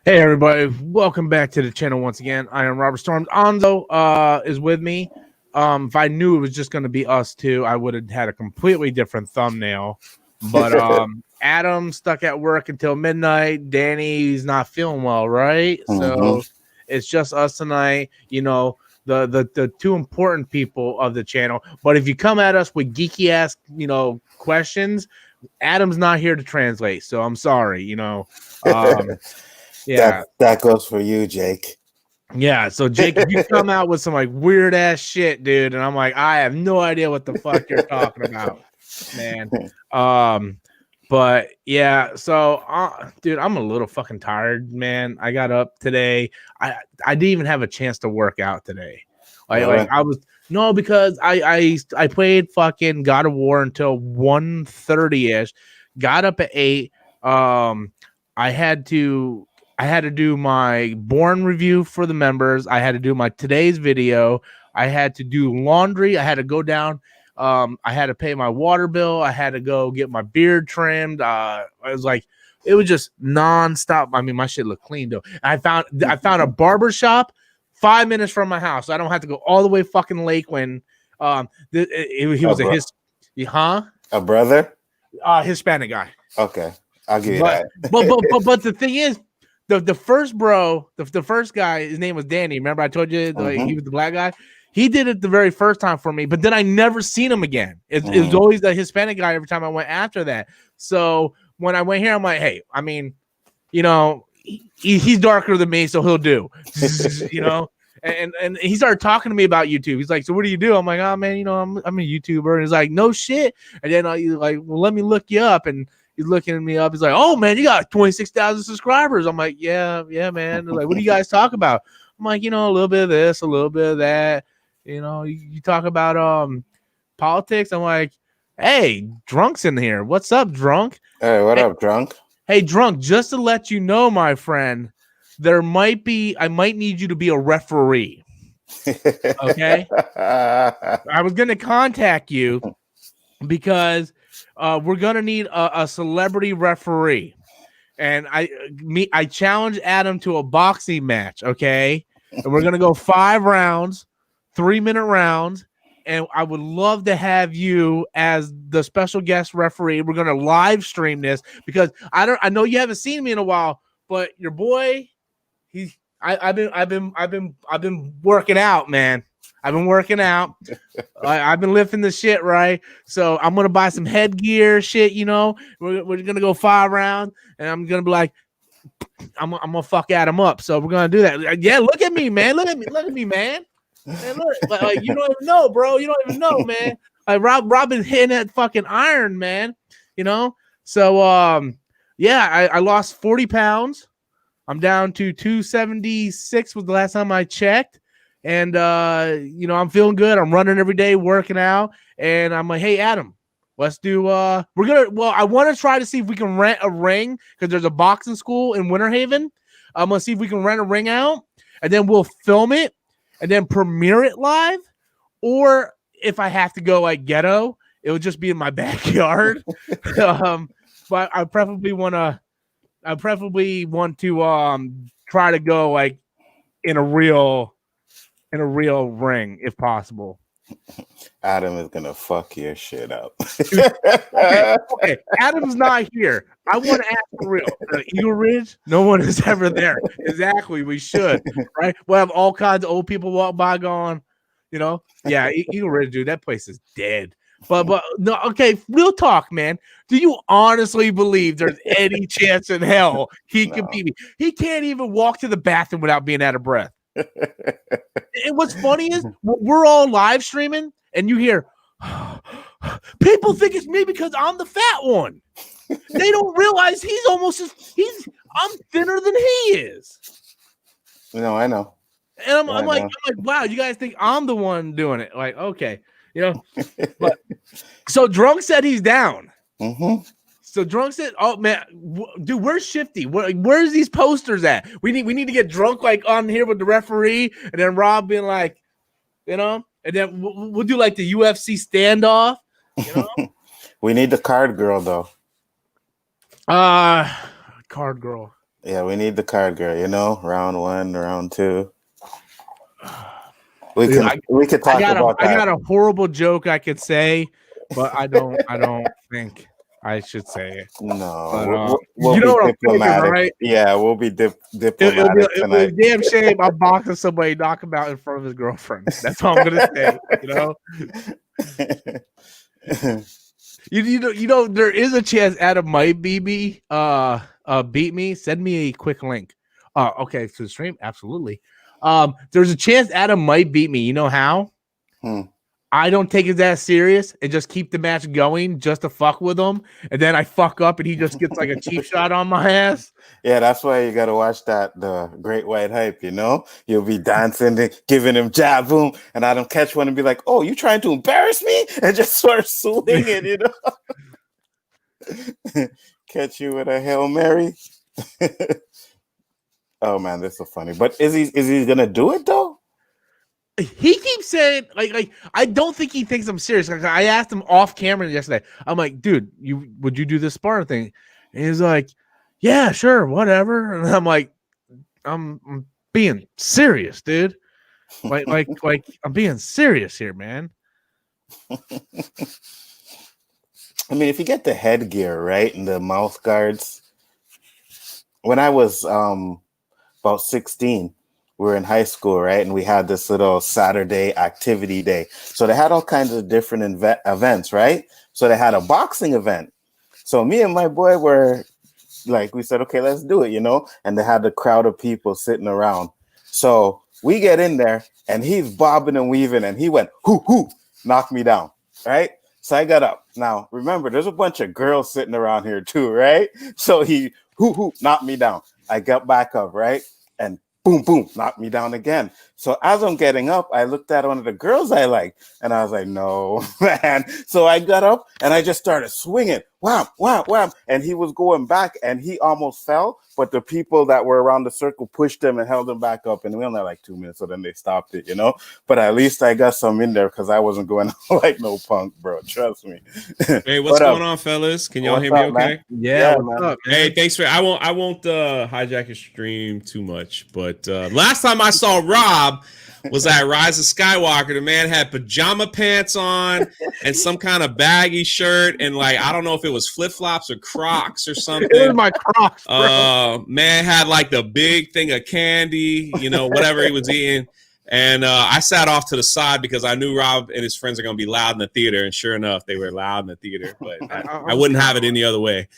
Hey everybody, welcome back to the channel once again. I am Robert Storms. Anzo is with me. If I knew it was just going to be us two, I would have had a completely different thumbnail. But Adam stuck at work until midnight. Danny's not feeling well, right? So it's just us tonight. You know, the two important people of the channel. But if you come at us with geeky ass, questions, Adam's not here to translate. So I'm sorry. Yeah, that goes for you, Jake. Yeah, so Jake, you come out with some like weird ass shit, dude, and I'm like, I have no idea what the fuck you're talking about, man. But yeah, so dude, I'm a little fucking tired, man. I got up today. I didn't even have a chance to work out today. Because I played fucking God of War until 1:30ish. Got up at 8. I had to do my Born review for the members. I had to do my today's video. I had to do laundry. I had to go down. I had to pay my water bill. I had to go get my beard trimmed. It was just nonstop. I mean, my shit looked clean though. I found a barber shop 5 minutes from my house. So I don't have to go all the way fucking Lakeland. He was a brother? Hispanic guy. Okay, I'll give you that. But the thing is, the first bro, the first guy, his name was Danny. Remember I told you he was the black guy? He did it the very first time for me, but then I never seen him again. It was always the Hispanic guy every time I went after that. So when I went here, I'm like, hey, I mean, he's darker than me, so he'll do. And he started talking to me about YouTube. He's like, so what do you do? I'm like, oh man, I'm a YouTuber. And he's like, no shit. And then he's like, well, let me look you up. And he's looking me up. He's like, oh man, you got 26,000 subscribers. I'm like, yeah, man. They're like, what do you guys talk about? I'm like, a little bit of this, a little bit of that. You talk about politics. I'm like, hey, Drunk's in here. What's up, Drunk? Hey, what up, Drunk? Hey, Drunk, just to let you know, my friend, I might need you to be a referee. Okay. I was gonna contact you because we're gonna need a celebrity referee, and I challenge Adam to a boxing match. Okay, and we're gonna go 5 rounds, 3-minute rounds, and I would love to have you as the special guest referee. We're gonna live stream this because I know you haven't seen me in a while, but your boy, I've been working out, man. I've been working out. I've been lifting the shit, right? So I'm gonna buy some headgear, shit. We're gonna go 5 rounds, and I'm gonna be like, I'm gonna fuck Adam up. So we're gonna do that. Yeah, look at me, man. Look at me, man. Man, look, you don't even know, bro. You don't even know, man. Like Robin hitting that fucking iron, man. So I lost 40 pounds. I'm down to 276 was the last time I checked. And, I'm feeling good. I'm running every day, working out. And I'm like, hey, Adam, let's do, I want to try to see if we can rent a ring because there's a boxing school in Winter Haven. I'm going to see if we can rent a ring out and then we'll film it and then premiere it live. Or if I have to go like ghetto, it would just be in my backyard. But I preferably want to try to go like in a real ring if possible. Adam is gonna fuck your shit up. Okay. Adam's not here. I want to ask for real. Eagle Ridge, no one is ever there. Exactly, we should, right? We'll have all kinds of old people walk by going, yeah, Eagle Ridge, dude, that place is dead. But no, okay, real talk, man. Do you honestly believe there's any chance in hell he can beat me? He can't even walk to the bathroom without being out of breath. And what's funny is we're all live streaming, and you hear people think it's me because I'm the fat one. They don't realize I'm thinner than he is. No, I know. And I'm like, wow, you guys think I'm the one doing it? Like, okay, But so Drunk said he's down. So Drunk said, "Oh man, dude, where's Shifty? Where's these posters at? We need to get Drunk like on here with the referee, and then Rob being like, you know, and then we'll do like the UFC standoff. You know, We need the card girl though. Card girl. Yeah, we need the card girl. You know, round 1, round 2. We can talk about that. I got a horrible joke I could say, but I don't think I should say it. No, But, we'll you know what diplomatic. I'm thinking, right? Yeah, we'll be diplomatic It'll tonight. be a damn shame I'm boxing somebody, knock him out in front of his girlfriend. That's all I'm gonna say. You know, there is a chance Adam might beat me. Send me a quick link. Okay, to the stream, absolutely. There's a chance Adam might beat me. You know how? I don't take it that serious and just keep the match going just to fuck with him, and then I fuck up and he just gets like a cheap shot on my ass. Yeah, that's why you gotta watch the Great White Hype. You know, you'll be dancing, and giving him jab, boom, and Adam catch one and be like, "Oh, you trying to embarrass me?" And just start swinging. You know, catch you with a Hail Mary. Oh man, this is so funny. But is he gonna do it though? He keeps saying like I don't think he thinks I'm serious. Like, I asked him off camera yesterday. I'm like, dude, would you do this sparring thing? And he's like, yeah, sure, whatever. And I'm like, I'm being serious, dude. Like I'm being serious here, man. I mean, if you get the headgear right and the mouth guards. When I was about 16, we were in high school, right? And we had this little Saturday activity day. So they had all kinds of different events, right? So they had a boxing event. So me and my boy were like, we said, okay, let's do it, you know? And they had a crowd of people sitting around. So we get in there and he's bobbing and weaving and he went, hoo, knocked me down, right? So I got up. Now, remember, there's a bunch of girls sitting around here too, right? So he, knocked me down. I got back up, right? And boom, knocked me down again. So as I'm getting up, I looked at one of the girls I liked, and I was like, no, man. So I got up, and I just started swinging. Wham. And he was going back, and he almost fell, but the people that were around the circle pushed him and held him back up, and we only had like 2 minutes, so then they stopped it, you know? But at least I got some in there, because I wasn't going like no punk, bro. Trust me. Hey, what's going on, fellas? Can y'all hear me okay? Man? Yeah, what's up, man? Hey, thanks for I won't hijack your stream too much, but last time I saw Rob was at Rise of Skywalker. The man had pajama pants on and some kind of baggy shirt, and like I don't know if it was flip-flops or Crocs or something. It was my Crocs, bro. Man had like the big thing of candy, you know, whatever he was eating. And I sat off to the side because I knew Rob and his friends are going to be loud in the theater. And sure enough, they were loud in the theater. But I wouldn't have it any other way.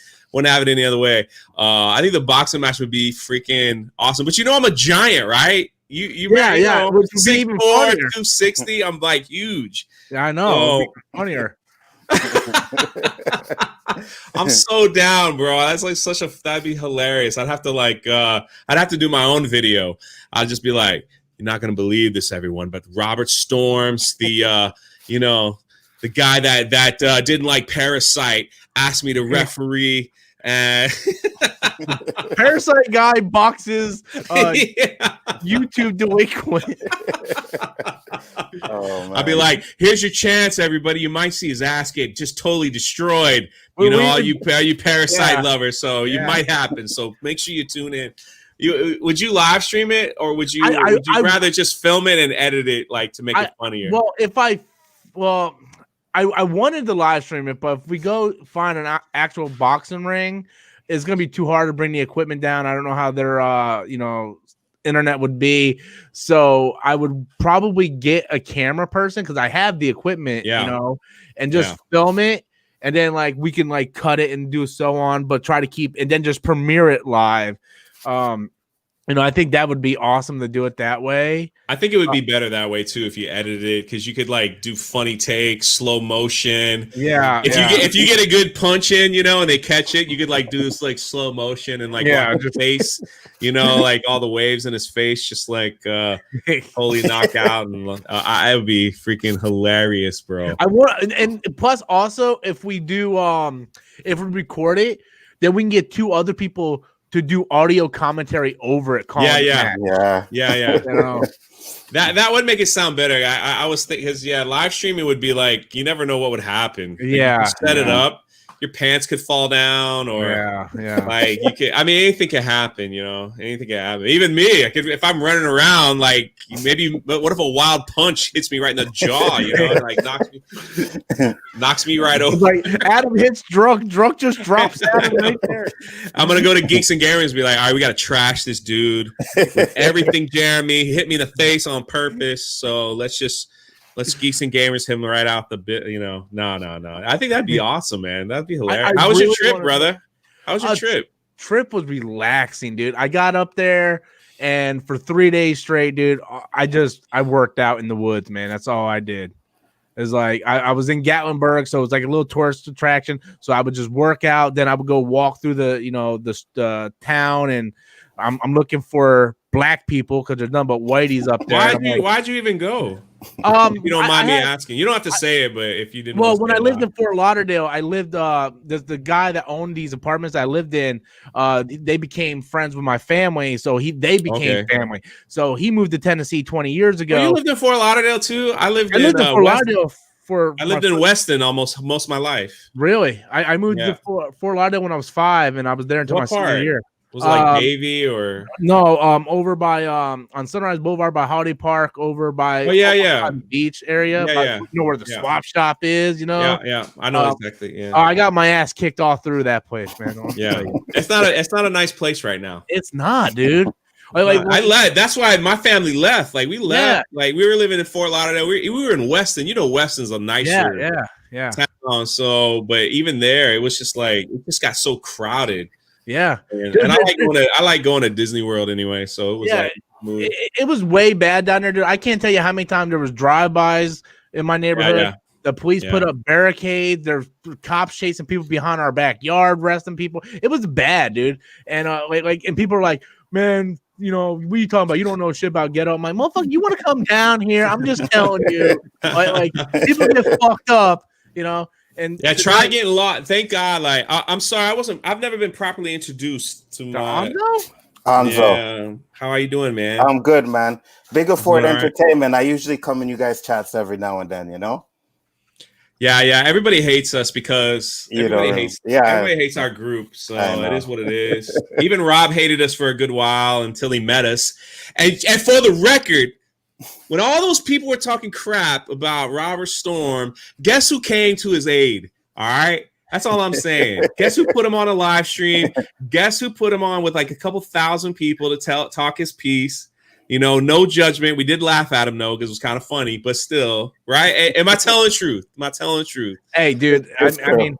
I think the boxing match would be freaking awesome. But you know I'm a giant, right? You know, 6'4", 260. I'm like huge. Yeah, I know. Funnier. I'm so down, bro. That's like that'd be hilarious. I'd have to do my own video. I'd just be like, you're not gonna believe this, everyone, but Robert Storms, the the guy that didn't like Parasite, asked me to referee. Parasite guy boxes YouTube delinquent. Oh, I'll be like, here's your chance, everybody. You might see his ass get just totally destroyed. All you Parasite lovers. So you might happen. So make sure you tune in. Would you live stream it, or would you rather just film it and edit it like to make it funnier? Well, I wanted to live stream it, but if we go find an actual boxing ring, it's gonna be too hard to bring the equipment down. I don't know how their internet would be, so I would probably get a camera person because I have the equipment, and just film it, and then like we can like cut it and do so on, but try to keep and then just premiere it live. I think that would be awesome to do it that way. I think it would be better that way too if you edited it, because you could like do funny takes, slow motion. Yeah, If you get a good punch in, and they catch it, you could like do this like slow motion and like on his face, like all the waves in his face, just like totally knock out, and I would be freaking hilarious, bro. I want, and plus also if we do if we record it, then we can get 2 other people to do audio commentary over it. Yeah. That would make it sound better. I was thinking, because live streaming would be like, you never know what would happen. Like, you set it up, your pants could fall down, or like you could. I mean, anything can happen. Anything can happen. Even me, if I'm running around, like maybe. But what if a wild punch hits me right in the jaw? Like knocks me right over. Like Adam hits drunk just drops Adam right there. I'm gonna go to Geeks and Gamers and be like, all right, we gotta trash this dude with everything. Jeremy, he hit me in the face on purpose, so let's Geeks and Gamers him right out the bit. No. I think that'd be awesome, man. That'd be hilarious. How was your trip, brother? How was your trip? Trip was relaxing, dude. I got up there, and for 3 days straight, dude, I worked out in the woods, man. That's all I did. It was like I was in Gatlinburg, so it was like a little tourist attraction. So I would just work out, then I would go walk through the town, and I'm looking for black people because there's none but whiteys up there. Why'd you even go? If you don't mind me asking. You don't have to say it, but if you didn't. Well, when I lived in Fort Lauderdale, I lived the guy that owned these apartments I lived in, they became friends with my family, so they became family. So he moved to Tennessee 20 years ago. You lived in Fort Lauderdale too? I lived in Fort Lauderdale I lived in Weston almost most of my life. Really? I moved to Fort Lauderdale when I was 5, and I was there until my senior year. Was it like Navy or no? Over by on Sunrise Boulevard by Holiday Park, over by beach area. You know where the swap shop is. I know exactly. Yeah, I got my ass kicked all through that place, man. It's not a nice place right now. It's not, dude. I left. That's why my family left. Like we left. Like we were living in Fort Lauderdale. We were in Weston. Weston's a nicer town. So, but even there, it was just like it just got so crowded. Yeah, and I like going to Disney World anyway. So it was it was way bad down there, dude. I can't tell you how many times there was drive-bys in my neighborhood. Yeah. The police put up barricades. There's cops chasing people behind our backyard, arresting people. It was bad, dude. And and people are like, man, what are you talking about? You don't know shit about ghetto. I'm like, motherfucker, you want to come down here? I'm just telling you. Like people get fucked up, And try getting lost. Thank God. Like I'm sorry, I've never been properly introduced to my Anzo. How are you doing, man? I'm good, man. Bigger Ford Entertainment. I usually come in you guys' chats every now and then, Yeah. Everybody hates us because everybody hates our group. So it is what it is. Even Rob hated us for a good while until he met us. And for the record, when all those people were talking crap about Robert Storm, guess who came to his aid? All right. That's all I'm saying. Guess who put him on a live stream? Guess who put him on with like a couple thousand people to talk his piece? No judgment. We did laugh at him, though, because it was kind of funny, but still, right? Am I telling the truth? Hey, dude, I mean,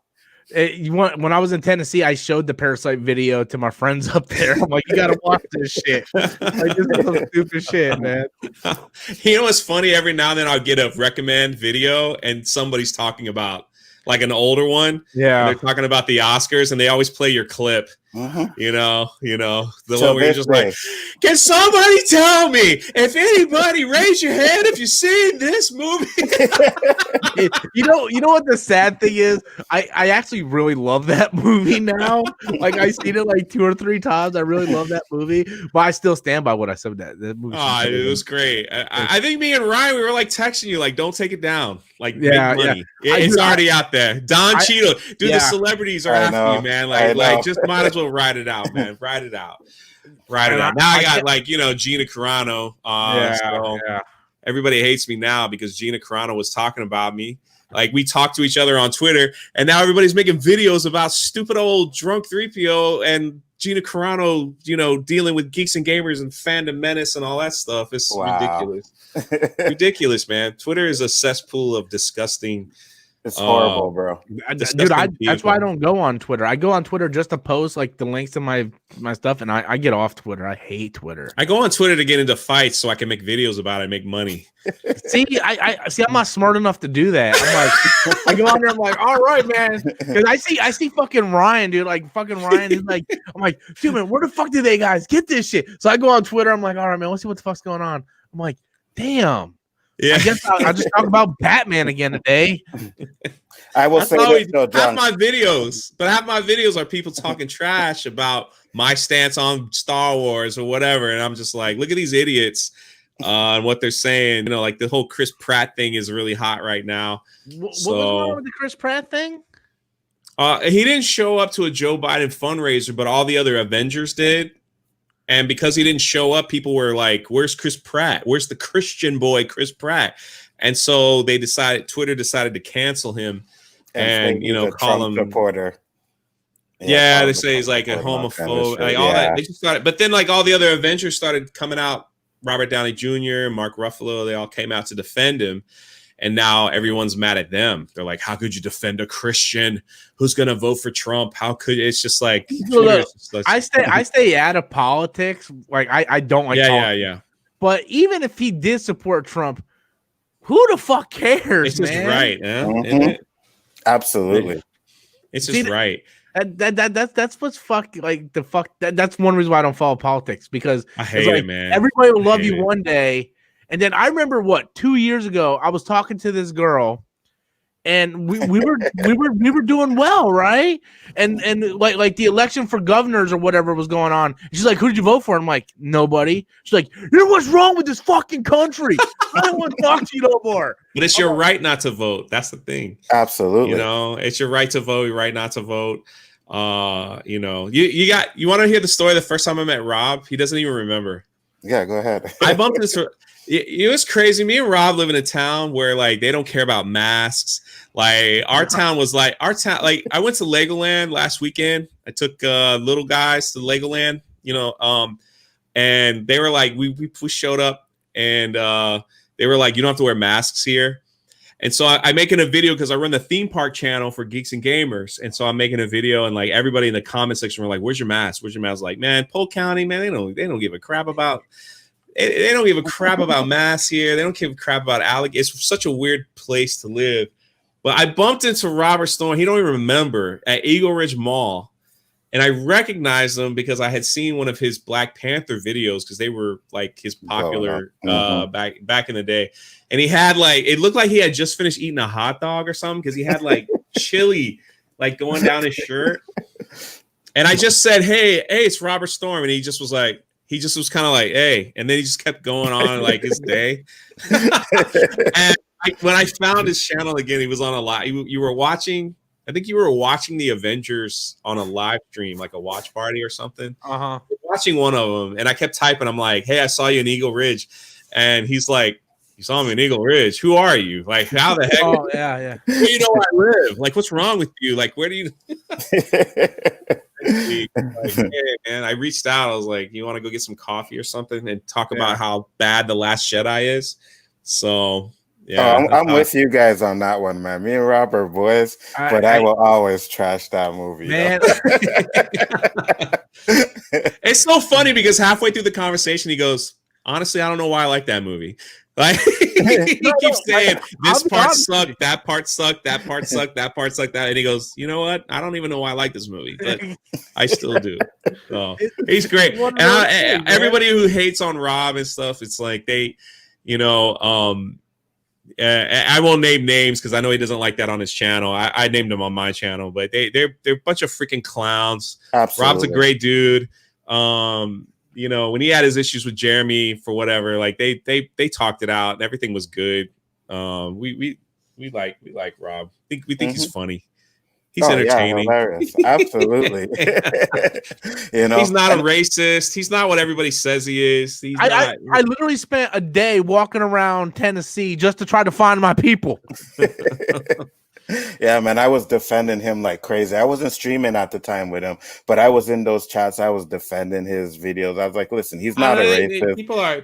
when I was in Tennessee, I showed the Parasite video to my friends up there. I'm like, you got to watch this shit. Like, this is some stupid shit, man. What's funny? Every now and then I'll get a recommend video and somebody's talking about like an older one. Yeah. They're talking about the Oscars and they always play your clip. Mm-hmm. The one where you're just like, can somebody tell me if anybody raise your hand if you've seen this movie? you know what the sad thing is? I actually really love that movie now. Like I've seen it like 2 or 3 times. I really love that movie, but I still stand by what I said. That movie. It was great. I think me and Ryan, we were like texting you, like, don't take it down. Like, make money. Yeah. It's already out there. Don Cheadle, dude. The celebrities are after you, man. Like, just might as well ride it out, man. Ride it out. Now I got Gina Carano. Everybody hates me now because Gina Carano was talking about me. Like we talked to each other on Twitter, and now everybody's making videos about stupid old drunk 3PO and Gina Carano, dealing with Geeks and Gamers and Fandom Menace and all that stuff. It's ridiculous. Ridiculous, man. Twitter is a cesspool of disgusting It's horrible, bro. Dude, that's why I don't go on Twitter. I go on Twitter just to post like the links to my stuff, and I get off Twitter. I hate Twitter. I go on Twitter to get into fights so I can make videos about it and make money. See, I see. I'm not smart enough to do that. I'm like, I go on there. I'm like, all right, man, because I see fucking Ryan, dude. Like fucking Ryan is like, I'm like, dude, man, where the fuck do they guys get this shit? So I go on Twitter. I'm like, all right, man, let's see what the fuck's going on. I'm like, damn. Yeah, I guess I'll just talk about Batman again today. I will say this, though, John. Half my videos are people talking trash about my stance on Star Wars or whatever, and I'm just like, look at these idiots and what they're saying. You know, like the whole Chris Pratt thing is really hot right now. What was wrong with the Chris Pratt thing? He didn't show up to a Joe Biden fundraiser, but all the other Avengers did. And because he didn't show up, people were like, where's Chris Pratt? Where's the Christian boy, Chris Pratt? And so Twitter decided to cancel him and call him supporter. Yeah, they say he's like a homophobe, like all that. They just started, but then like all the other Avengers started coming out, Robert Downey Jr., Mark Ruffalo, they all came out to defend him. And now everyone's mad at them. They're like, how could you defend a Christian who's going to vote for Trump? How could it's just like I stay out of politics. Like I don't like politics. Yeah. But even if he did support Trump, who the fuck cares? It's just man? right. Huh? Mm-hmm. Absolutely. It's just right. That's what's fuck like the fuck. That's one reason why I don't follow politics, because I hate it, man. Everybody will love you one day. And then I remember 2 years ago, I was talking to this girl, and we were doing well, right? And like the election for governors or whatever was going on. She's like, "Who did you vote for?" I'm like, "Nobody." She's like, "You know what's wrong with this fucking country? I don't want to talk to you no more." But it's your right not to vote. That's the thing. Absolutely. You know, it's your right to vote. Your right not to vote. You know, you want to hear the story? The first time I met Rob, he doesn't even remember. Yeah, go ahead. I bumped this. It was crazy. Me and Rob live in a town where like they don't care about masks. Like our town. Like I went to Legoland last weekend. I took little guys to Legoland. And they were like, we showed up, and they were like, you don't have to wear masks here. And so I'm making a video because I run the theme park channel for Geeks and Gamers. And so I'm making a video, and like everybody in the comment section were like, "Where's your mask? Where's your mask?" Like, man, Polk County, man, they don't give a crap about. They don't give a crap about masks here. They don't give a crap about alligators. It's such a weird place to live. But I bumped into Robert Storm. He don't even remember, at Eagle Ridge Mall. And I recognized him because I had seen one of his Black Panther videos, because they were like his popular back in the day. And he had like, it looked like he had just finished eating a hot dog or something, because he had like chili like going down his shirt. And I just said, hey, it's Robert Storm. And he just was kind of like, hey, and then he just kept going on like his day. And when I found his channel again, he was on a live. You were watching, I think you were watching the Avengers on a live stream, like a watch party or something. Watching one of them, and I kept typing. I'm like, hey, I saw you in Eagle Ridge, and he's like, you saw me in Eagle Ridge. Who are you? Like, how the heck? Oh yeah. Where do you know I live? Like, what's wrong with you? Like, where do you? Like, hey, man, I reached out. I was like, you want to go get some coffee or something and talk about how bad The Last Jedi is? So yeah, I'm with you guys on that one, man. Me and Rob are boys, but I will always trash that movie, man. It's so funny because halfway through the conversation, he goes, honestly, I don't know why I like that movie. Like he keeps saying this part sucked, that part sucked, that part sucked, that part sucked, that, and he goes, you know what? I don't even know why I like this movie, but I still do. So he's great. And everybody who hates on Rob and stuff, it's like they, I won't name names because I know he doesn't like that on his channel. I named him on my channel, but they're a bunch of freaking clowns. Absolutely. Rob's a great dude. When he had his issues with Jeremy for whatever, like they talked it out and everything was good. We like Rob. We think he's funny. He's entertaining. Yeah, absolutely. He's not a racist. He's not what everybody says he is. I literally spent a day walking around Tennessee just to try to find my people. Yeah, man, I was defending him like crazy. I wasn't streaming at the time with him, but I was in those chats. I was defending his videos. I was like, listen, he's not a racist.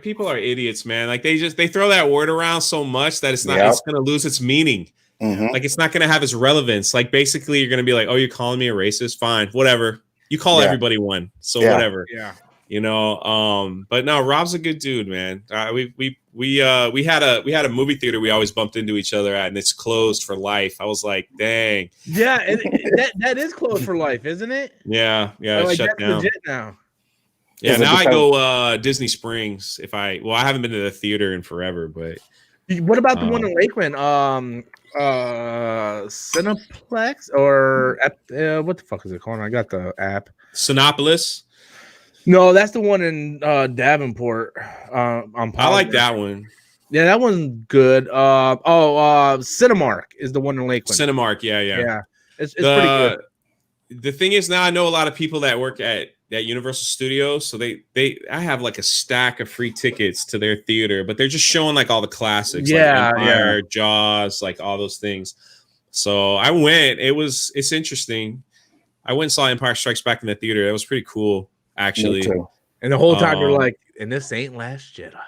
People are idiots, man. Like they throw that word around so much that it's going to lose its meaning. Like it's not going to have its relevance. Like basically you're going to be like, oh, you're calling me a racist? Fine, whatever. You call everybody one, so whatever. Yeah. You know, but no, Rob's a good dude, man. We had a movie theater we always bumped into each other at, and it's closed for life. I was like, dang. Yeah, and that is closed for life, isn't it? Yeah, Like, it's shut that's down. legit now. Yeah, now I go Disney Springs. I haven't been to the theater in forever, but what about the one in Lakeland? Cineplex or what the fuck is it called? I got the app. Sinopolis. No, that's the one in Davenport. On I like that one. Yeah, that one's good. Cinemark is the one in Lakeland. Cinemark, yeah. It's pretty good. The thing is, now I know a lot of people that work at Universal Studios, so I have like a stack of free tickets to their theater, but they're just showing like all the classics, like Empire, Jaws, like all those things. So I went. It's interesting. I went and saw Empire Strikes Back in the theater. That was pretty cool, actually. And the whole time you're like, and this ain't Last Jedi.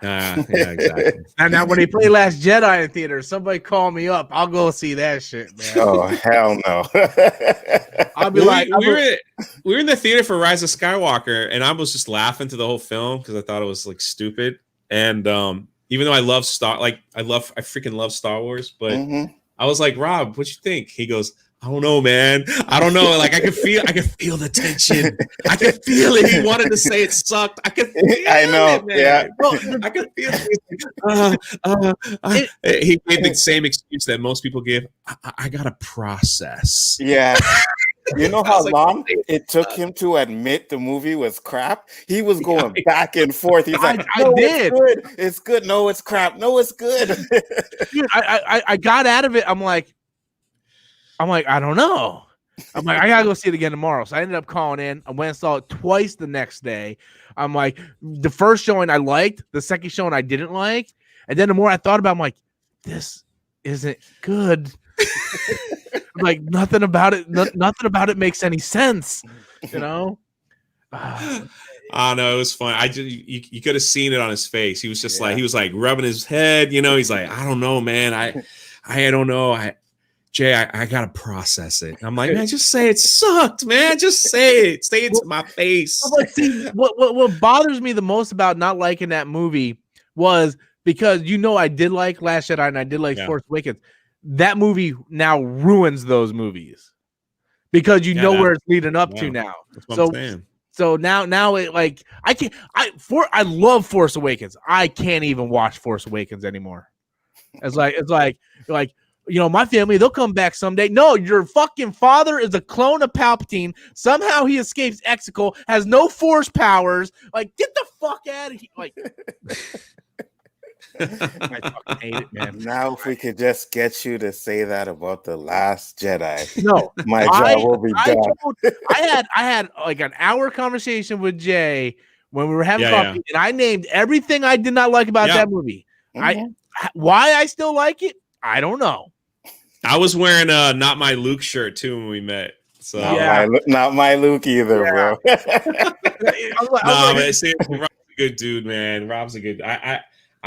Yeah, exactly. And now when they play Last Jedi in theater, somebody call me up. I'll go see that shit, man. Oh, hell no. I'll be we were in the theater for Rise of Skywalker, and I was just laughing to the whole film because I thought it was like stupid. And even though I freaking love Star Wars, but I was like, Rob, what you think? He goes, I don't know, man. I don't know. Like I could feel the tension. I could feel it. He wanted to say it sucked. I could feel it, man. Yeah. I could feel it. He gave the same excuse that most people give. I gotta process. Yeah. You know how long it took him to admit the movie was crap? He was going back and forth. He's like, no, it's good. It's good. No, it's crap. No, it's good. Dude, I got out of it. I'm like, I don't know. I'm like, I gotta go see it again tomorrow. So I ended up calling in. I went and saw it twice the next day. I'm like, the first showing I liked, the second showing I didn't like. And then the more I thought about it, I'm like, this isn't good. Like nothing about it makes any sense, you know. I know, it was fun. You could have seen it on his face. He was just like, he was like rubbing his head, you know. He's like, I don't know, man. I don't know. Jay, I gotta process it. I'm like, man, just say it sucked, man. Just say it. Say it to my face. But see, what bothers me the most about not liking that movie was because I did like Last Jedi and I did like Force Awakens. That movie now ruins those movies because you know where it's leading up to now. That's what I'm saying. So now it like I love Force Awakens. I can't even watch Force Awakens anymore. It's like my family, they'll come back someday. No, your fucking father is a clone of Palpatine. Somehow he escapes Exegol, has no force powers. Like, get the fuck out of here. Like, I fucking hate it, man. Now, if we could just get you to say that about The Last Jedi, no, my job will be done. I had like an hour conversation with Jay when we were having coffee, and I named everything I did not like about that movie. Why I still like it, I don't know. I was wearing a Not My Luke shirt too when we met. So not my Luke either, bro. Man, see, Rob's a good dude, man. Rob's a good. I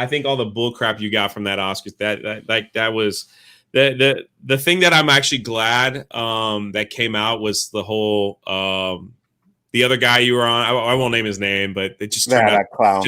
think all the bull crap you got from that Oscars, that was the thing that I'm actually glad that came out was the whole the other guy you were on. I won't name his name, but it just turned out clown.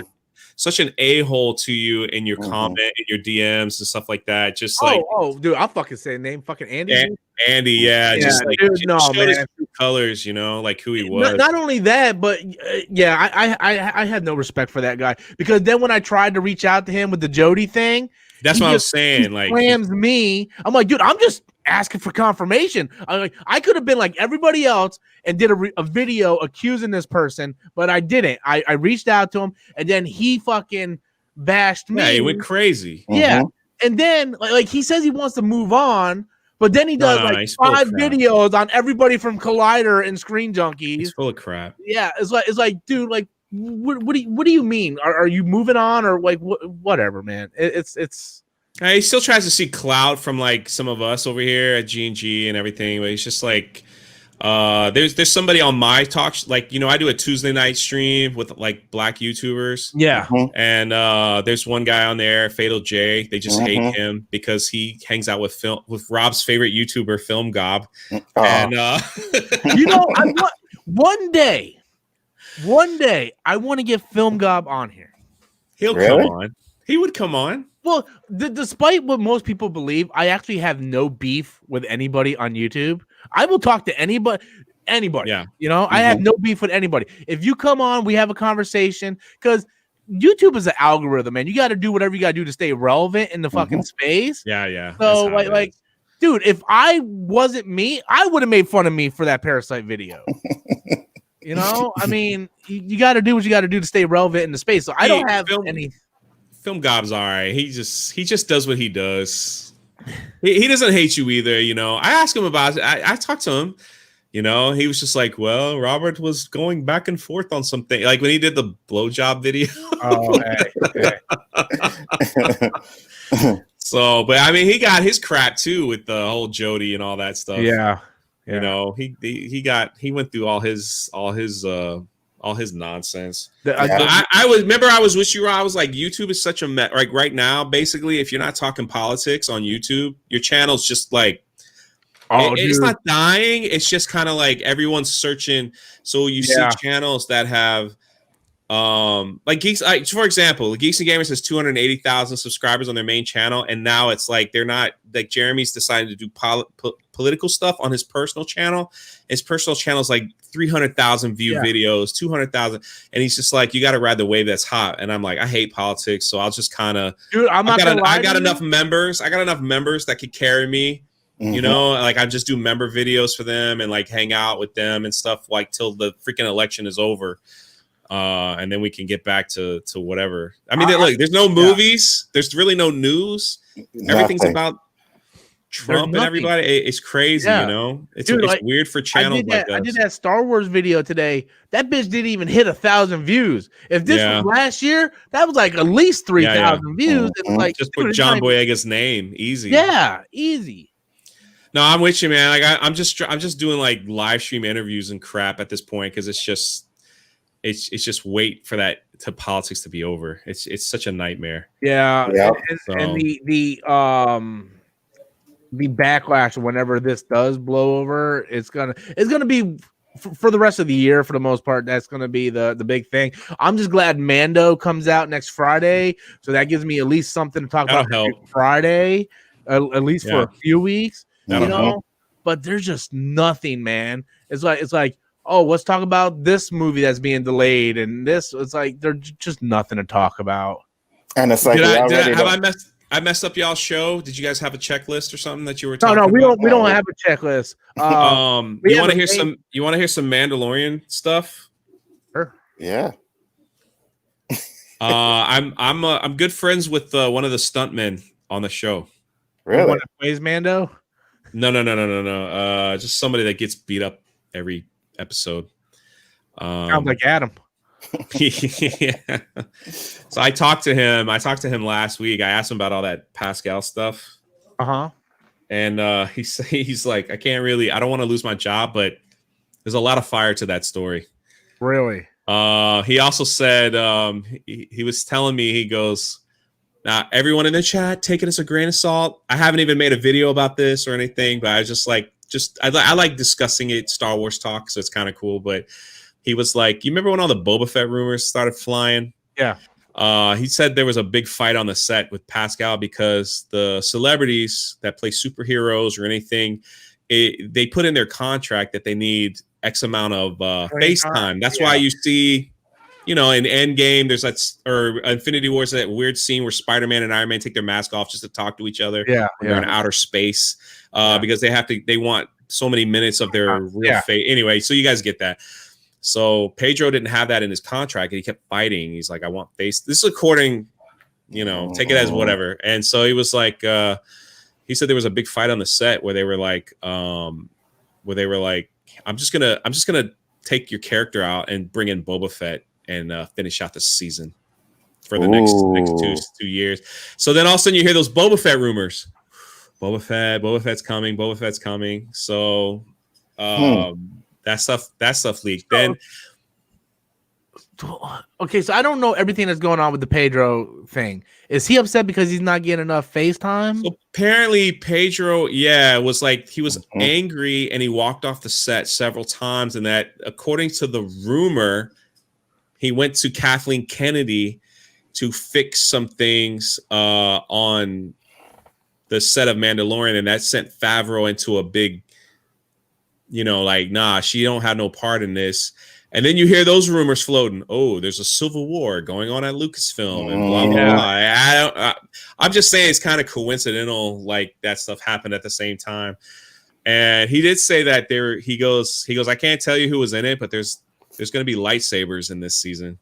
Such an a-hole to you in your comment, in your DMs and stuff like that. Just like, dude, I'll fucking say the name, fucking Andy. Andy, just like dude, no, man. his true colors, like who he was. Not only that, but I had no respect for that guy because then when I tried to reach out to him with the Jody thing, that's what I'm saying. Like, slams me. I'm like, dude, I'm just asking for confirmation. I could have been like everybody else and did a video accusing this person, but I didn't. I reached out to him, and then he fucking bashed me. Yeah, he went crazy. Yeah, and then like he says he wants to move on, but then he does 5 videos on everybody from Collider and Screen Junkies. He's full of crap. Yeah, it's like, dude, like. What do you mean? Are you moving on or like whatever, man? It's. He still tries to see clout from like some of us over here at G&G and everything, but he's just like, There's somebody on my talk, like, I do a Tuesday night stream with like black YouTubers. Yeah. Mhm. And there's one guy on there, Fatal J. They just hate Mhm. him because he hangs out with Rob's favorite YouTuber, Film Gob. Oh. And I want one day I want to get Film Gob on here. he'll Really? come on. He would come on. Well, despite what most people believe, I actually have no beef with anybody on YouTube. I will talk to anybody. Yeah. I have no beef with anybody. If you come on, we have a conversation, because YouTube is an algorithm, man. You got to do whatever you got to do to stay relevant in the fucking space. Yeah. So like, dude, if I wasn't me, I would have made fun of me for that Parasite video. I mean, you got to do what you got to do to stay relevant in the space. So I don't have any. Film Gob's all right. He just does what he does. He doesn't hate you either. I asked him about it. I talked to him. He was just like, well, Robert was going back and forth on something, like when he did the blowjob video. Oh, hey. So, but I mean, he got his crap too with the whole Jody and all that stuff. Yeah. He went through all his nonsense. Yeah. I was with you, Rob. I was like, YouTube is such a like right now. Basically, if you're not talking politics on YouTube, your channel's just like, it's not dying. It's just kind of like everyone's searching. So you see channels that have, like Geeks. For example, Geeks and Gamers has 280,000 subscribers on their main channel, and now it's like they're not, like, Jeremy's decided to do political stuff on his personal channel. His personal channel is like 300,000 view videos, 200,000, and he's just like, you got to ride the wave that's hot. And I'm like, I hate politics, so I'll just kind of, dude, I got enough members. I got enough members that could carry me. Like I just do member videos for them and like hang out with them and stuff, like till the freaking election is over. And then we can get back to whatever. I mean, look, there's no movies. There's really no news. Everything's about Trump and everybody. It's crazy, It's weird for channels like us. I did that Star Wars video today. That bitch didn't even hit 1,000 views. If this was last year, that was like at least 3,000 views. And like, just put John Boyega's name. Easy. Yeah, easy. No, I'm with you, man. Like I'm just doing like live stream interviews and crap at this point, because it's just wait for that to politics to be over. It's such a nightmare. Yeah. And the backlash whenever this does blow over, it's gonna be for the rest of the year for the most part. That's gonna be the big thing. I'm just glad Mando comes out next Friday, so that gives me at least something to talk about Friday, at least for a few weeks. But there's just nothing, man. It's like, oh, let's talk about this movie that's being delayed, and this. It's like there's just nothing to talk about. And it's like, I messed up y'all's show? Did you guys have a checklist or something that you were talking about? No, we don't have a checklist. You want to hear some Mandalorian stuff? Sure. Yeah. I'm good friends with one of the stuntmen on the show. Really? The one that plays Mando? No. Just somebody that gets beat up every episode. Sounds like Adam. Yeah. So I talked to him last week. I asked him about all that Pascal stuff. And he's like, I don't want to lose my job, but there's a lot of fire to that story. Really? He also said, he was telling me, he goes, now everyone in the chat, take it as a grain of salt. I haven't even made a video about this or anything, but I was just like, I like discussing it, Star Wars talk, so it's kind of cool. But he was like, you remember when all the Boba Fett rumors started flying? Yeah. He said there was a big fight on the set with Pascal because the celebrities that play superheroes or anything, they put in their contract that they need X amount of face time. That's why you see, in Endgame, there's that, or Infinity Wars, that weird scene where Spider-Man and Iron Man take their mask off just to talk to each other. Yeah. They're in outer space because they want so many minutes of their real face. Anyway, so you guys get that. So Pedro didn't have that in his contract, and he kept fighting. He's like, I want face. This is according, take it as whatever. And so he was like, he said there was a big fight on the set where they were like, I'm just gonna take your character out and bring in Boba Fett and finish out the season for the next 2 years. So then all of a sudden you hear those Boba Fett rumors. Boba Fett's coming. So That stuff leaked. Then okay, so I don't know everything that's going on with the Pedro thing. Is he upset because he's not getting enough FaceTime? so apparently Pedro, was like he was angry and he walked off the set several times, and that according to the rumor, he went to Kathleen Kennedy to fix some things on the set of Mandalorian, and that sent Favreau into a big, like, nah, she don't have no part in this. And then you hear those rumors floating. Oh, there's a civil war going on at Lucasfilm and blah, blah, blah. I'm just saying it's kind of coincidental, like that stuff happened at the same time. And he did say that he goes, I can't tell you who was in it, but there's going to be lightsabers in this season.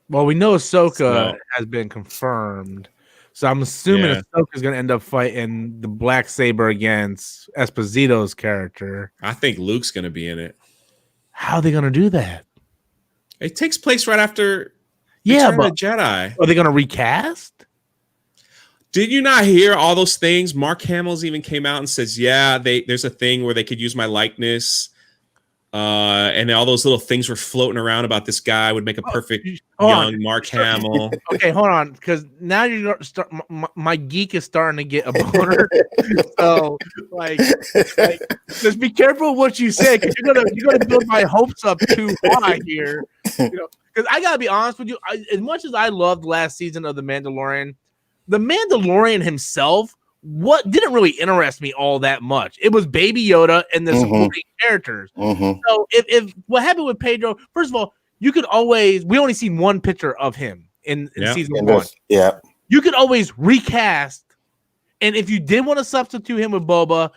Well, we know Ahsoka has been confirmed. So I'm assuming Ahsoka is going to end up fighting the black saber against Esposito's character. I think Luke's going to be in it. How are they going to do that? It takes place right after Return of the Jedi. Are they going to recast? Did you not hear all those things? Mark Hamill's even came out and says, there's a thing where they could use my likeness. And all those little things were floating around about this guy would make a perfect young Mark Hamill. Okay, hold on, because now you're start. My geek is starting to get a boner. So, like, just be careful what you say, because you're gonna build my hopes up too high here. Because I gotta be honest with you. As much as I loved last season of The Mandalorian himself, what didn't really interest me all that much. It was Baby Yoda and the supporting characters. So if what happened with Pedro, first of all, we only seen one picture of him in season 1. You could always recast, and if you did want to substitute him with Boba,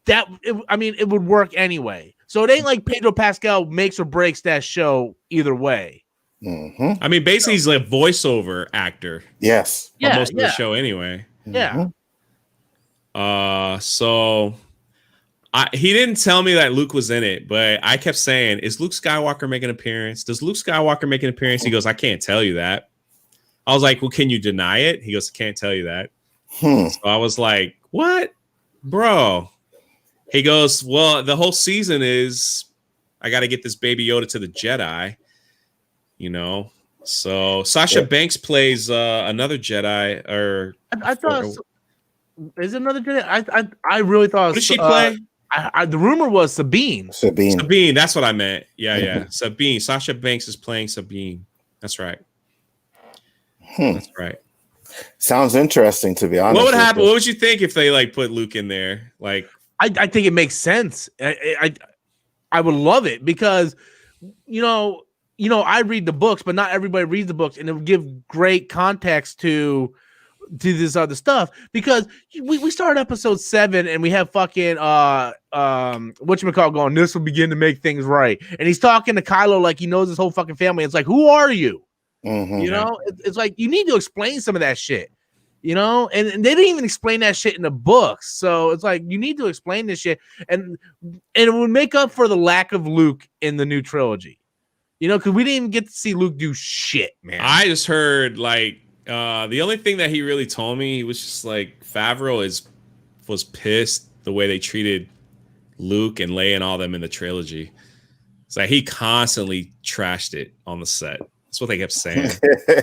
it would work anyway. So it ain't like Pedro Pascal makes or breaks that show either way. I mean, basically he's like a voiceover actor. Yes. For most of the show anyway. Yeah. So he didn't tell me that Luke was in it, but I kept saying, is Luke Skywalker making an appearance? Does Luke Skywalker make an appearance? He goes, I can't tell you that. I was like, well, can you deny it? He goes, I can't tell you that. So I was like, what? Bro. He goes, well, the whole season is I got to get this Baby Yoda to the Jedi, So Sasha Banks plays another Jedi, or I thought... Is it another Jedi? I really thought. What did she play? The rumor was Sabine. Sabine. That's what I meant. Yeah. Sabine. Sasha Banks is playing Sabine. That's right. That's right. Sounds interesting, to be honest. What would happen? What would you think if they put Luke in there? I think it makes sense. I would love it because I read the books, but not everybody reads the books, and it would give great context to this other stuff, because we started episode 7 and we have fucking whatchamacallit going, this will begin to make things right, and he's talking to Kylo like he knows his whole fucking family. It's like, who are you? It's like you need to explain some of that shit, and they didn't even explain that shit in the books. So it's like you need to explain this shit, and it would make up for the lack of Luke in the new trilogy, because we didn't even get to see Luke do shit, man. I just heard the only thing that he really told me, he was just like, Favreau was pissed the way they treated Luke and Leia and all them in the trilogy. It's like he constantly trashed it on the set. That's what they kept saying.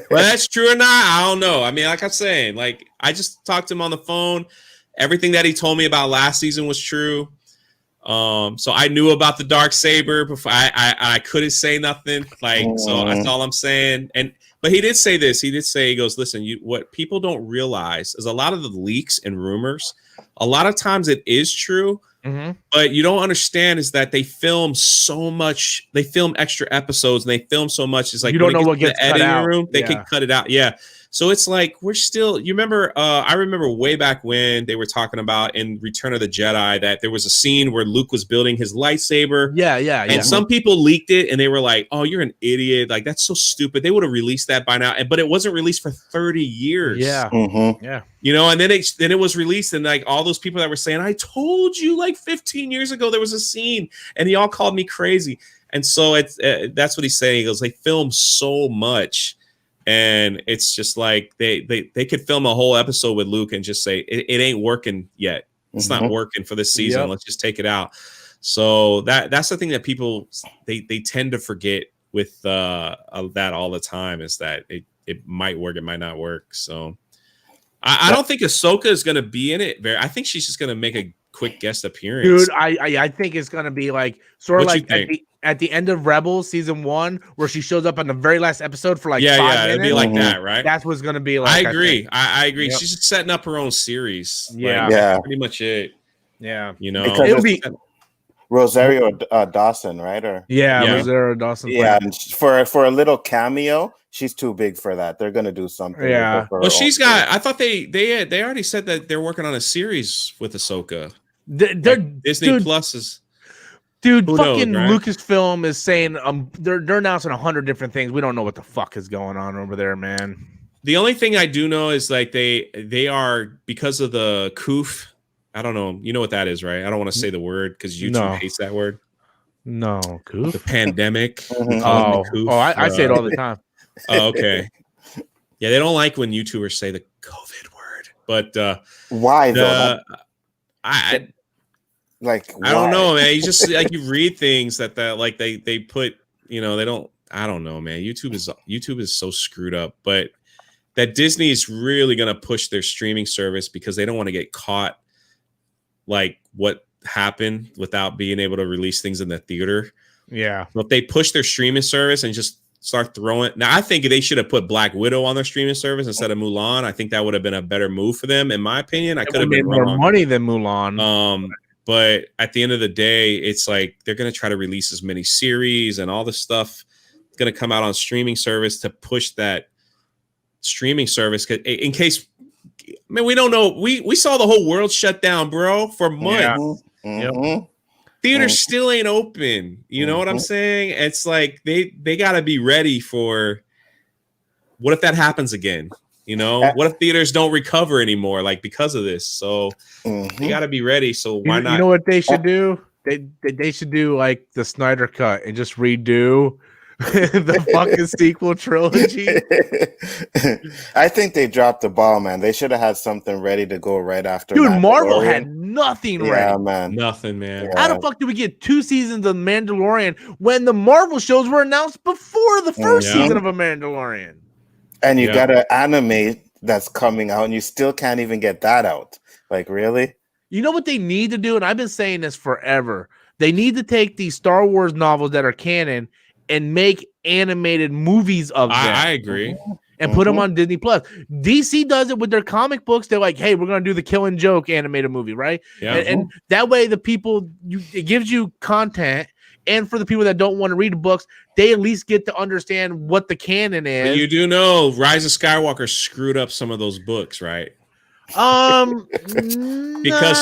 Well, that's true or not, I don't know. I mean, like I'm saying, I just talked to him on the phone. Everything that he told me about last season was true. So I knew about the dark saber before I couldn't say nothing. So that's all I'm saying. But he did say this. He goes, listen, what people don't realize is a lot of the leaks and rumors, a lot of times it is true, but you don't understand is that they film so much. They film extra episodes and they film so much. It's like, you don't know what gets cut out. Room, they can cut it out. Yeah. So it's like, we're still, you remember, I remember way back when they were talking about in Return of the Jedi that there was a scene where Luke was building his lightsaber. Yeah. And some people leaked it and they were like, oh, you're an idiot. Like, that's so stupid. They would have released that by now. But it wasn't released for 30 years. Yeah. Yeah. And then it was released, and all those people that were saying, I told you 15 years ago there was a scene, and y'all called me crazy. And so that's what he's saying. He goes, they film so much. And it's just like they could film a whole episode with Luke and just say it ain't working yet. It's not working for this season. Let's just take it out. So that's the thing that people they tend to forget with that all the time, is that it might work, it might not work. So I don't think Ahsoka is going to be in it. I think she's just going to make a quick guest appearance. Dude, I think it's going to be like sort of like at the end of Rebels season 1, where she shows up on the very last episode for like 5 minutes. It'd be like that, right? That's what's going to be like. I agree. I agree. Yep. She's just setting up her own series. Yeah, like, that's pretty much it. Yeah, you know, it'll be Rosario Dawson, right? Or Rosario Dawson. Yeah, and for a little cameo, she's too big for that. They're gonna do something. Yeah. Well, she's got. I thought they already said that they're working on a series with Ahsoka. Disney Plus is. Dude, fucking knows, right? Lucasfilm is saying they're announcing 100 different things. We don't know what the fuck is going on over there, man. The only thing I do know is like they are, because of the coof. I don't know. You know what that is, right? I don't want to say the word because YouTube hates that word. No, coof. The pandemic. I say it all the time. Oh, okay. Yeah, they don't like when YouTubers say the COVID word. But why though? I why? don't know, man. You just like you read things that like they put, you know, they don't. I don't know, man. YouTube is so screwed up. But that Disney is really gonna push their streaming service because they don't want to get caught like what happened without being able to release things in the theater. Yeah. So if they push their streaming service and just start throwing, now I think they should have put Black Widow on their streaming service instead of Mulan. I think that would have been a better move for them, in my opinion. I could have made more money than Mulan. But at the end of the day, it's like they're going to try to release as many series and all this stuff going to come out on streaming service to push that streaming service in case. Man, we don't know. We saw the whole world shut down, bro, for months. Yeah. Mm-hmm. Theaters still ain't open. You know what I'm saying? It's like they got to be ready for what if that happens again? You know, what if theaters don't recover anymore, like because of this? So they got to be ready. So why not? You know what they should do? They should do like the Snyder cut and just redo the fucking sequel trilogy. I think they dropped the ball, man. They should have had something ready to go right after. Dude, Marvel had nothing ready. Yeah, man. Nothing, man. Yeah. How the fuck did we get 2 seasons of Mandalorian when the Marvel shows were announced before the first season of a Mandalorian? And you got an anime that's coming out, and you still can't even get that out. Like, really? You know what they need to do? And I've been saying this forever. They need to take these Star Wars novels that are canon and make animated movies of them. I agree. And put them on Disney Plus. DC does it with their comic books. They're like, hey, we're going to do the Killing Joke animated movie, right? Yeah. And that way the people, it gives you content. And for the people that don't want to read the books, they at least get to understand what the canon is. But you do know Rise of Skywalker screwed up some of those books, right? Because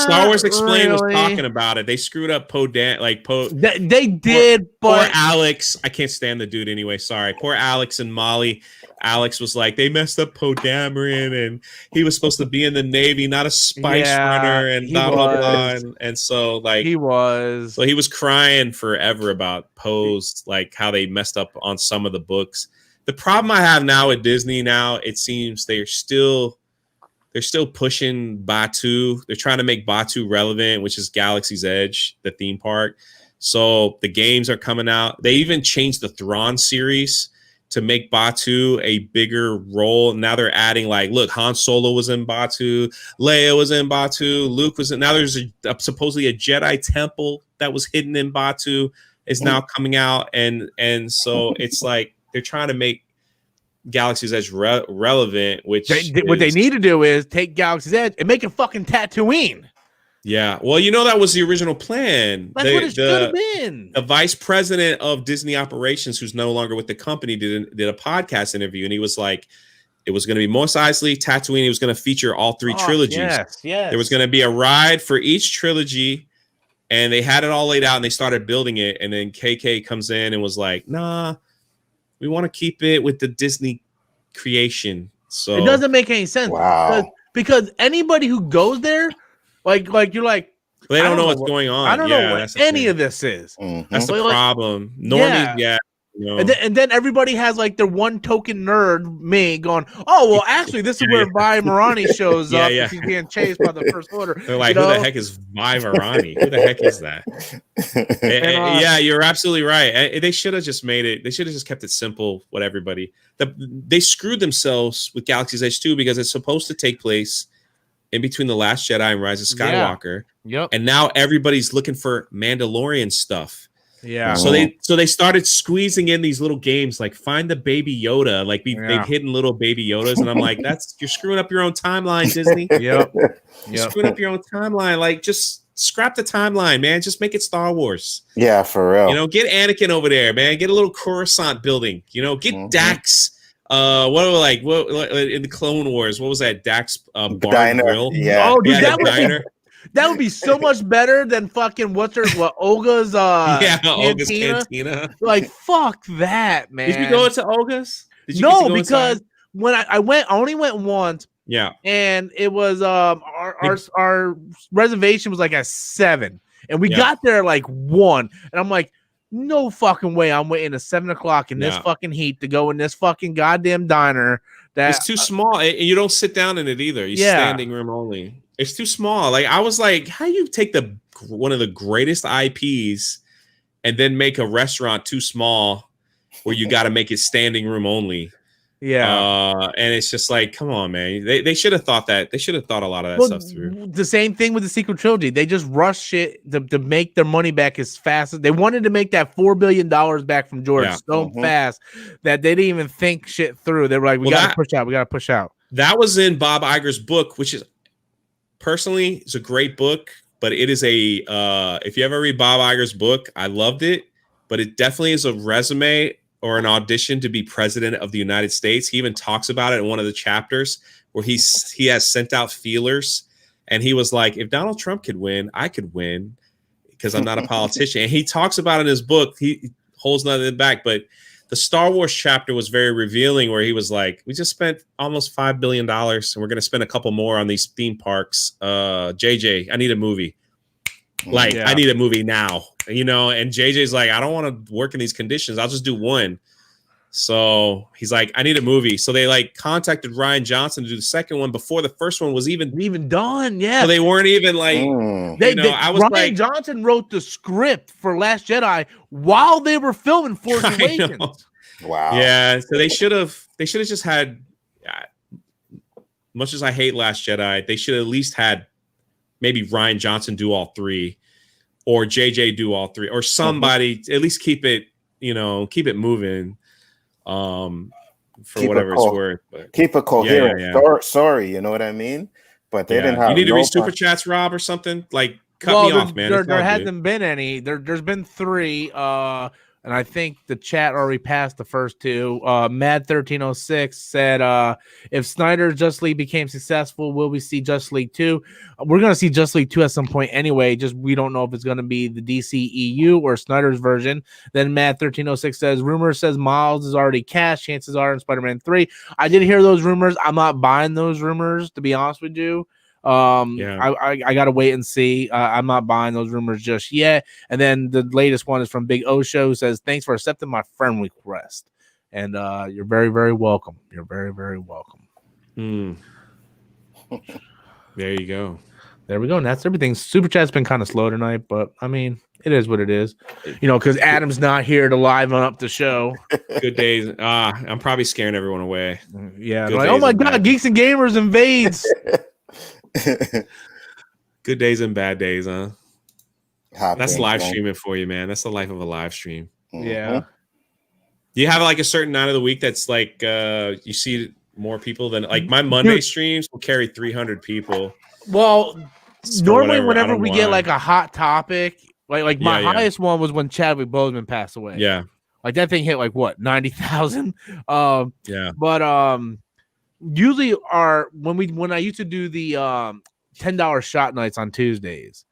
Star Wars Explained was talking about it. They screwed up They did, but poor Alex. I can't stand the dude anyway. Sorry. Poor Alex and Molly. Alex was like, they messed up Poe Dameron, and he was supposed to be in the Navy, not a spice runner, and blah blah blah. And so like he was crying forever about Poe's, like how they messed up on some of the books. The problem I have now with Disney it seems they're still pushing Batuu. They're trying to make Batuu relevant, which is Galaxy's Edge, the theme park. So the games are coming out. They even changed the Thrawn series to make Batuu a bigger role. Now they're adding look, Han Solo was in Batuu, Leia was in Batuu, Luke was in. Now there's supposedly a Jedi temple that was hidden in Batuu is now coming out, and so it's like they're trying to make Galaxy's Edge relevant, which what they need to do is take Galaxy's Edge and make it fucking Tatooine. Yeah, well, that was the original plan. That's what it should have been. The vice president of Disney operations, who's no longer with the company, did a podcast interview, and he was like, it was going to be Mos Eisley, Tatooine. It was going to feature all 3 trilogies. Yes. There was going to be a ride for each trilogy, and they had it all laid out, and they started building it, and then KK comes in and was like, nah, we want to keep it with the Disney creation. So it doesn't make any sense. Wow. Because anybody who goes there, like you're like, they don't know what's going on. I don't know what any of this is. That's the problem. Normies, No. And then everybody has like their one token nerd, me, going, oh well, actually, this is where Vi Morani shows up if he's being chased by the First Order. They're like, who the heck is Vi Morani? Who the heck is that? Yeah, you're absolutely right. They should have just made it. They should have just kept it simple with everybody. They screwed themselves with Galaxy's Edge 2 because it's supposed to take place in between The Last Jedi and Rise of Skywalker. Yep. And now everybody's looking for Mandalorian stuff. Yeah. So they started squeezing in these little games like find the baby Yoda. Like they've hidden little baby Yodas, and I'm like, you're screwing up your own timeline, Disney. Yep. You're screwing up your own timeline. Like just scrap the timeline, man. Just make it Star Wars. Yeah, for real. You know, get Anakin over there, man. Get a little Coruscant building. You know, get Dax. What in the Clone Wars? What was that? Dax bar and grill. Yeah. Oh, dude, that would be so much better than fucking Olga's Olga's Cantina. Like fuck that, man. Did you go into Olga's? No, because when I went, I only went once. Yeah, and it was our reservation was like at 7, and we got there at like 1, and I'm like, no fucking way, I'm waiting at 7 o'clock in this fucking heat to go in this fucking goddamn diner. It's too small, and you don't sit down in it either. You standing room only. It's too small. Like I was like, how do you take one of the greatest IPs and then make a restaurant too small where you got to make it standing room only? Yeah. And it's just like, come on, man. They should have thought that. They should have thought a lot of that stuff through. The same thing with the sequel trilogy. They just rushed shit to make their money back as fast as they wanted to make that $4 billion back from George so fast that they didn't even think shit through. They were like, we got to push out. We got to push out. That was in Bob Iger's book, which is personally is a great book, but it is if you ever read Bob Iger's book, I loved it, but it definitely is a resume or an audition to be president of the United States. He even talks about it in one of the chapters where he has sent out feelers, and he was like, if Donald Trump could win, I could win because I'm not a politician. And he talks about it in his book. He holds nothing back, but the Star Wars chapter was very revealing where he was like, we just spent almost $5 billion and we're going to spend a couple more on these theme parks. JJ, I need a movie. I need a movie now, you know, and JJ's like, I don't want to work in these conditions. I'll just do one. So he's like, I need a movie. So they like contacted Rian Johnson to do the second one before the first one was even done. Yeah. So they weren't even like, Rian Johnson wrote the script for Last Jedi while they were filming Force Awakens. Wow. Yeah. So they should have just had, much as I hate Last Jedi, they should have at least had maybe Rian Johnson do all 3 or JJ do all 3 or somebody at least keep it moving for whatever it's worth. But keep a coherent story, you know what I mean? But they didn't have you need to read super chats, Rob, or something. Like cut me off, man. There hasn't been any. There's been 3 and I think the chat already passed the first 2. Mad1306 said, if Snyder's Justice League became successful, will we see Justice League 2? We're going to see Justice League 2 at some point anyway. Just we don't know if it's going to be the DCEU or Snyder's version. Then Mad1306 says, rumor says Miles is already cast. Chances are in Spider-Man 3. I did hear those rumors. I'm not buying those rumors, to be honest with you. I gotta wait and see. I'm not buying those rumors just yet. And then the latest one is from Big O Show, who says, thanks for accepting my friend request. And you're very, very welcome. You're very, very welcome. There you go. There we go. And that's everything. Super Chat's been kind of slow tonight, but I mean, it is what it is. You know, because Adam's not here to liven up the show. Good days. I'm probably scaring everyone away. Yeah. Like, oh my God, Geeks and Gamers invades. Good days and bad days, huh? That's live man. Streaming for you, man. That's the life of a live stream. Yeah. You have like a certain night of the week that's like you see more people than like my Monday streams will carry 300 people. Well, normally whenever we get like a hot topic, like my highest one was when Chadwick Boseman passed away. Yeah. Like that thing hit like what, 90,000? Yeah. But usually when I used to do the $10 shot nights on Tuesdays,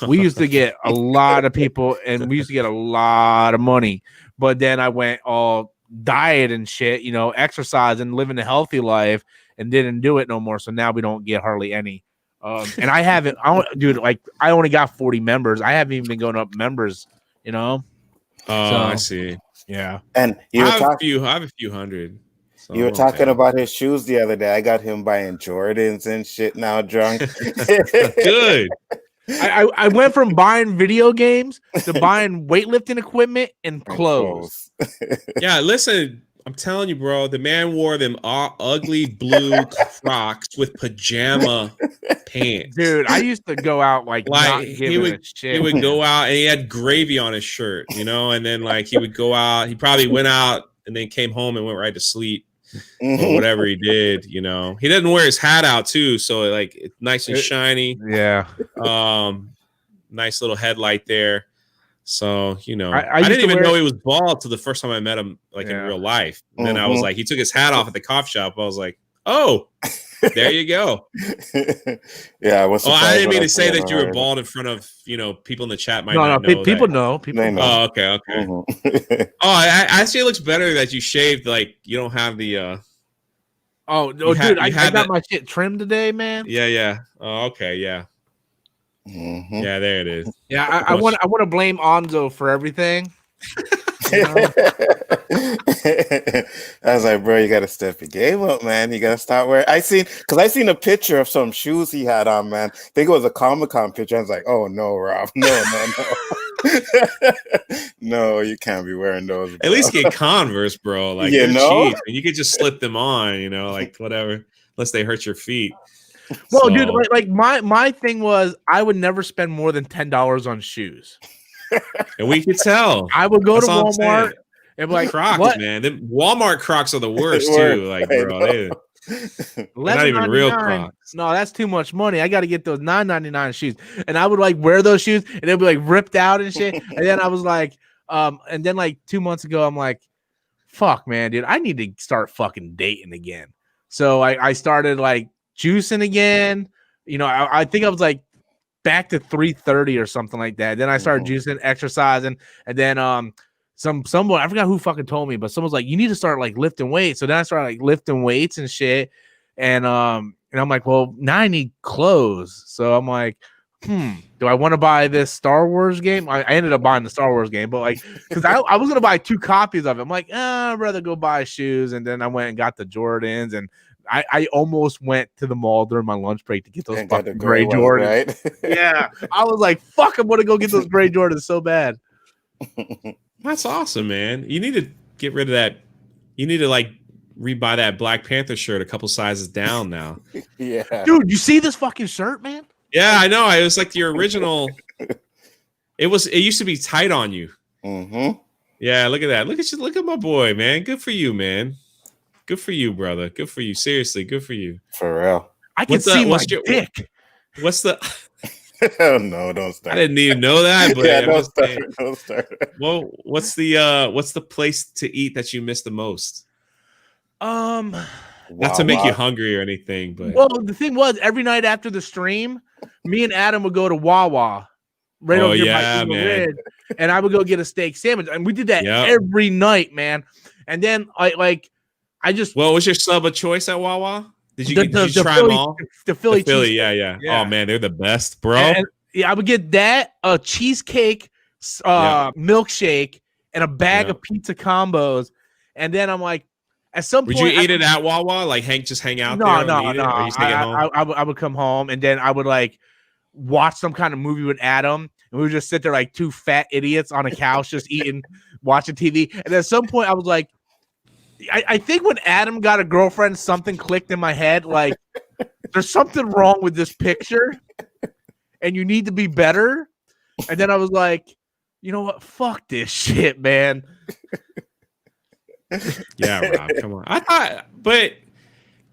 we used to get a lot of people and we used to get a lot of money. But then I went all diet and shit, you know, exercise and living a healthy life and didn't do it no more. So now we don't get hardly any. And I only got 40 members. I haven't even been going up members, you know? Oh, so, I see. Yeah. And I have a few hundred. So you were I'm talking okay. about his shoes the other day. I got him buying Jordans and shit now, drunk. Good. I went from buying video games to buying weightlifting equipment and clothes. Yeah, listen, I'm telling you, bro, the man wore them ugly blue Crocs with pajama pants. Dude, I used to go out like not giving a shit. He would go out and he had gravy on his shirt, you know, and then like he would go out, he probably went out and then came home and went right to sleep or whatever he did, you know. He didn't wear his hat out too, so like it's nice and shiny. Yeah. Nice little headlight there. So, you know, I didn't even know he was bald till the first time I met him, like in real life. And then I was like, he took his hat off at the coffee shop. I was like, oh, there you go. Yeah, I was. I didn't mean to say that you were bald in front of, you know, people in the chat might not know. People know. People know. Oh, okay. I see. It looks better that you shaved. Like you don't have the. Dude, I got my shit trimmed today, man. Yeah. Oh, okay. Yeah. Yeah, there it is. Yeah, I want to blame Onzo for everything. I was like, bro, you gotta step your game up, man. You gotta start wearing. I seen a picture of some shoes he had on, man. I think it was a Comic-Con picture. I was like, oh no, Rob, no. No, you can't be wearing those, bro. At least get Converse, bro. Like you know, cheap, and you could just slip them on, you know, like whatever, unless they hurt your feet. Well, dude, like my thing was I would never spend more than $10 on shoes. And we could tell. I would go to Walmart and be like, Crocs, what? man. The Walmart Crocs are the worst too. Like, bro, they're not even real Crocs. No, that's too much money. I got to get those $9.99 shoes, and I would like wear those shoes, and they'd be like ripped out and shit. And then I was like, and then like 2 months ago, I'm like, fuck, man, dude, I need to start fucking dating again. So I started like juicing again. You know, I think I was like back to 330 or something like that. Then I started juicing, exercising, and then someone, I forgot who fucking told me, but someone's like, you need to start like lifting weights. So then I started like lifting weights and shit. And I'm like, well, now I need clothes. So I'm like, do I want to buy this Star Wars game? I ended up buying the Star Wars game, but like, because I was gonna buy 2 copies of it. I'm like, I'd rather go buy shoes. And then I went and got the Jordans, and I almost went to the mall during my lunch break to get those fucking gray Jordans. Right? Yeah, I was like, fuck, I'm gonna go get those gray Jordans so bad. That's awesome, man. You need to get rid of that. You need to like rebuy that Black Panther shirt a couple sizes down now. Yeah, dude, you see this fucking shirt, man? Yeah, I know. It was like the original. It used to be tight on you. Yeah, look at that. Look at my boy, man. Good for you, man. Good for you, brother. Good for you. Seriously, good for you. For real. I can see my dick. What's the? Oh no! Don't start. I didn't even know that. But yeah, don't start. Well, what's the place to eat that you miss the most? Not to make you hungry or anything, but the thing was, every night after the stream, me and Adam would go to Wawa, right over here by Ridge, and I would go get a steak sandwich, and we did that every night, man. And then I just. Well, was your sub a choice at Wawa? Did you try them all? The Philly, yeah. Oh man, they're the best, bro. And, I would get that, a cheesecake, milkshake, and a bag of pizza combos. And then I'm like, at some point, would you eat it at Wawa? Like just hang out there? No. I would come home, and then I would like watch some kind of movie with Adam, and we would just sit there like 2 fat idiots on a couch, just eating, watching TV. And at some point, I was like, I think when Adam got a girlfriend, something clicked in my head. Like, there's something wrong with this picture, and you need to be better. And then I was like, you know what? Fuck this shit, man. Yeah, Rob, come on. But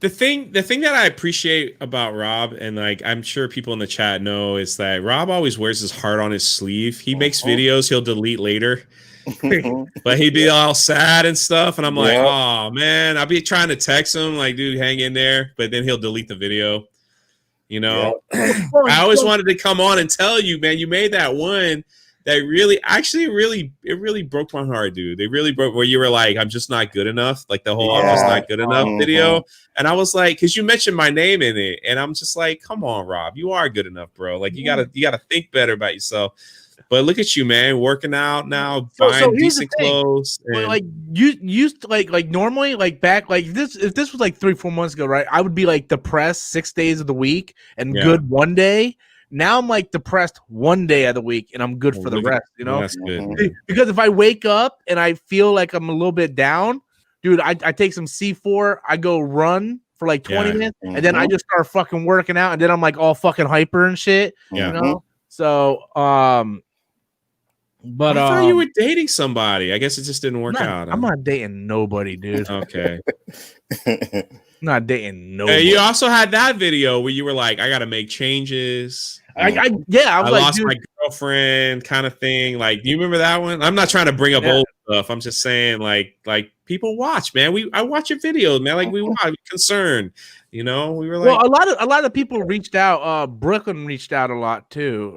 the thing that I appreciate about Rob, and like I'm sure people in the chat know, is that Rob always wears his heart on his sleeve. He makes videos he'll delete later. But he'd be all sad and stuff, and I'm like, oh man, I'll be trying to text him like, dude, hang in there, but then he'll delete the video. You know, I always wanted to come on and tell you, man, you made that one that really broke my heart, dude. It really broke, where you were like, I'm just not good enough, like the whole I'm just not good enough video. And I was like, because you mentioned my name in it, and I'm just like, come on, Rob, you are good enough, bro. Like you gotta think better about yourself. But look at you, man, working out now, So buying here's the decent thing. clothes. And Like you used to like normally like back like this if this was like 3-4 months ago, right? I would be like depressed 6 days of the week and good one day. Now I'm like depressed 1 day of the week and I'm good for the rest, you know? That's good. Because if I wake up and I feel like I'm a little bit down, dude, I take some C4, I go run for like 20 minutes, and then I just start fucking working out, and then I'm like all fucking hyper and shit, you know? So, but I thought you were dating somebody. I guess it just didn't work out. I'm not dating nobody, dude. Okay. I'm not dating nobody. Hey, you also had that video where you were like, I got to make changes. I was like, lost dude, my girlfriend kind of thing. Like, do you remember that one? I'm not trying to bring up old stuff. I'm just saying, like people watch, man. I watch your videos, man. Like we watch, concerned. You know, we were like, well, a lot of people reached out. Brooklyn reached out a lot too.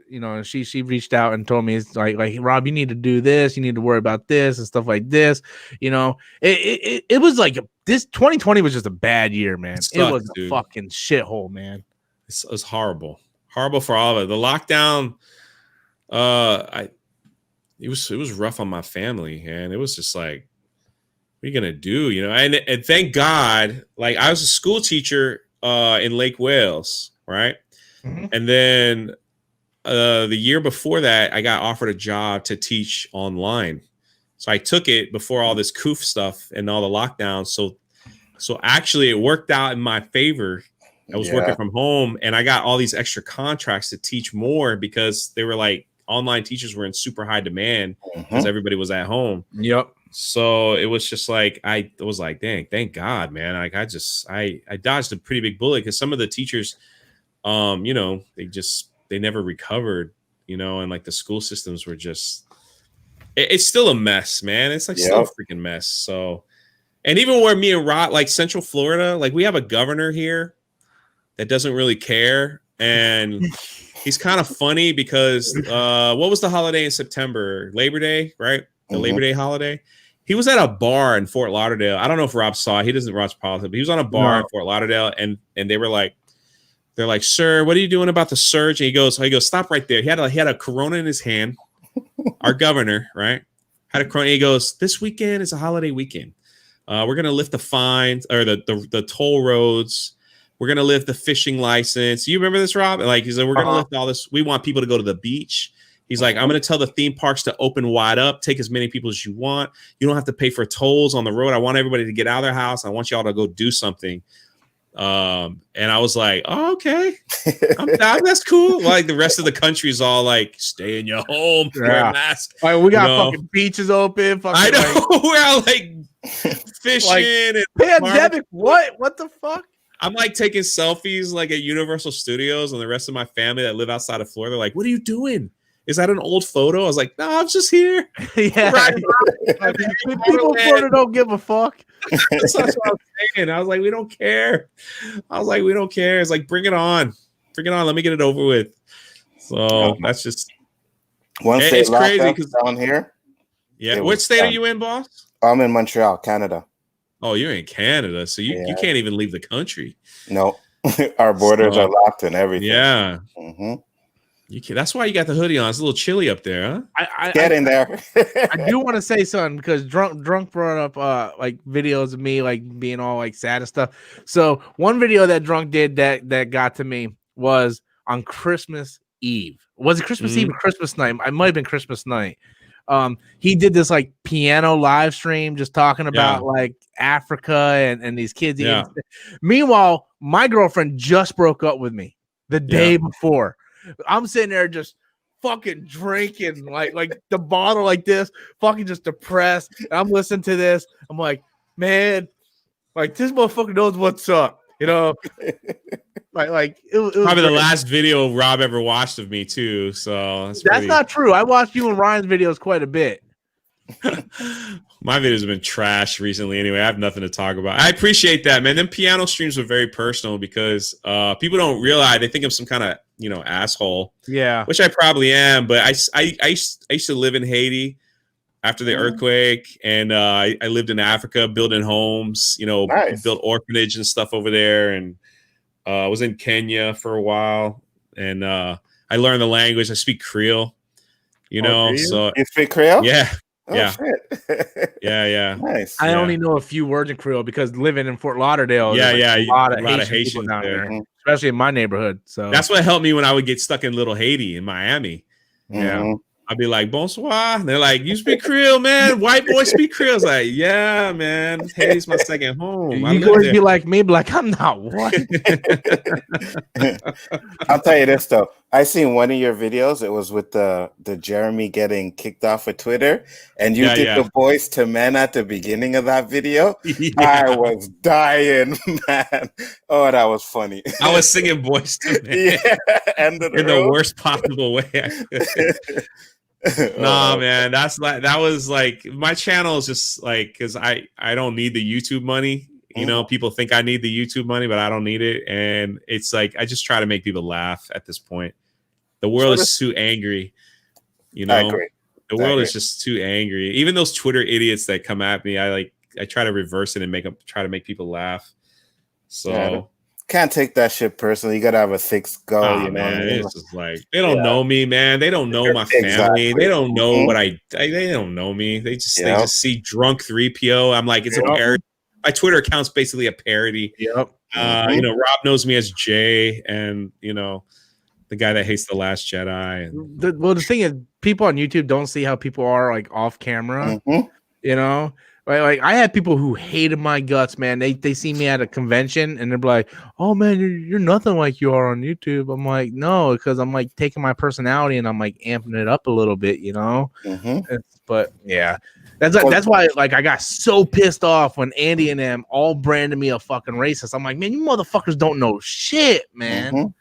You know, she reached out and told me, it's like Rob, you need to do this. You need to worry about this and stuff like this. You know, it was like this 2020 was just a bad year, man. It was a fucking shithole, man. It was horrible for all of it. The lockdown, it was rough on my family, and it was just like, what are you gonna do? You know, and thank God, like I was a school teacher in Lake Wales, right? Mm-hmm. And then the year before that, I got offered a job to teach online. So I took it before all this coof stuff and all the lockdowns. So actually it worked out in my favor. I was working from home, and I got all these extra contracts to teach more because they were like online teachers were in super high demand because everybody was at home. Yep. So it was just like, I was like, dang, thank God, man. Like I dodged a pretty big bullet because some of the teachers, you know, they never recovered, you know, and like the school systems were just, it's still a mess, man. It's like still a freaking mess. So, and even where me and Rod, like Central Florida, like we have a governor here that doesn't really care. And he's kind of funny because what was the holiday in September? Labor Day, right? The Labor Day holiday. He was at a bar in Fort Lauderdale. I don't know if Rob saw it. He doesn't watch politics, but he was on a bar in Fort Lauderdale, and they were like, they're like, sir, what are you doing about the surge? And he goes, stop right there. He had a Corona in his hand. Our governor, right? Had a Corona. He goes, this weekend is a holiday weekend. We're gonna lift the fines or the toll roads. We're gonna lift the fishing license. You remember this, Rob? Like he said, we're gonna lift all this. We want people to go to the beach. He's like, I'm going to tell the theme parks to open wide up, take as many people as you want. You don't have to pay for tolls on the road. I want everybody to get out of their house. I want y'all to go do something. And I was like, oh, okay, I'm down. That's cool. Like the rest of the country is all like, stay in your home, wear a mask. All right, we got fucking beaches open. Fucking, I know. We're all like fishing like, and pandemic. What the fuck? I'm like taking selfies like at Universal Studios, and the rest of my family that live outside of Florida, they're like, what are you doing? Is that an old photo? I was like, no, I'm just here. Yeah. People in Florida don't give a fuck. That's what I'm saying. I was like, we don't care. It's like, bring it on. Let me get it over with. So that's just it's crazy because down here. Yeah. What state are you in, boss? I'm in Montreal, Canada. Oh, you're in Canada. So you can't even leave the country. No. Our borders are locked and everything. Yeah. That's why you got the hoodie on. It's a little chilly up there, huh? Get in there. I do want to say something because drunk brought up like videos of me like being all like sad and stuff. So one video that Drunk did that got to me was on Christmas Eve. Was it Christmas Eve or Christmas night? It might have been Christmas night. He did this like piano live stream just talking about like Africa and these kids. Yeah. Meanwhile, my girlfriend just broke up with me the day before. I'm sitting there just fucking drinking like the bottle like this, fucking just depressed. And I'm listening to this. I'm like, man, like this motherfucker knows what's up, you know. Like it was probably the last video Rob ever watched of me too. So that's not true. I watched you and Ryan's videos quite a bit. My videos have been trash recently anyway. I have nothing to talk about. I appreciate that, man. Them piano streams were very personal because people don't realize, they think I'm some kind of, you know, asshole. Yeah. Which I probably am, but I used to live in Haiti after the earthquake, and I lived in Africa building homes, you know, built orphanage and stuff over there, and I was in Kenya for a while, and I learned the language. I speak Creole. You Oh, know, do you? so You speak Creole? yeah, Oh, yeah, shit. yeah. Nice. I Yeah. only know a few words in Creole because living in Fort Lauderdale, Yeah, there's yeah, a lot of a lot of Haitian people Haitians down there. there, especially in my neighborhood. So That's what helped me when I would get stuck in Little Haiti in Miami. yeah. Mhm. I'd be like, bonsoir. And they're like, you speak Creole, man. White boy speak Creole. I was like, yeah, man. Haiti's my second home. I You live always there. be like me, be like, I'm not what? I'll tell you this though. I seen one of your videos. It was with the Jeremy getting kicked off of Twitter, and you Yeah, did yeah. the voice to men at the beginning of that video. I Yeah. was dying, man. Oh, that was funny. I was singing Boys to Men Yeah, end of in the road. worst possible way I could. Nah, man, that was like my channel is just like because I don't need the YouTube money. You know, people think I need the YouTube money, but I don't need it. And it's like I just try to make people laugh at this point. The world is too angry. You I know, agree. the world is just too angry. Even those Twitter idiots that come at me, I try to reverse it and try to make people laugh. So. Yeah, can't take that shit personally. You gotta have a thick skull, you know. Man, What I mean? it's just like they don't know me, man. They don't know my family. Exactly. They don't know what they don't know me. They just see drunk 3PO. I'm like, it's a parody. My Twitter account's basically a parody. Yep. You know, Rob knows me as Jay, and you know, the guy that hates The Last Jedi. And The thing is, people on YouTube don't see how people are like off camera. You know, like I had people who hated my guts, man. They see me at a convention and they're like, "Oh man, you're nothing like you are on YouTube." I'm like, no, because I'm like taking my personality and I'm like amping it up a little bit, you know. But yeah, that's why like I got so pissed off when Andy and them all branded me a fucking racist. I'm like, man, you motherfuckers don't know shit, man.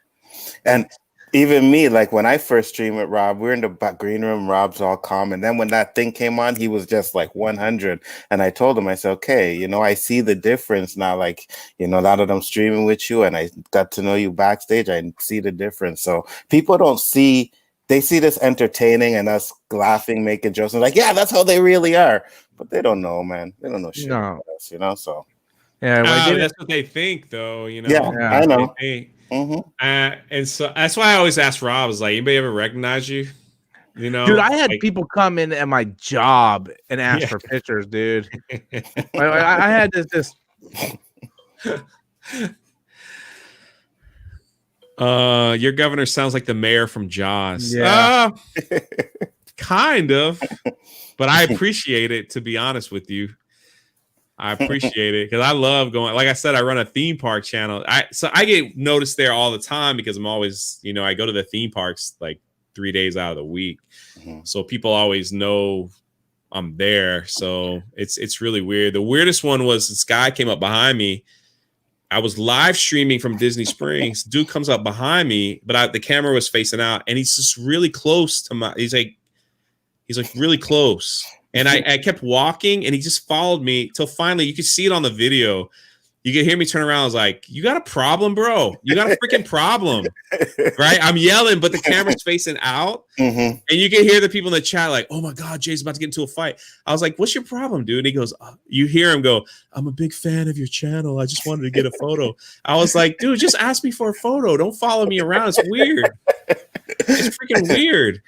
And even me, like when I first streamed with Rob, we were in the green room, Rob's all calm. And then when that thing came on, he was just like 100. And I told him, I said, okay, you know, I see the difference now. Like, you know, now that I'm streaming with you and I got to know you backstage, I see the difference. So people don't see, they see this entertaining and us laughing, making jokes. And like, yeah, that's how they really are. But they don't know, man. They don't know shit about us, you know? So, yeah, that's what they think, though, you know? Yeah, I know. And so that's why I always ask Rob, is like, anybody ever recognize you? You know, dude, I had people come in at my job and ask for pictures, dude. I had this. Your governor sounds like the mayor from Jaws. Yeah. Kind of, but I appreciate it, to be honest with you. I appreciate it because I love going. Like I said, I run a theme park channel. So I get noticed there all the time because I'm always, you know, I go to the theme parks like 3 days out of the week. So people always know I'm there. So it's really weird. The weirdest one was this guy came up behind me. I was live streaming from Disney Springs. Dude comes up behind me, but the camera was facing out, and he's just really close to my. He's like really close. And I kept walking, and he just followed me till finally you could see it on the video. You could hear me turn around. I was like, you got a problem, bro. You got a freaking problem. Right? I'm yelling, but the camera's facing out. And you can hear the people in the chat like, oh my God, Jay's about to get into a fight. I was like, what's your problem, dude? And he goes, you hear him go, I'm a big fan of your channel. I just wanted to get a photo. I was like, dude, just ask me for a photo. Don't follow me around. It's weird. It's freaking weird,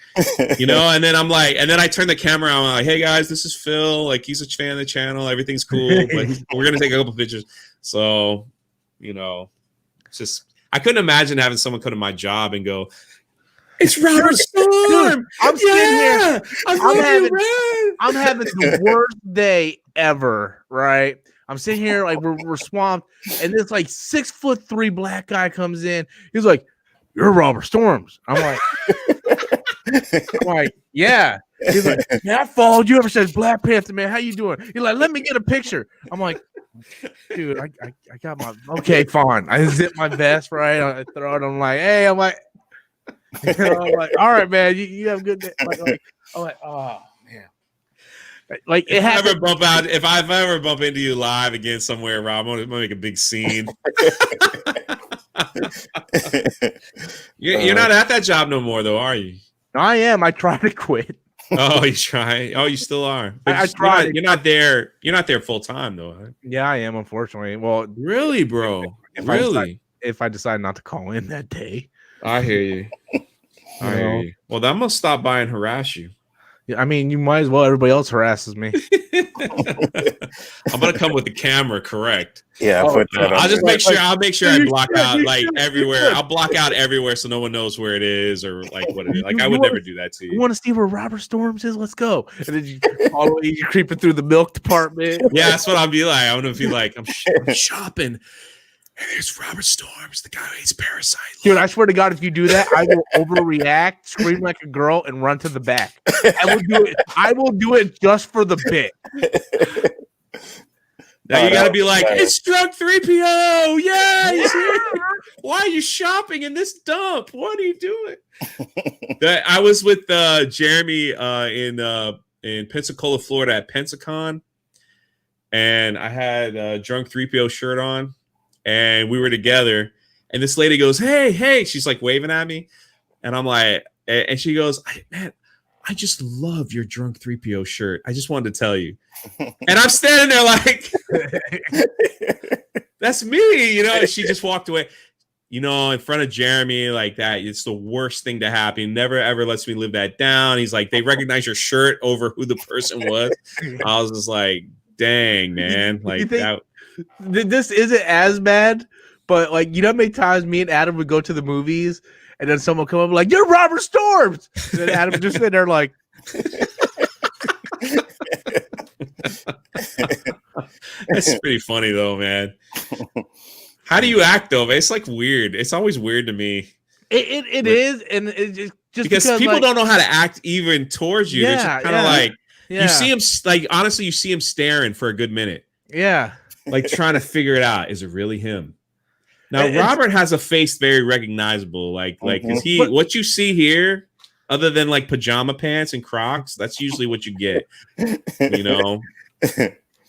you know. And then I turn the camera on. I'm like, hey guys, this is Phil. Like, he's a fan of the channel. Everything's cool, but we're gonna take a couple pictures. So, you know, it's just I couldn't imagine having someone come to my job and go, "It's Robert Storm." I'm sitting here. I'm having the worst day ever. Right. I'm sitting here like we're swamped, and this like 6'3" black guy comes in. He's like, "You're Robert Storms." I'm like, yeah. He's like, "Man, I followed you ever since Black Panther, man. How you doing?" He's like, "Let me get a picture." I'm like, dude, I got my okay, fine. I zip my vest, right? I throw it. I'm like, hey, I'm like, I'm like, all right, man, you have a good day. I'm like, oh man. Like if I ever bump into you live again somewhere, Rob, I'm gonna make a big scene. You're not at that job no more, though, are you? I am. I tried to quit. Oh, you try. Oh, you still are. I tried. You're not there. You're not there full time, though. Huh? Yeah, I am. Unfortunately. Well, really, bro. If I decide not to call in that day, I hear you. You know? Well, then I'm gonna stop by and harass you. Yeah, I mean, you might as well. Everybody else harasses me. I'm gonna come with the camera, correct? Yeah, put that I'll on just there. make sure. I'll make sure I block out you like should, everywhere. I'll block out everywhere so no one knows where it is or like what it is. Like I would never do that to You you. want to see where Robert Storms is? Let's go. And then you follow me, you're creeping through the milk department. Yeah, that's what I'll be like. I'm gonna be like, I'm shopping. And there's Robert Storms, the guy who hates Parasite. Dude, I swear to God, if you do that, I will overreact, scream like a girl, and run to the back. I will do it. I will do it just for the bit. Now you gotta be like, it's Drunk 3PO. Yeah, he's here. Why are you shopping in this dump? What are you doing? I was with Jeremy in Pensacola, Florida at Pensacon, and I had a Drunk 3PO shirt on, and we were together. And this lady goes, hey, she's like waving at me, and I'm like, and she goes, man, I just love your Drunk 3PO shirt. I just wanted to tell you. And I'm standing there like, that's me, and she just walked away. In front of Jeremy like that, it's the worst thing to happen. He never, ever lets me live that down. He's like, they recognize your shirt over who the person was. I was just like, dang, man. Like that. This isn't as bad, but like, how many times me and Adam would go to the movies and then someone come up like, you're Robert Storms. And then Adam just sit there like, that's pretty funny though, man. How do you act though, man? It's like weird. It's always weird to me. It is, and it just because people don't know how to act even towards you. They're just kind of like, you see him, like, honestly, you see him staring for a good minute. Yeah. Like trying to figure it out. Is it really him? Now, Robert has a face very recognizable. Like, is what you see here, other than like pajama pants and Crocs, that's usually what you get,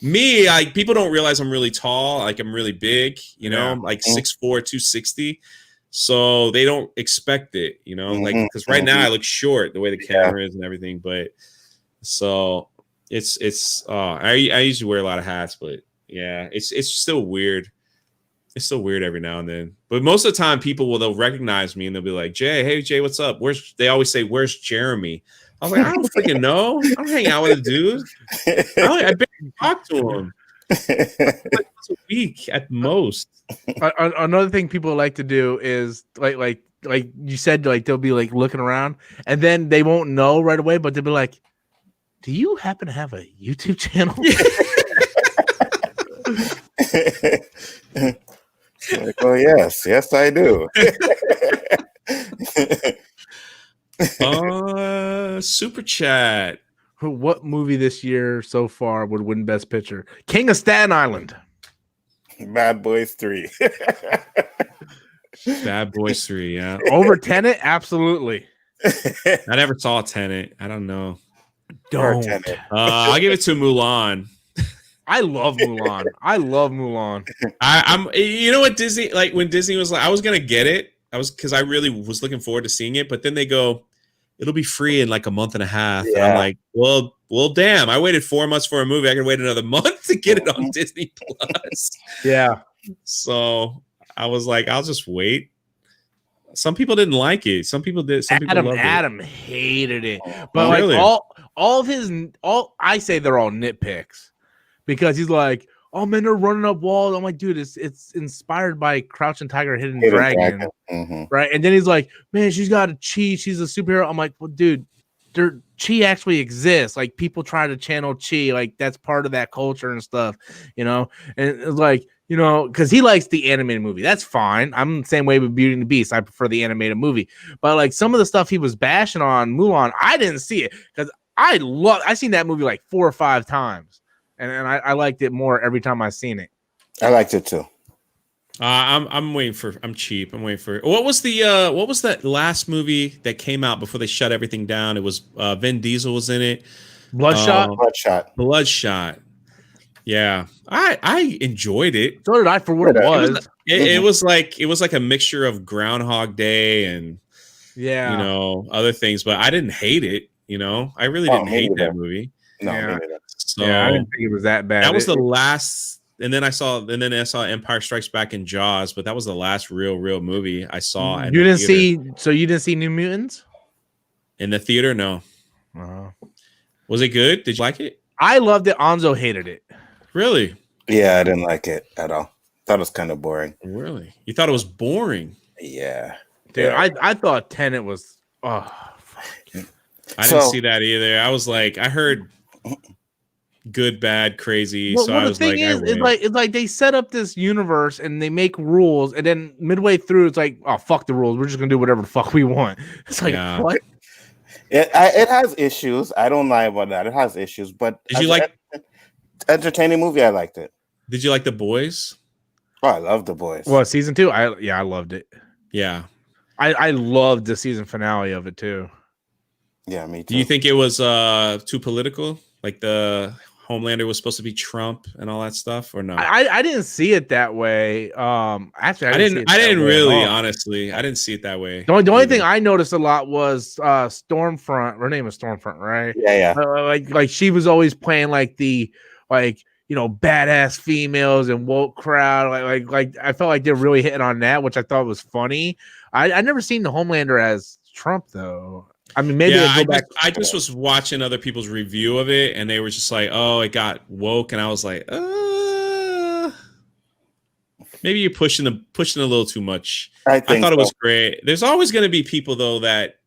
Me, people don't realize I'm really tall. Like I'm really big, I'm like 6'4", 260. So they don't expect it, like, because right now I look short the way the camera is and everything. But so I usually wear a lot of hats, but yeah, it's still weird. It's still weird every now and then. But most of the time they'll recognize me and they'll be like, hey Jay, what's up? They always say, where's Jeremy? I was like, I don't freaking know. I don't hang out with a dude. I barely talk to him. Like once a week at most. Another thing people like to do is like you said, like they'll be like looking around and then they won't know right away, but they'll be like, do you happen to have a YouTube channel? Like, well, yes, I do. Super chat. What movie this year so far would win Best Picture? King of Staten Island. Bad Boys 3. Bad Boys 3, yeah. Over Tenet? Absolutely. I never saw Tenet. I don't know. Don't. I'll give it to Mulan. I love Mulan. I'm what Disney, like when Disney was like, I was gonna get it. Because I really was looking forward to seeing it, but then they go, it'll be free in like a month and a half. Yeah. And I'm like, well, damn! I waited 4 months for a movie. I can wait another month to get it on Disney Plus. Yeah. So I was like, I'll just wait. Some people didn't like it. Some people did. Some people loved it. Adam hated it, but like really? all I say they're all nitpicks because he's like, oh man, they're running up walls. I'm like, dude, it's inspired by Crouching Tiger, Hidden Dragon. Right? And then he's like, man, she's got a chi. She's a superhero. I'm like, well, dude, chi actually exists. Like people try to channel chi, like that's part of that culture and stuff, And it's like, because he likes the animated movie. That's fine. I'm the same way with Beauty and the Beast. I prefer the animated movie. But like some of the stuff he was bashing on Mulan, I didn't see it because I seen that movie like 4 or 5 times. And I liked it more every time I seen it. I liked it too. I'm waiting for. I'm cheap. I'm waiting for. What was that last movie that came out before they shut everything down? It was Vin Diesel was in it. Bloodshot. Yeah, I enjoyed it. So did I for what it was. It was like a mixture of Groundhog Day and other things, but I didn't hate it. I really didn't hate that movie. No, I didn't think it was that bad. That was the last, and then I saw Empire Strikes Back and Jaws, but that was the last real movie I saw. You didn't see New Mutants? In the theater, no. Uh-huh. Was it good? Did you like it? I loved it. Anzo hated it. Really? Yeah, I didn't like it at all. Thought it was kind of boring. Really? You thought it was boring? Yeah. Dude, Yeah. I thought Tenet was fuck. I didn't see that either. I was like, I heard good, bad, crazy. So I was like, it's like they set up this universe and they make rules, and then midway through, it's like, oh fuck the rules. We're just gonna do whatever the fuck we want. It's like what? It has issues. I don't lie about that. It has issues, but did you like entertaining movie? I liked it. Did you like The Boys? Oh, I love The Boys. Well, season 2, I loved it. Yeah, I loved the season finale of it too. Yeah, me too. Do you think it was too political? Like the Homelander was supposed to be Trump and all that stuff, or no? I didn't see it that way. Actually, I didn't really, honestly. I didn't see it that way. The only thing I noticed a lot was Stormfront. Her name is Stormfront, right? Yeah. Like she was always playing like the badass females and woke crowd. Like I felt like they're really hitting on that, which I thought was funny. I never seen the Homelander as Trump though. I mean, maybe I just was watching other people's review of it, and they were just like, "Oh, it got woke," and I was like, maybe you're pushing a little too much." I thought it was great. There's always going to be people though that,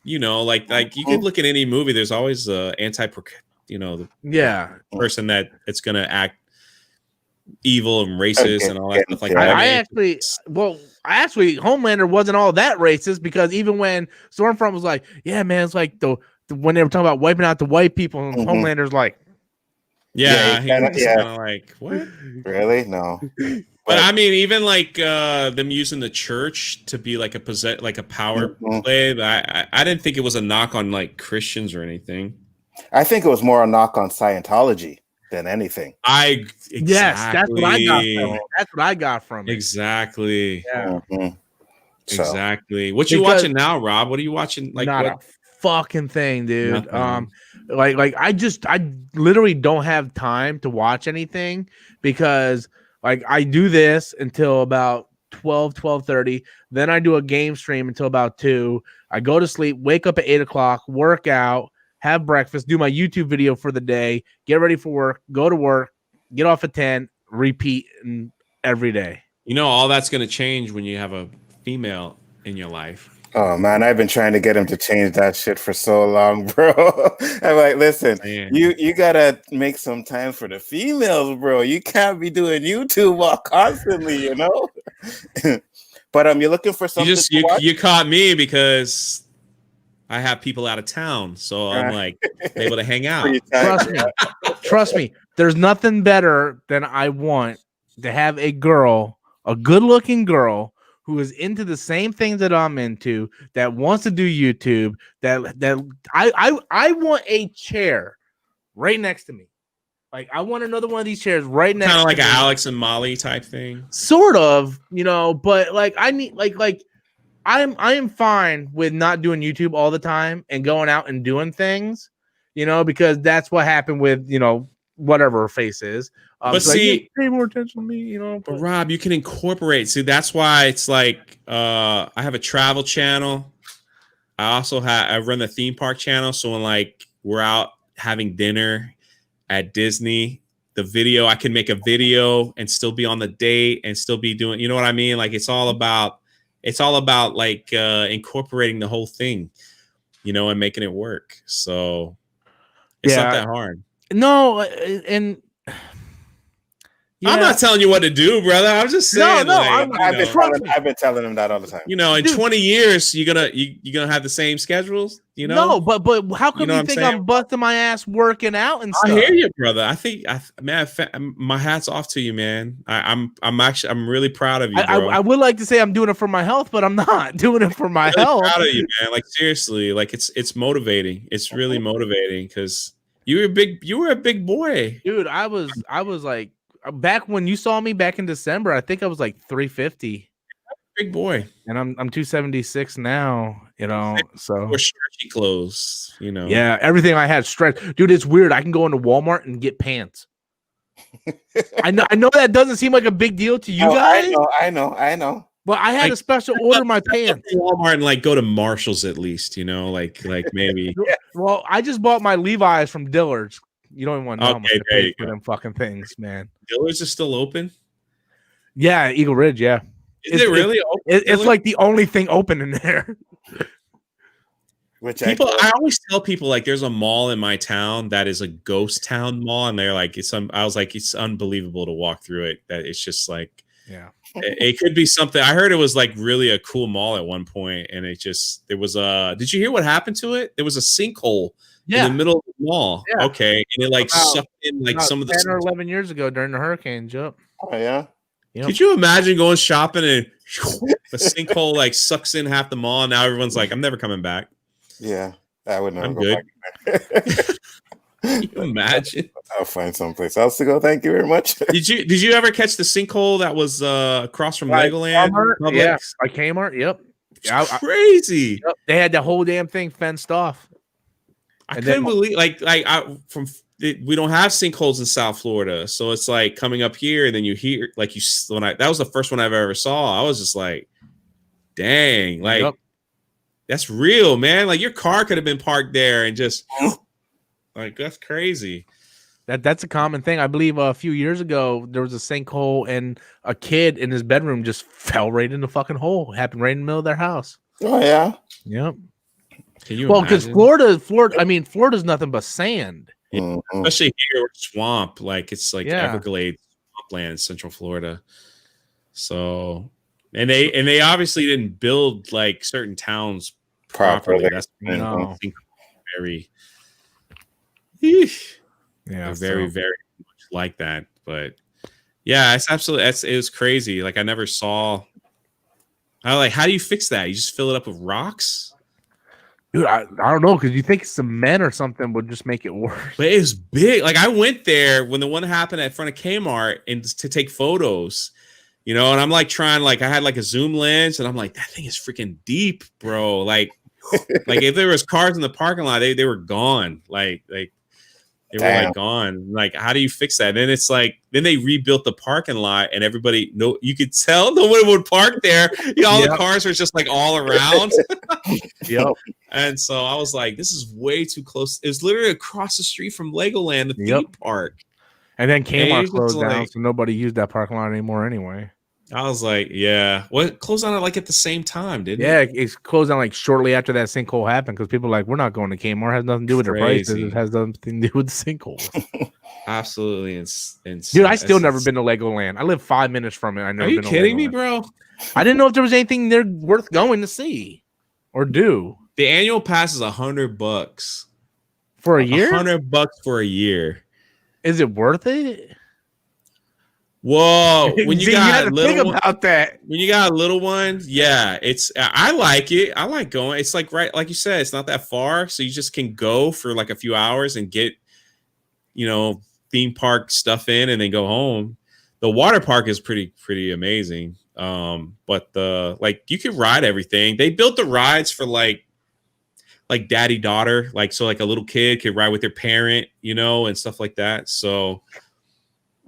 like you could look at any movie. There's always the person that it's going to act evil and racist and all that stuff like that. I actually Homelander wasn't all that racist, because even when Stormfront was like, yeah man, it's like when they were talking about wiping out the white people, and Homelander's like, he was kind of like, what? Really? No. But I mean, even like them using the church to be like a power play, I didn't think it was a knock on like Christians or anything. I think it was more a knock on Scientology than anything. Yes, that's what I got from it. That's what I got from it. Exactly. Yeah. Exactly. What you watching now, Rob? What are you watching? Like not what? a fucking thing, dude. Nothing. Like I literally don't have time to watch anything, because like I do this until about 12:30. Then I do a game stream until about 2. I go to sleep, wake up at 8 o'clock, work out, have breakfast, do my YouTube video for the day, get ready for work, go to work, get off at 10, repeat every day. All that's going to change when you have a female in your life. Oh man, I've been trying to get him to change that shit for so long, bro. I'm like, listen, you gotta make some time for the females, bro. You can't be doing YouTube all constantly, But you're looking for something. You caught me because I have people out of town, so I'm like able to hang out. Trust me. There's nothing better than I want to have a good-looking girl who is into the same things that I'm into, that wants to do YouTube. That I want a chair right next to me. Like I want another one of these chairs right next. Kind of like an Alex and Molly type thing. Sort of, but like I need like. I am fine with not doing YouTube all the time and going out and doing things, because that's what happened with, whatever her face is. But see, pay more attention to me, But Rob, you can incorporate. See, that's why it's like I have a travel channel. I run the theme park channel. So when like we're out having dinner at Disney, I can make a video and still be on the date and still be doing, you know what I mean? Like it's all about like incorporating the whole thing, and making it work. So it's not that hard. No, and I'm not telling you what to do, brother. I'm just saying. I've been telling him that all the time. In 20 years, you're gonna have the same schedules. No, but how come you think I'm busting my ass working out and stuff? I hear you, brother. I think, my hat's off to you, man. I'm really proud of you, bro. I would like to say I'm doing it for my health, but I'm not doing it for my health. Proud of you, man. Like seriously, like it's motivating. It's really motivating because you were a big boy, dude. I was like. Back when you saw me back in December, I think I was like 350. Big boy. And I'm 276 now, so or stretchy clothes, Yeah, everything I had stretched. Dude, it's weird. I can go into Walmart and get pants. I know that doesn't seem like a big deal to you guys. I know. Well, I had Like, a special order my pants. Walmart and like go to Marshalls at least, you know, like maybe. Well, I just bought my Levi's from Dillard's. You don't even want to know how much Okay, I there paid you for go. them fucking things, man. Dillard's is still open. Yeah, Eagle Ridge. Yeah, Is it really? It's like the only thing open in there. Which I always tell people like there's a mall in my town that is a ghost town mall, and they're like, I was like, it's unbelievable to walk through it. That it's just like, yeah, it could be something. I heard it was like really a cool mall at one point, and there was a. Did you hear what happened to it? There was a sinkhole in the middle of the mall. Yeah. Okay, and it like sucked in like some of the 10 or 11 years ago during the hurricanes. Yep. Oh yeah. Yep. Could you imagine going shopping and a sinkhole like sucks in half the mall, and now everyone's like, I'm never coming back. Yeah, I would never I'm go good. back. Can you imagine? I'll find someplace else to go. Thank you very much. Did you ever catch the sinkhole that was across from Legoland? Kmart? Yeah, like Kmart. Yep. Crazy. Yep. They had the whole damn thing fenced off. I couldn't believe we don't have sinkholes in South Florida, so it's like coming up here, and then you hear like that was the first one I've ever saw. I was just like, dang, like that's real, man. Like your car could have been parked there and just like that's crazy. That's a common thing. I believe a few years ago there was a sinkhole and a kid in his bedroom just fell right in the fucking hole. It happened right in the middle of their house. Oh yeah. Yep. Can you? Well, because Florida. I mean, Florida's nothing but sand. Yeah, especially here, swamp. Like it's like Everglades swampland in Central Florida. So, and they obviously didn't build like certain towns properly. That's very, very much like that. But yeah, it's absolutely. It was crazy. Like I never saw. How do you fix that? You just fill it up with rocks. Dude, I don't know, because you think cement or something would just make it worse. But it was big. Like I went there when the one happened at front of Kmart and to take photos, you know, and I'm like trying, like I had like a zoom lens and I'm like, that thing is freaking deep, bro. Like if there was cars in the parking lot, they were gone. Like they were like gone. Like, how do you fix that? And then it's like, then they rebuilt the parking lot and everybody, you could tell no one would park there. You know, all the cars were just like all around. Yep. And so I was like, this is way too close. It was literally across the street from Legoland, the theme park. And then Kmart closed down, so nobody used that parking lot anymore anyway. I was like, yeah. Well, it closed down like at the same time, didn't it? Yeah, it closed down like shortly after that sinkhole happened because people were like, we're not going to Kmart. It has nothing to do with their prices. It has nothing to do with the sinkhole. Absolutely insane. Dude, I still never been to Legoland. I live 5 minutes from it. I never. Are you kidding me, bro? I didn't know if there was anything there worth going to see or do. The annual pass is $100 for a year. $100 for a year. Is it worth it? Whoa! When you got a little one, about that. When you got a little one, yeah, I like it. I like going. It's like like you said, it's not that far, so you just can go for like a few hours and get, theme park stuff in, and then go home. The water park is pretty amazing. But you can ride everything. They built the rides for like daddy daughter, so like a little kid could ride with their parent, and stuff like that. So.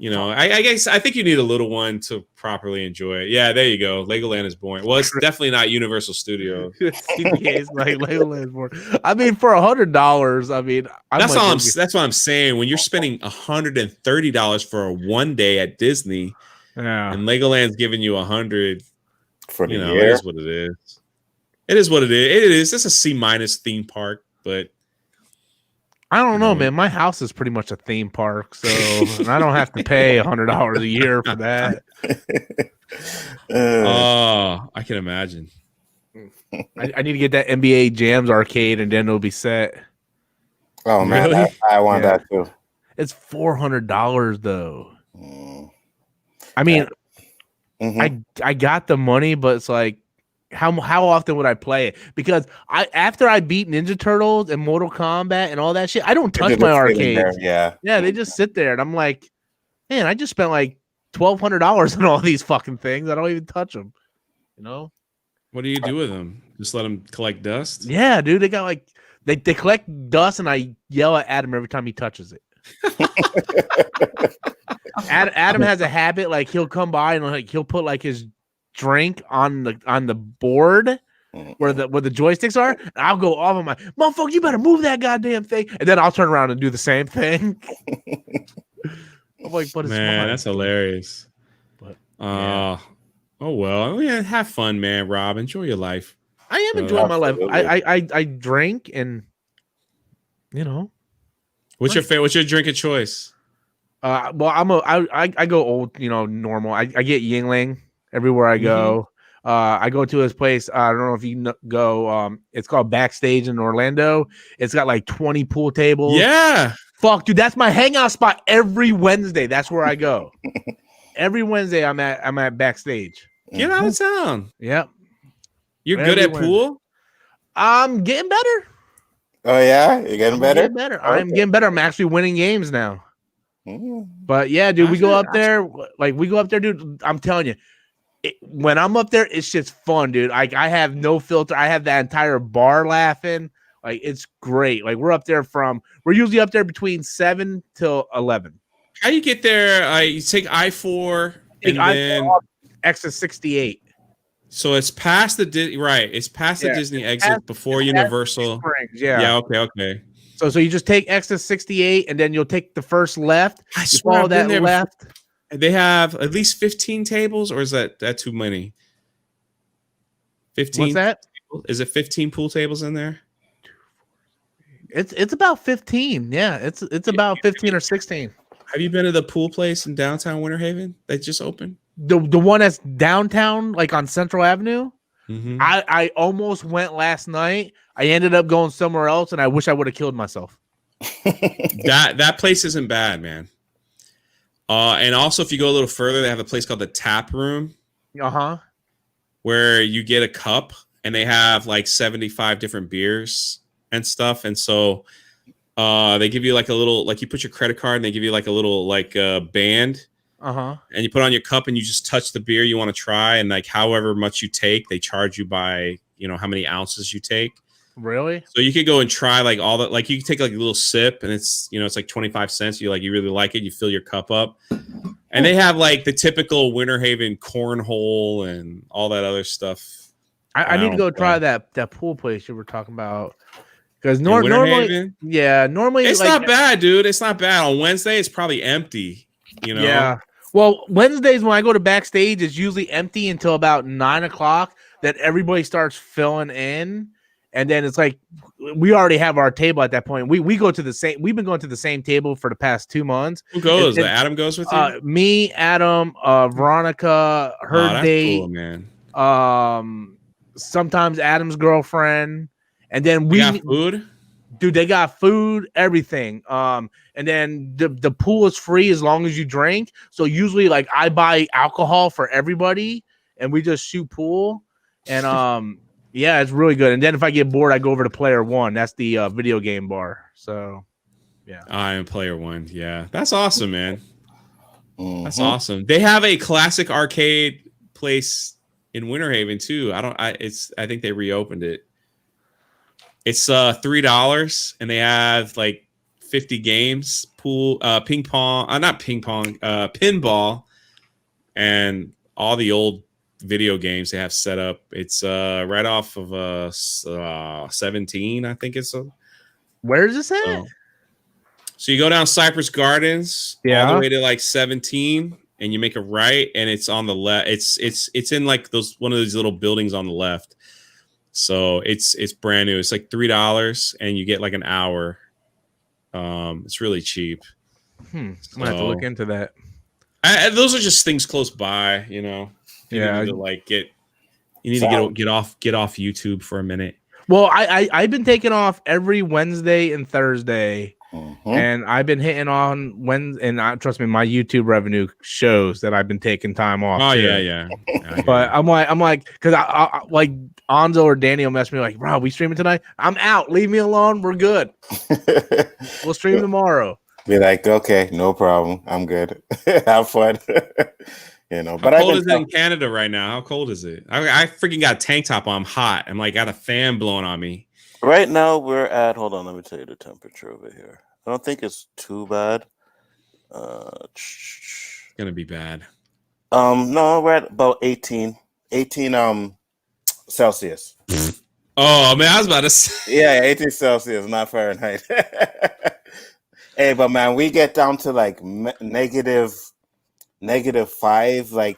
I guess I think you need a little one to properly enjoy it. Yeah, there you go. Legoland is boring. Well, it's definitely not Universal Studios. CBA is like Legoland is boring. I mean, for $100, I mean, that's what I'm saying. When you're spending $130 for a 1 day at Disney, and Legoland's giving you $100 for the year, it is what it is. It is what it is. It is. It's a C- theme park, but. I don't know, man. My house is pretty much a theme park, so I don't have to pay $100 a year for that. I can imagine. I need to get that NBA Jams arcade, and then it'll be set. Oh man, really? I want that too. It's $400 though. I mean, I got the money, but it's like. How often would I play it? Because after I beat Ninja Turtles and Mortal Kombat and all that shit, I don't touch my arcades. Yeah, they just sit there, and I'm like, man, I just spent like $1,200 on all these fucking things. I don't even touch them. What do you do with them? Just let them collect dust? Yeah, dude. They got like they collect dust, and I yell at Adam every time he touches it. Adam has a habit, like he'll come by and like he'll put like his drink on the board where the joysticks are. And I'll go off on my motherfucker. You better move that goddamn thing, and then I'll turn around and do the same thing. I'm like, but it's Man, fine. that's hilarious. But oh well, yeah, have fun, man. Rob, enjoy your life. I am enjoying my life. Absolutely. I drink and What's your favorite? What's your drink of choice? well, I go old, normal. I get Yingling everywhere I go. I go to his place. I don't know if you go. It's called Backstage in Orlando. It's got like 20 pool tables. Yeah. Fuck, dude, that's my hangout spot every Wednesday. That's where I go. Every Wednesday, I'm at Backstage. Get out of town. Yep. You're good at pool? I'm getting better. Oh yeah, you're getting better. I'm getting better. I'm actually winning games now. But yeah, dude, we go up there, dude. I'm telling you, when I'm up there, it's just fun, dude. Like I have no filter. I have that entire bar laughing. Like it's great. Like we're usually up there between 7 till 11. How you get there? You take I-4 and then exit 68. So it's past the It's past the Disney exit before Universal. Springs, yeah. Okay. So you just take exit 68 and then you'll take the first left. I swear, that left. Before. They have at least 15 tables, or is that too many? 15. What's that? Is it 15 pool tables in there? It's about 15. Yeah, it's about 15 or 16. Have you been to the pool place in downtown Winter Haven that just opened? The one that's downtown, like on Central Avenue. Mm-hmm. I almost went last night. I ended up going somewhere else, and I wish I would have killed myself. That place isn't bad, man. And also, if you go a little further, they have a place called the Tap Room. Where you get a cup, and they have like 75 different beers and stuff, and so they give you like a little, like you put your credit card, and they give you like a little like band. And you put on your cup and you just touch the beer you want to try, and like however much you take, they charge you by how many ounces you take. Really? So you could go and try like all that. Like you can take like a little sip, and it's it's like 25 cents. You really like it. You fill your cup up, and they have like the typical Winter Haven cornhole and all that other stuff. I need to go try that pool place you were talking about. Because normally it's like, not bad, dude. It's not bad. On Wednesday, it's probably empty. Yeah. Well, Wednesdays when I go to Backstage, it's usually empty until about 9 o'clock. Then everybody starts filling in, and then it's like we already have our table at that point. We go to the same. We've been going to the same table for the past 2 months. Who goes? Adam goes with you. Me, Adam, Veronica, her date, cool, man. Sometimes Adam's girlfriend, and then we got food. Dude, they got food, everything. And then the pool is free as long as you drink. So usually, like, I buy alcohol for everybody, and we just shoot pool. And yeah, it's really good. And then if I get bored, I go over to Player One. That's the video game bar. So yeah, I am Player One. Yeah, that's awesome, man. That's awesome. They have a classic arcade place in Winter Haven too. I think they reopened it. It's $3, and they have like 50 games, pool, ping pong, not ping pong, pinball, and all the old video games they have set up. It's right off of 17, I think it's. Where is this at? So you go down Cypress Gardens, all the way to like 17, and you make a right, and it's on the left. It's in like one of those little buildings on the left. So it's brand new. It's like $3, and you get like an hour. It's really cheap. I'm gonna have to look into that. Those are just things close by, You need to get off YouTube for a minute. Well, I've been taking off every Wednesday and Thursday, and I've been hitting on trust me, my YouTube revenue shows that I've been taking time off. Oh too. yeah. But I'm like, because I like Anzo or Danny will mess me like, bro, we streaming tonight? I'm out. Leave me alone. We're good. We'll stream tomorrow. Be like, okay, no problem. I'm good. Have fun. But how cold is it in Canada right now? How cold is it? I freaking got a tank top on. I'm hot. I'm like got a fan blowing on me. Right now we're at, hold on, let me tell you the temperature over here. I don't think it's too bad. It's gonna be bad. No, we're at about 18 18 Celsius. Oh man, I was about to say. Yeah, 18 Celsius, not Fahrenheit. Hey, but man, we get down to like -5 like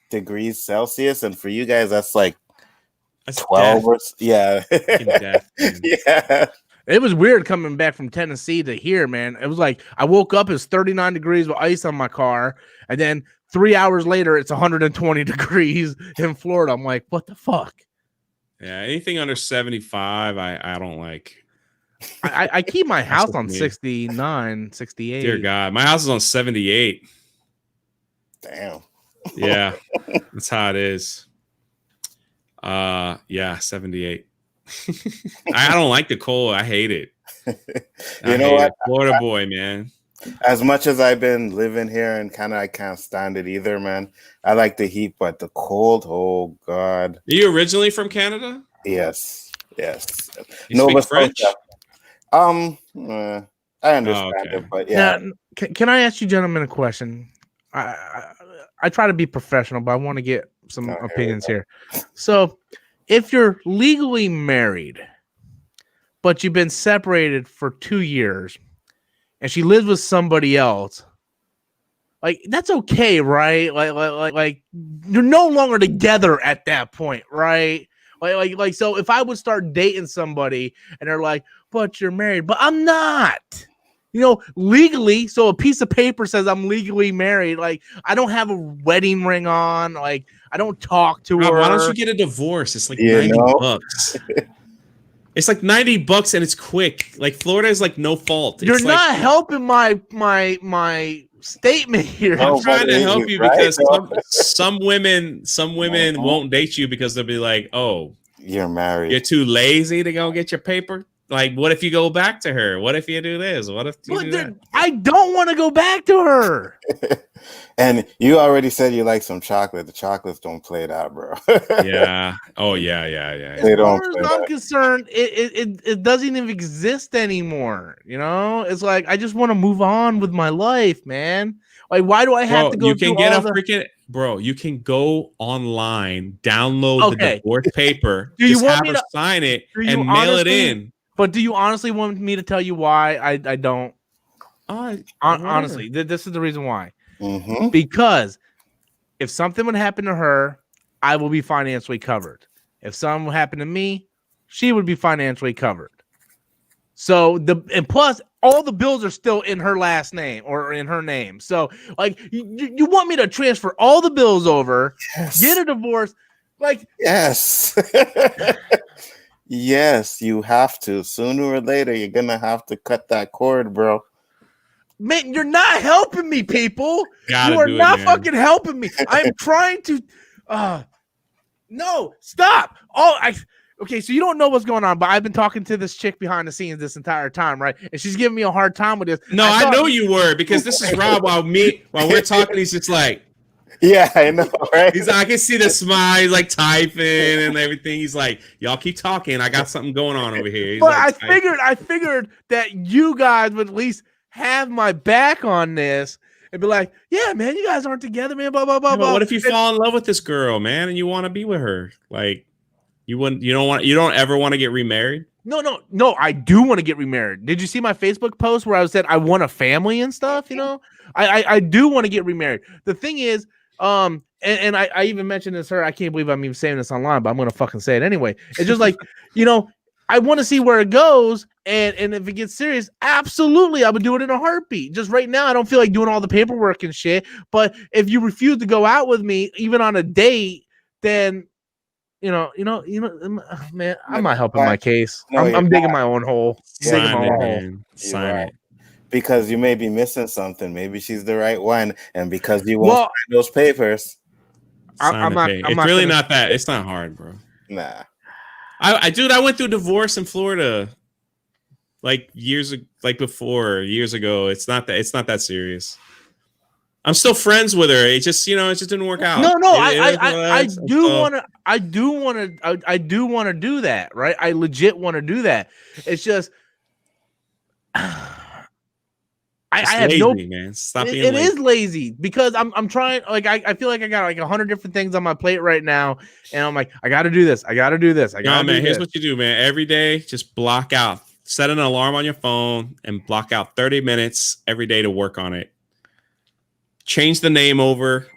degrees Celsius, and for you guys, that's like That's 12 death. or yeah. Fucking death, man. Yeah. It was weird coming back from Tennessee to here, man. It was like I woke up, it's 39 degrees with ice on my car, and then 3 hours later, it's 120 degrees in Florida. I'm like, what the fuck? Yeah, anything under 75, I don't like. I keep my house with on me. 69, 68. Dear God, my house is on 78. Damn. Yeah, that's how it is. Yeah, 78. I don't like the cold. I hate it. You know what? Florida boy, man. As much as I've been living here and kind of I can't stand it either, man. I like the heat, but the cold, oh God. Are you originally from Canada? Yes. You speak French? I understand okay. it, but yeah. Now, can I ask you gentlemen a question? I try to be professional, but I want to get some opinions here. So, if you're legally married, but you've been separated for 2 years, and she lives with somebody else, like that's okay, right? Like you're no longer together at that point, right? Like so if I would start dating somebody and they're like, but you're married, but I'm not. You know, legally, so a piece of paper says I'm legally married. Like, I don't have a wedding ring on. Like, I don't talk to her. Why don't you get a divorce? It's like $90. It's like $90 and it's quick. Like Florida is like no fault. You're it's not like, helping my statement here. I'm trying to help you because some women won't date you because they'll be like, oh, you're married. You're too lazy to go get your paper. Like, what if you go back to her? What if you do this? What if you do that? I don't want to go back to her. And you already said you like some chocolate. The chocolates don't play that, bro. Yeah. Oh, yeah. As far as I'm concerned, it doesn't even exist anymore. You know, it's like I just want to move on with my life, man. Like, why do I have to go? You can get a freaking bro. You can go online, download the divorce paper, just have her sign it, and mail it in. But do you honestly want me to tell you why I don't? Honestly, this is the reason why. Mm-hmm. Because if something would happen to her, I will be financially covered. If something would happen to me, she would be financially covered. So and plus all the bills are still in her last name or in her name. So like you want me to transfer all the bills over, get a divorce, like yes. Yes, you have to. Sooner or later, you're gonna have to cut that cord, bro. Man, you're not helping me, people. You are not fucking helping me. I'm trying to. No, stop. Okay, so you don't know what's going on, but I've been talking to this chick behind the scenes this entire time, right? And she's giving me a hard time with this. No, I know you were because this is Rob. While we're talking, he's just like. Yeah, I know, right? He's like, I can see the smile. He's like typing and everything. He's like, y'all keep talking. I got something going on over here. He's but like, I figured that you guys would at least have my back on this and be like, yeah, man, you guys aren't together, man. Blah blah blah blah. What if you fall in love with this girl, man, and you want to be with her? Like, you don't ever want to get remarried? No. I do want to get remarried. Did you see my Facebook post where I said I want a family and stuff? You know, I do want to get remarried. The thing is. And I even mentioned this to her. I can't believe I'm even saying this online, but I'm gonna fucking say it anyway. It's just like, you know, I want to see where it goes, and if it gets serious, absolutely, I would do it in a heartbeat. Just right now, I don't feel like doing all the paperwork and shit. But if you refuse to go out with me, even on a date, then you know, man, I'm not helping my case. I'm digging my own hole. Sign it. Because you may be missing something. Maybe she's the right one, and because you won't sign those papers, it's really not that. It's not hard, bro. Nah. I went through divorce in Florida, like years ago. It's not that serious. I'm still friends with her. It just didn't work out. No, I do want to do that, right? I legit want to do that. It's just. I Just have lazy, man. Stop being it lazy. is lazy because I'm trying, like, I feel like I got like 100 different things on my plate right now, and I'm like, I got to do this, I got to do this, I got to do man, this. here's what you do, man. Every day, just block out, set an alarm on your phone, and block out 30 minutes every day to work on it. Change the name over.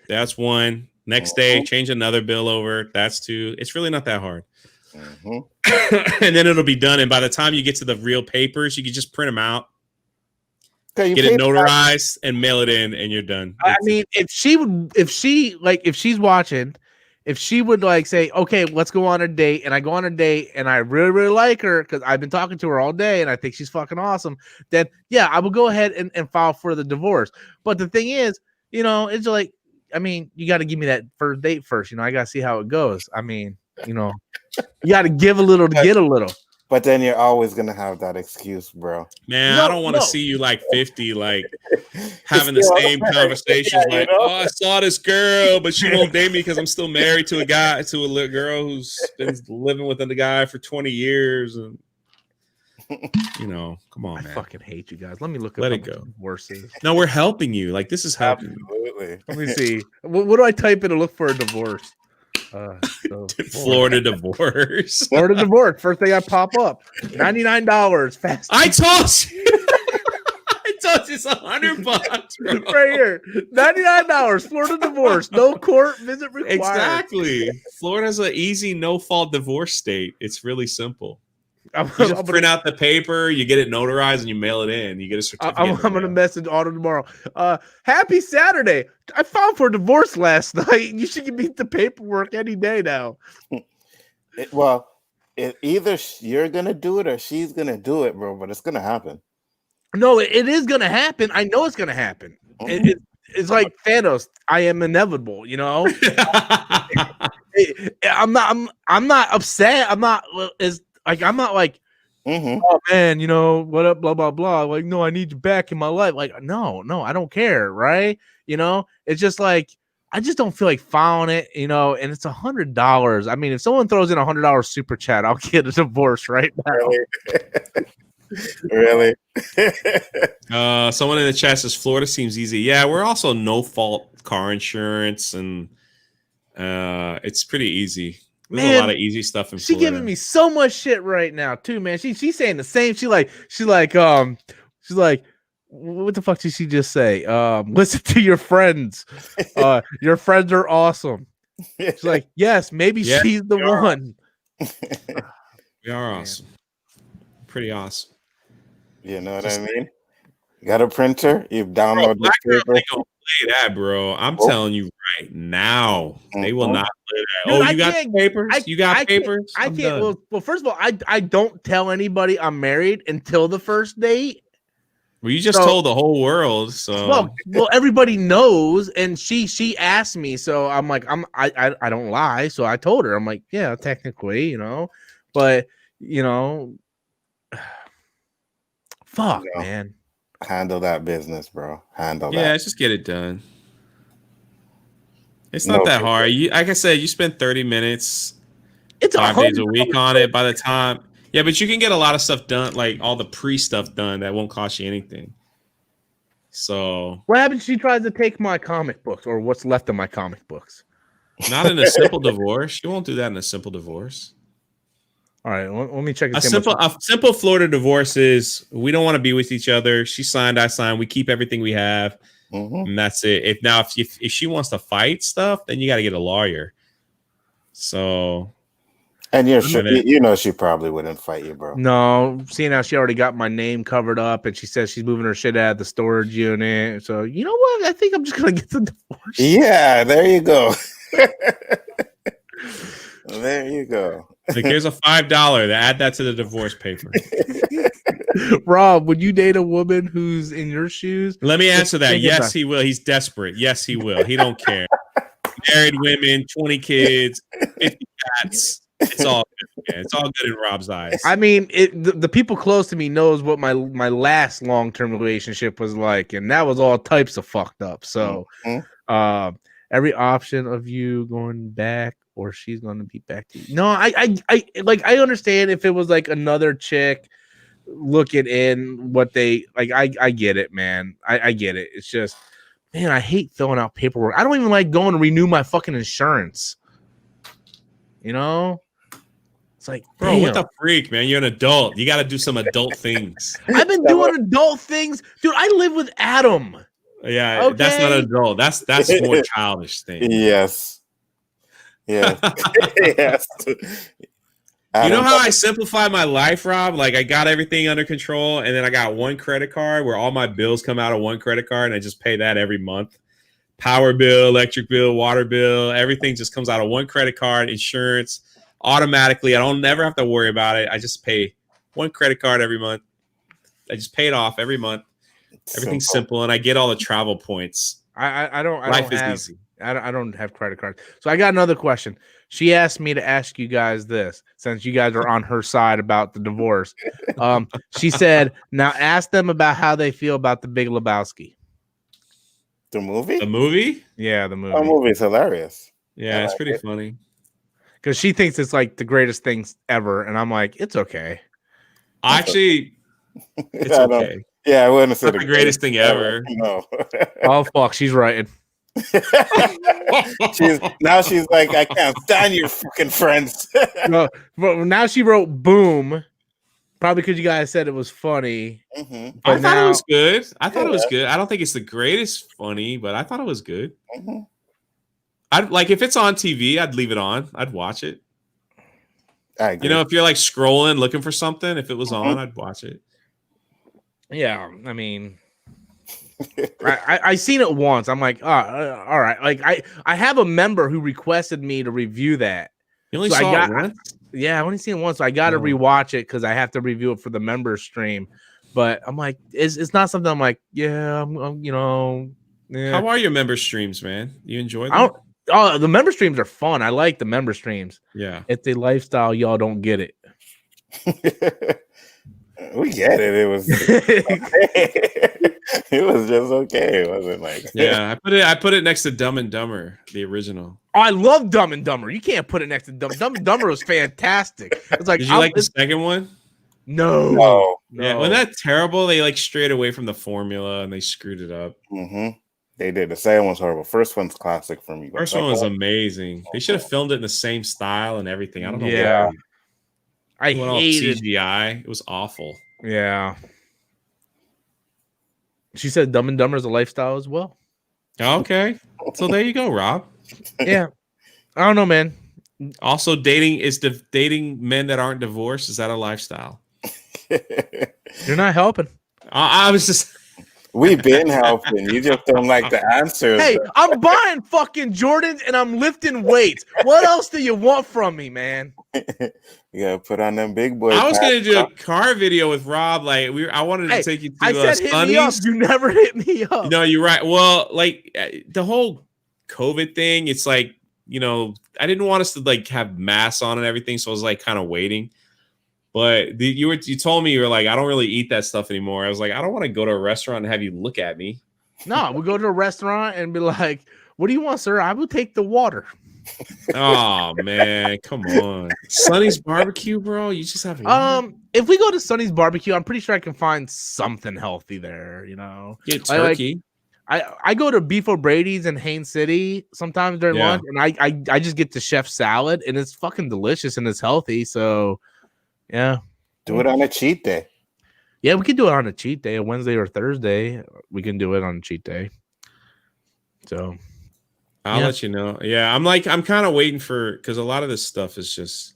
That's one. Next day, change another bill over. That's two. It's really not that hard. And then it'll be done. And by the time you get to the real papers, you can just print them out. Get it notarized and mail it in, and you're done. I mean, if she's watching, if she would like say, okay, let's go on a date, and I go on a date, and I really, really like her because I've been talking to her all day, and I think she's fucking awesome, then yeah, I will go ahead and file for the divorce. But the thing is, it's like, I mean, you got to give me that first date first. I got to see how it goes. I mean, you got to give a little to get a little. But then you're always gonna have that excuse, bro. Man, I don't want to see you like 50, like having the same conversations. Like, oh, I saw this girl, but she won't date me because I'm still married to a little girl who's been living with the guy for 20 years. And come on, man. I fucking hate you guys. Let me look. Let it go. Worse is. No, we're helping you. Like, this is happening. Absolutely. Let me see. What do I type in to look for a divorce? Florida divorce. Florida divorce. First thing I pop up. $99. Fast. I told you. I told you it's $100, bro. Right here. $99. Florida divorce. No court visit required. Exactly. Florida's an easy, no-fault divorce state. It's really simple. You just print out the paper, you get it notarized, and you mail it in. You get a certificate. I'm going to message Autumn tomorrow. Happy Saturday. I filed for divorce last night. You should give me the paperwork any day now. Either you're going to do it or she's going to do it, bro, but it's going to happen. No, it is going to happen. I know it's going to happen. It's like Thanos. I am inevitable, I'm not upset. I'm not like, oh man, what up, blah blah blah. Like, no, I need you back in my life. Like, no, I don't care, right? It's just like I just don't feel like filing it, and it's $100. I mean, if someone throws in $100 super chat, I'll get a divorce right now. Really? Someone in the chat says Florida seems easy. Yeah, we're also no fault car insurance, and it's pretty ezy. There's a lot of easy stuff in Florida. She's giving me so much shit right now, too, man. She's saying the same. She's like, what the fuck did she just say? Listen to your friends. Your friends are awesome. She's like, yes, maybe she's the one. We are awesome. Pretty awesome. You know what I mean? You got a printer? You've downloaded the paper. They gonna play that, bro. I'm telling you right now, they will not play that. Dude, you got papers? You got papers? I can't. Well, first of all, I don't tell anybody I'm married until the first date. Well, you just told the whole world. So well, everybody knows, and she asked me, so I'm like, I don't lie, so I told her, I'm like, yeah, technically, but fuck, man. Handle that business, bro. Handle that. Yeah, just get it done. It's not that hard. Like I said, you spend 30 minutes, it's 5 days a week on it. By the time, but you can get a lot of stuff done, like all the pre-stuff done that won't cost you anything. So what happens if she tries to take my comic books or what's left of my comic books? Not in a simple divorce. You won't do that in a simple divorce. All right, let me check. A simple Florida divorce is we don't want to be with each other. She signed, I signed. We keep everything we have, and that's it. If she wants to fight stuff, then you got to get a lawyer. So, and she probably wouldn't fight you, bro. No, seeing how she already got my name covered up, and she says she's moving her shit out of the storage unit. So you know what? I think I'm just gonna get the divorce. Yeah, there you go. There you go. Like, here's a $5 to add that to the divorce paper. Rob, would you date a woman who's in your shoes? Let me answer that. Yes, he will. He's desperate. Yes, he will. He don't care. Married women, 20 kids, 50 cats. It's all good, man. It's all good in Rob's eyes. I mean, the people close to me knows what my last long-term relationship was like, and that was all types of fucked up. So every option of you going back or she's going to be back to you. No, I understand if it was like another chick looking in what they like. I get it, man. I get it. It's just, man, I hate filling out paperwork. I don't even like going to renew my fucking insurance. You know, it's like, bro, damn. what the freak, man? You're an adult. You got to do some adult things. I've been doing adult things, dude. I live with Adam. Yeah, Okay. that's not adult. That's more childish thing. Yes. Yeah. Yes. You know how I simplify my life, Rob? Like, I got everything under control, and then I got one credit card where all my bills come out of one credit card, and I just pay that every month. Power bill, electric bill, water bill, everything just comes out of one credit card, insurance, automatically. I don't never have to worry about it. I just pay one credit card every month. I just pay it off every month. Everything's simple, and I get all the travel points. I don't Life is have, easy. I don't have credit cards. So I got another question. She asked me to ask you guys this, since you guys are on her side about the divorce. She said, now ask them about how they feel about the Big Lebowski. The movie? The movie? Yeah, the movie. The movie is hilarious. Yeah, it's pretty funny. Because she thinks it's like the greatest things ever. And I'm like, it's okay. Actually, it's okay. Yeah, I wouldn't say the greatest thing ever. No. Oh, fuck. She's writing. She's like, I can't stand your fucking friends. No, but now she wrote boom, probably because you guys said it was funny. Mm-hmm. I thought it was good. I thought it was good. I don't think it's the greatest funny, but I thought it was good. Mm-hmm. I'd like, if it's on TV, I'd leave it on. I'd watch it. I agree. You know, if you're like scrolling looking for something, if it was on, I'd watch it. Yeah, I mean, I seen it once. I'm like, oh, all right. Like I have a member who requested me to review that. You only saw it once? Yeah, I only seen it once. So I got to rewatch it because I have to review it for the member stream. But I'm like, it's not something I'm like, yeah, I'm you know. Yeah. How are your member streams, man? You enjoy them? Oh, the member streams are fun. I like the member streams. Yeah. It's a lifestyle. Y'all don't get it. We get it. It was it was just okay. It wasn't like yeah. I put it next to Dumb and Dumber, the original. Oh, I love Dumb and Dumber. You can't put it next to Dumb. Dumb and Dumber was fantastic. It's like, did you like the second one? No. Yeah, wasn't that terrible? They like strayed away from the formula and they screwed it up. Mm-hmm. They did. The second one's horrible. First one's classic for me. First one was amazing. They should have filmed it in the same style and everything. I don't know. Yeah. I hated CGI. It was awful. Yeah. She said Dumb and Dumber is a lifestyle as well. Okay. So there you go, Rob. Yeah. I don't know, man. Also, dating men that aren't divorced, is that a lifestyle? You're not helping. I was just... We've been helping. You just don't like the answers. Hey, I'm buying fucking Jordans and I'm lifting weights. What else do you want from me, man? You gotta put on them big boys. I was gonna do a car video with Rob. Like I wanted to take you to I said hit me up. You never hit me up. No, you're right. Well, like the whole COVID thing, it's like, you know, I didn't want us to like have masks on and everything, so I was like kind of waiting. But you told me, you were like, I don't really eat that stuff anymore. I was like, I don't want to go to a restaurant and have you look at me. No, we go to a restaurant and be like, what do you want, sir? I will take the water. Oh man, come on. Sonny's barbecue, bro. You just have if we go to Sonny's barbecue, I'm pretty sure I can find something healthy there, you know. Get turkey. I go to Beef O'Brady's in Haines City sometimes during lunch, and I just get the chef salad, and it's fucking delicious and it's healthy. So yeah. Do it on a cheat day. Yeah, we could do it on a cheat day, a Wednesday or Thursday. We can do it on a cheat day. So I'll let you know. Yeah, I'm kind of waiting for, because a lot of this stuff is just.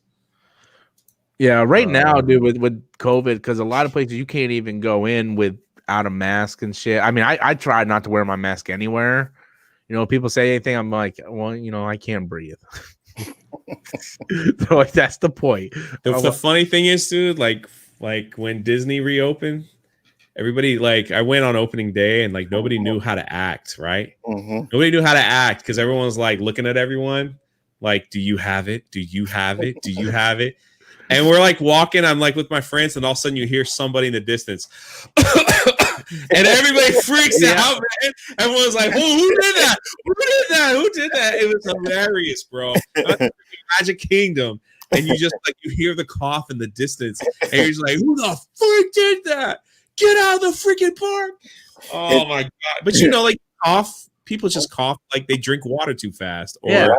Yeah, right now, dude, with COVID, because a lot of places you can't even go in without a mask and shit. I mean, I try not to wear my mask anywhere. You know, people say anything, I'm like, well, you know, I can't breathe. So like, that's the point. The funny thing is, dude, like when Disney reopened, everybody, like, I went on opening day and like nobody knew how to act, right? Mm-hmm. Nobody knew how to act because everyone was like looking at everyone like, do you have it? Do you have it? Do you have it? And we're like walking, I'm like with my friends, and all of a sudden you hear somebody in the distance. And everybody freaks out, man. Everyone's like, "Who did that? Who did that? Who did that?" It was hilarious, bro. Magic Kingdom. and you just like you hear the cough in the distance, and you're just like, "Who the fuck did that? Get out of the freaking park!" Oh my god! But you know, like cough, people just cough like they drink water too fast, or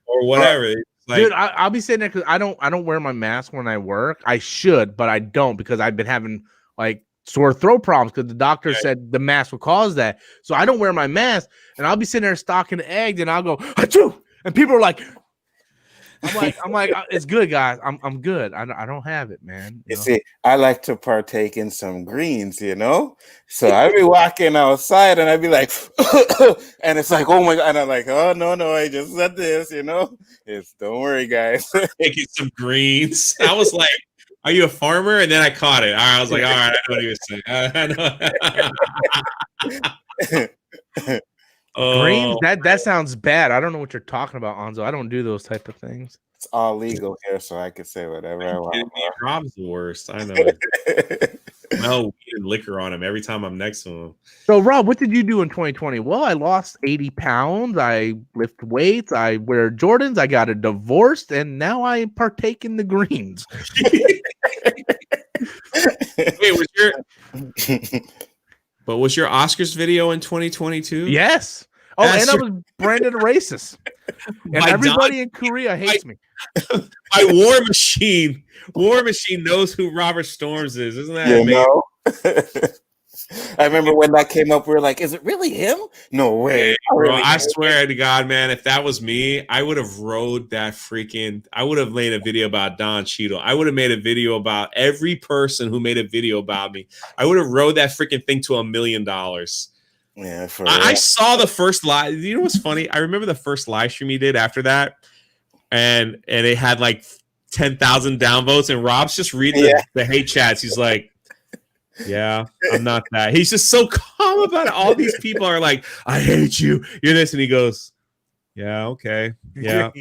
or whatever. It's like, dude, I'll be sitting there because I don't wear my mask when I work. I should, but I don't because I've been having like sore throat problems because the doctor said the mask will cause that. So I don't wear my mask, and I'll be sitting there stocking eggs, and I'll go achoo, and people are like, I'm like, it's good, guys. I'm good. I don't have it, man. You see, I like to partake in some greens, you know. So I'd be walking outside, and I'd be like, and it's like, oh my god, and I'm like, oh no, I just said this, you know. It's don't worry, guys. Taking some greens. I was like, "Are you a farmer?" And then I caught it. I was like, "All right, I know what he was saying." Greens? That sounds bad. I don't know what you're talking about, Anzo. I don't do those type of things. It's all legal here, so I can say whatever I want. Rob's the worst. I know. Smell weed and liquor on him every time I'm next to him. So, Rob, what did you do in 2020? Well, I lost 80 pounds. I lift weights. I wear Jordans. I got a divorce, and now I partake in the greens. Wait, was your Oscars video in 2022? Yes. Oh, and I was branded a racist. And everybody in Korea hates me. My War Machine. War Machine knows who Robert Storms is. Isn't that amazing? Know? I remember when that came up, we were like, is it really him? No way. Bro, I swear to God, man, if that was me, I would have rode that I would have made a video about Don Cheadle. I would have made a video about every person who made a video about me. I would have rode that freaking thing to $1 million. Yeah, I saw the first live. You know what's funny? I remember the first live stream he did after that, and it had like 10,000 downvotes, and Rob's just reading the hate chats. He's like, "Yeah, I'm not that." He's just so calm about it. All these people are like, "I hate you. You're this," and he goes, "Yeah, okay, yeah,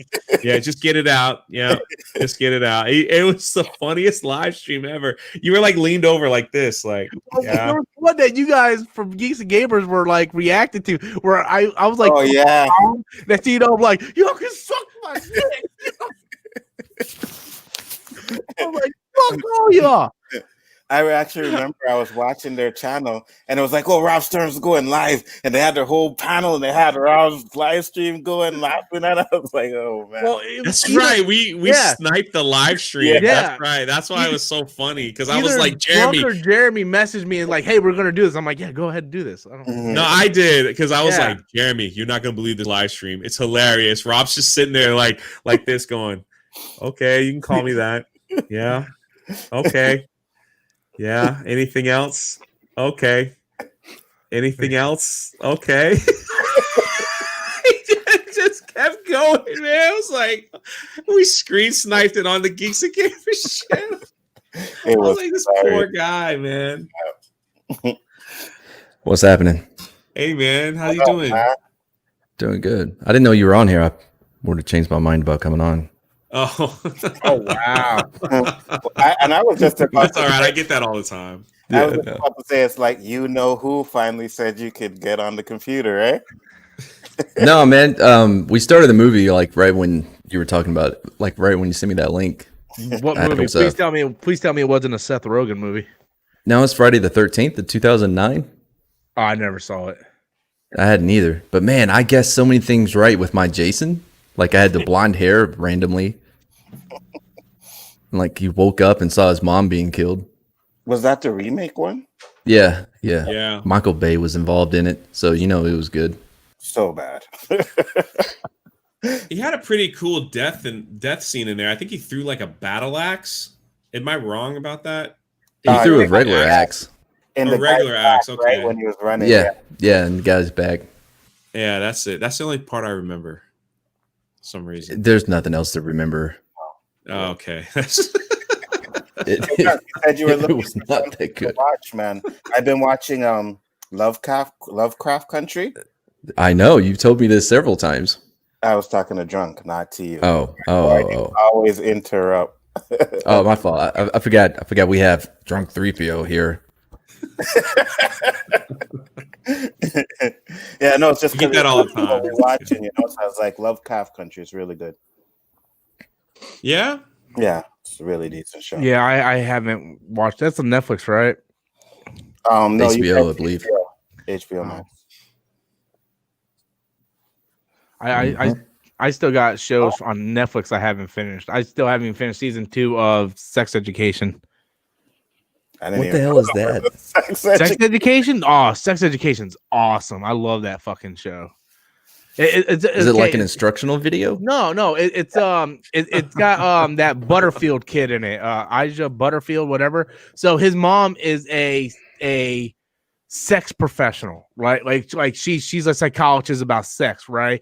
just get it out. Yeah, just get it out." It was the funniest live stream ever. You were like leaned over like this, like, yeah. There was one that you guys from Geeks and Gamers were like reacted to, where I was like, "Oh yeah," that I'm like, "You can suck my dick." I'm like, "Fuck all y'all." I actually remember I was watching their channel, and it was like, "Oh, Rob Stern's going live," and they had their whole panel, and they had Rob's live stream going, laughing at us. I was like, "Oh man, well, that's right." We sniped the live stream. Yeah, that's right. That's why it was so funny because I was like, Jeremy messaged me and like, "Hey, we're gonna do this." I'm like, "Yeah, go ahead and do this." No, I did because I was like, Jeremy, you're not gonna believe the live stream. It's hilarious. Rob's just sitting there like this, going, "Okay, you can call me that." Yeah. Okay. Yeah. Anything else? Okay. Anything else? Okay. He just kept going, man. I was like, we screen sniped it on the Geeks and Gamers channel. I was like, this poor guy, man. What's happening? Hey, man. How you doing? Doing good. I didn't know you were on here. I would have changed my mind about coming on. Oh, wow. I was just about that's all right. I get that all the time. I was about to say, it's like, you know who finally said you could get on the computer, right? No, man. We started the movie like right when you were talking about it, like right when you sent me that link. What movie? Please tell me it wasn't a Seth Rogen movie. No, it's Friday the 13th of 2009. Oh, I never saw it. I hadn't either. But man, I guessed so many things right with my Jason. Like I had the blonde hair randomly. Like he woke up and saw his mom being killed. Was that the remake one? Yeah. Michael Bay was involved in it, so you know it was good. So bad. He had a pretty cool death scene in there. I think he threw like a battle axe. Am I wrong about that? He threw a regular axe. In the regular axe, okay. Right when he was running. Yeah, and the guy's back. Yeah, that's it. That's the only part I remember. For some reason. There's nothing else to remember. Oh, okay. It was not that good. Watch, man. I've been watching Lovecraft Country. I know you've told me this several times. I was talking to Drunk, not to you. Oh. Always interrupt. Oh, my fault. I forgot we have Drunk 3PO here. Yeah, no, it's just you get that all the time. Watching, you know. So I was like, Lovecraft Country is really good. Yeah, Yeah, it's a really decent show. Yeah, I haven't watched. That's on Netflix, right? No, you HBO, got I believe. HBO Max. I still got shows on Netflix I haven't finished. I still haven't even finished season 2 of Sex Education. I didn't What even the hell is that? Sex Education? Oh, Sex Education's awesome. I love that fucking show. It's Is it like okay, an instructional video? No, it's got that Butterfield kid in it, Ija Butterfield, whatever. So his mom is a sex professional, right? Like she's a psychologist about sex, right?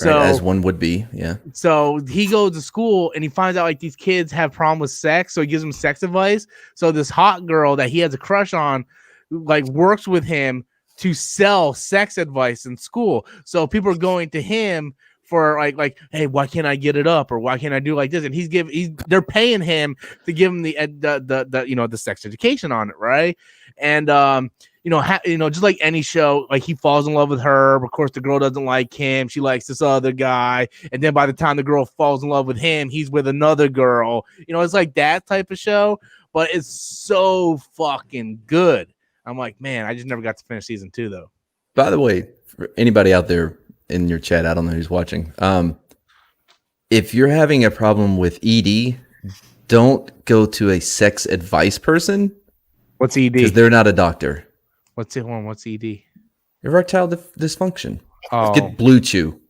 Right, as So one would be. Yeah. so he goes to school and he finds out like these kids have problem with sex, so he gives them sex advice. So this hot girl that he has a crush on, like works with him to sell sex advice in school. So people are going to him for like, hey, why can't I get it up, or why can't I do like this? And they're paying him to give him the sex education on it, right? And just like any show, like he falls in love with her. Of course, the girl doesn't like him. She likes this other guy. And then by the time the girl falls in love with him, he's with another girl. It's like that type of show, but it's so fucking good. I'm like, man, I just never got to finish season 2 though. By the way, for anybody out there in your chat, I don't know who's watching. If you're having a problem with ED, don't go to a sex advice person. What's ED? Because they're not a doctor. What's it? What's ED? Erectile dysfunction. Oh, Get Blue Chew.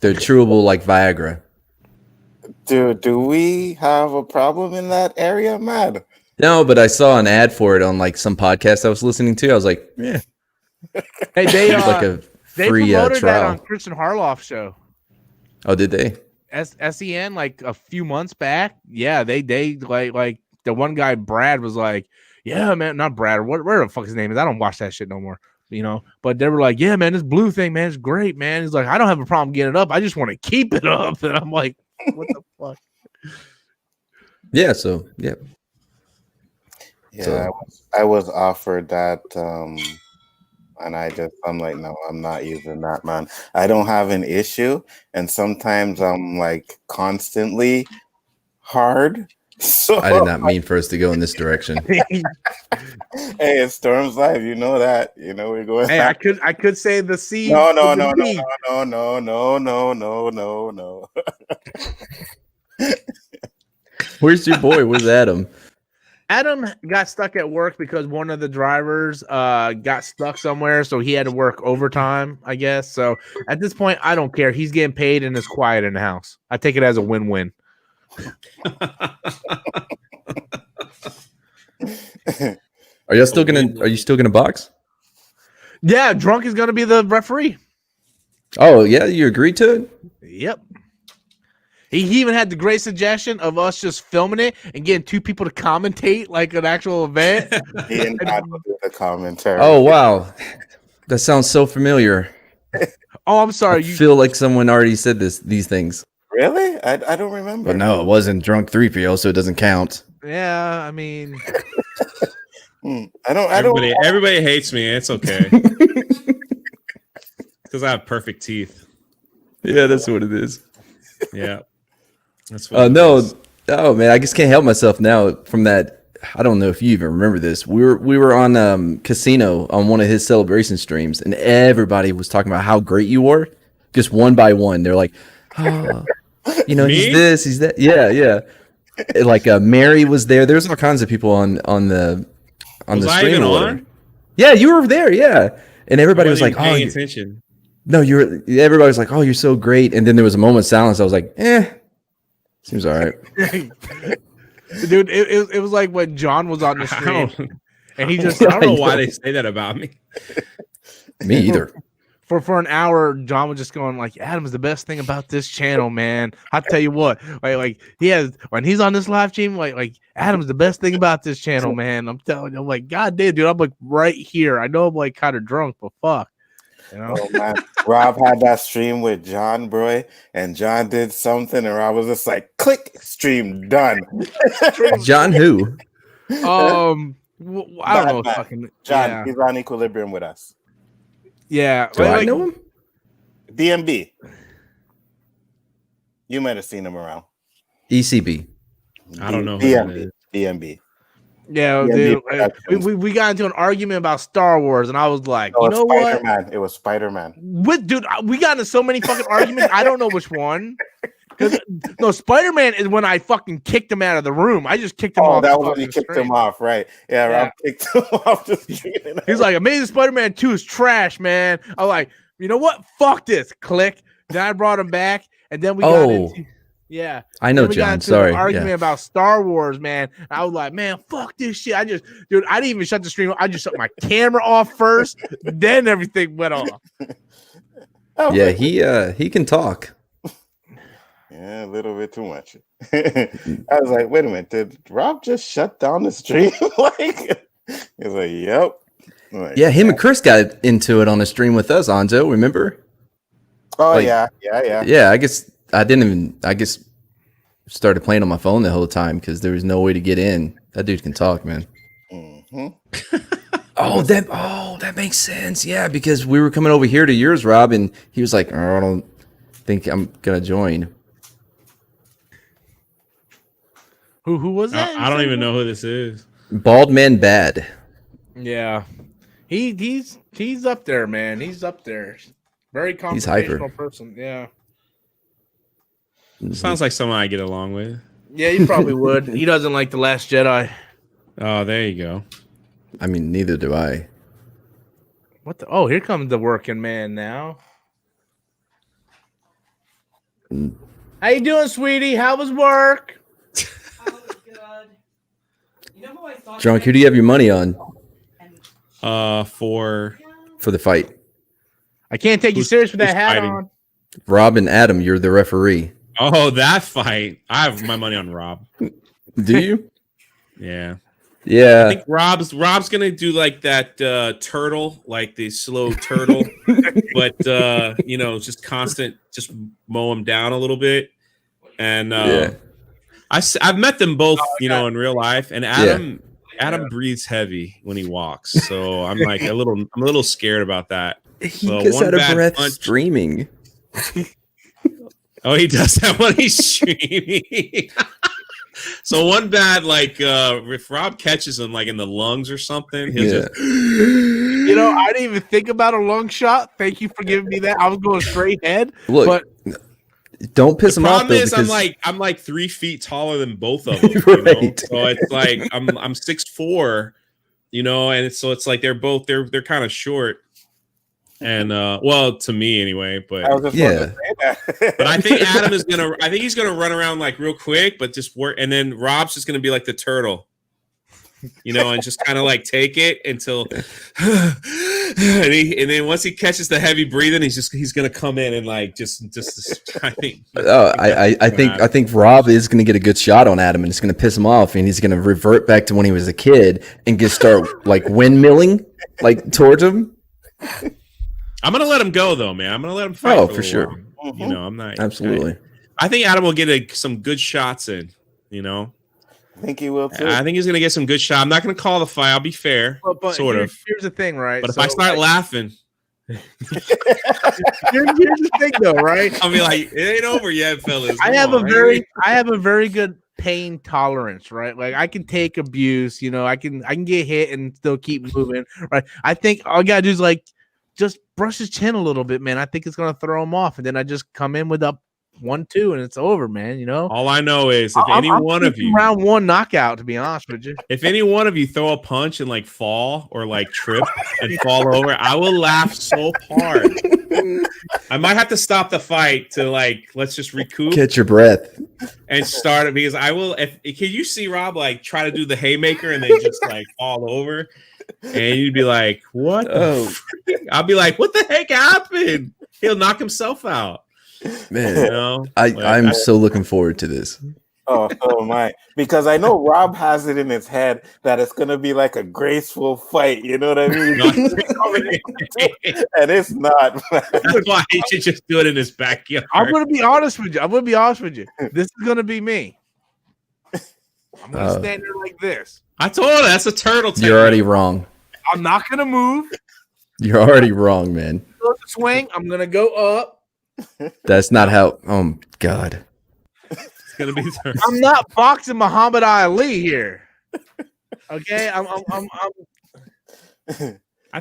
They're chewable like Viagra. Do we have a problem in that area, Mad? No, but I saw an ad for it on like some podcast I was listening to. I was like, yeah. hey, Seems like a free promoted that trial. on Christian Harloff's show. Oh, did they? SEN like a few months back. Yeah, they like the one guy Brad was like, yeah, man, not Brad. Where the fuck his name is? I don't watch that shit no more. But they were like, yeah, man, this blue thing, man, is great, man. He's like, I don't have a problem getting it up. I just want to keep it up. And I'm like, what the fuck? Yeah. So yeah. Yeah, So- I was offered that, and I'm like, no, I'm not using that, man. I don't have an issue, and sometimes I'm like constantly hard. So I did not mean for us to go in this direction. hey, it's Storm's life, you know that. We're going. Hey, I could say the C. No. Where's your boy? Where's Adam? Adam got stuck at work because one of the drivers got stuck somewhere, so he had to work overtime, I guess. So at this point, I don't care. He's getting paid and is quiet in the house. I take it as a win-win. Are you still gonna box? Yeah, Drunk is gonna be the referee. Oh yeah, you agreed to it? Yep. He even had the great suggestion of us just filming it and getting 2 people to commentate like an actual event. He and I will do the commentary. Oh wow. That sounds so familiar. Oh, I'm sorry. I feel like someone already said these things. Really? I don't remember. But no, it wasn't Drunk 3PO, so it doesn't count. Yeah, I mean, I don't. Everybody hates me. It's okay. Because I have perfect teeth. Yeah, that's what it is. Yeah. That's what Oh man, I just can't help myself now from that. I don't know if you even remember this. We were on Casino on one of his celebration streams, and everybody was talking about how great you were. Just one by one, they're like, "Oh, he's this, he's that." Yeah. Like Mary was there. There's all kinds of people on the Was I stream. even or whatever. on? Yeah, you were there. Yeah, and everybody I was wasn't like, even "Oh, paying attention." no, you're." Everybody was like, "Oh, you're so great." And then there was a moment of silence. I was like, seems all right. dude, it was like when John was on the stream, and he just I don't know why they say that about me. Me either. for an hour, John was just going like, Adam's the best thing about this channel, man. I'll tell you what, like he has when he's on this live stream, like Adam's the best thing about this channel, man. I'm telling you, I'm like, God damn, dude, I'm like right here. I know I'm like kind of drunk, but fuck. Oh man, Rob had that stream with John, bro, and John did something, and Rob was just like, "Click, stream done." John who? I don't know, Batman. fucking John, yeah. he's on Equilibrium with us. Yeah, Do I know him? DMB. You might have seen him around. ECB. I don't know who that DMB. is. DMB. Yeah, DMB dude, Productions. we got into an argument about Star Wars, and I was like, No, you it's know what? Spider-Man. It was Spider-Man. Dude, we got into so many fucking arguments. I don't know which one. Because no, Spider-Man is when I fucking kicked him out of the room. I just kicked him off. That was when you kicked him off, right? Yeah, Yeah. Rob kicked him off the screen. He's like, Amazing Spider-Man 2 is trash, man. I'm like, you know what? Fuck this. Click. Then I brought him back, and then we got into I know, then we got John. into Sorry. an argument Yeah. about Star Wars, man. I was like, man, fuck this shit. I didn't even shut the stream. I just shut my camera off first, then everything went off. Yeah, he can talk. Yeah, a little bit too much. I was like, wait a minute, did Rob just shut down the stream? Like, he's like, yep. I'm like, Yeah, him and Chris got into it on a stream with us, Anzo. Remember? Oh like- yeah. Yeah, I guess I didn't even. I guess started playing on my phone the whole time because there was no way to get in. That dude can talk, man. That makes sense. Yeah, because we were coming over here to yours, Rob, and he was like, "Oh, I don't think I'm gonna join." Who was that? I don't even know who this is. Bald man bad. Yeah. He's up there, man. He's up there. Very He's hyper. confrontational person. Yeah. Sounds like someone I get along with. Yeah, he probably would. He doesn't like The Last Jedi. Oh, there you go. I mean, neither do I. What the? Oh, here comes the working man now. How you doing, sweetie? How was work? Drunk, who do you have your money on For for the fight? I can't take you Who's- serious with that who's hat fighting? on. Rob and Adam, you're the referee. that fight, I have my money on Rob. Do you? Yeah, I Yeah. think Rob's gonna do like that turtle, like the slow turtle, but just constant, just mow him down a little bit. And Yeah. I've met them both, in real life, and Adam breathes heavy when he walks, so I'm like a little scared about that. He So gets one out of bad breath punch- streaming. Oh, he does that when he's streaming. So one bad, if Rob catches him like in the lungs or something, he'll Yeah. just I didn't even think about a long shot. Thank you for giving me that. I was going straight head. Look, but don't piss him off problem though, is because I'm like 3 feet taller than both of them. Right. So it's like I'm 6'4", and so it's like they're kind of short. And to me anyway, but I was just Yeah. about to say that. but I think Adam I think he's gonna run around like real quick, but just work, and then Rob's just gonna be like the turtle, and just kind of like take it until and then once he catches the heavy breathing, he's gonna come in and like just I think I think Rob is going to get a good shot on Adam, and it's going to piss him off, and he's going to revert back to when he was a kid and start like windmilling like towards him. I'm gonna let him go though, man. I'm gonna let him fight. Oh, for a for little sure. while. I'm not Absolutely. I think Adam will get some good shots in. I think he will too. I think he's gonna get some good shots. I'm not gonna call the fight. I'll be fair, but sort of. Here's the thing, right? But if I start laughing, here's the thing, though, right? I'll be like, "It ain't over yet, fellas." I Come on, have a very good pain tolerance, right? Like I can take abuse, I can get hit and still keep moving, right? I think all I gotta do is just brush his chin a little bit, man. I think it's gonna throw him off, and then I just come in with a 1-2, and it's over, man. All I know is if any one of you round one knockout, to be honest with you. if any one of you throw a punch and like fall or like trip and fall over, I will laugh so hard. I might have to stop the fight to let's just recoup Catch your breath. and start it, because I will. Can you see Rob try to do the haymaker and then just fall over, and you'd be like, "What?" Oh I'll be like, "What the heck happened?" He'll knock himself out. man, I'm so looking forward to this. Oh, so am I. Because I know Rob has it in his head that it's gonna be like a graceful fight. You know what I mean? And it's not. That's why he should just do it in his backyard. I'm gonna be honest with you. This is gonna be me. I'm gonna stand there like this. I told her that's a turtle. You're already wrong. I'm not gonna move. You're already wrong, man. Go to swing. I'm gonna go up. That's not how. Oh God. gonna be. I'm not boxing Muhammad Ali here. Okay, I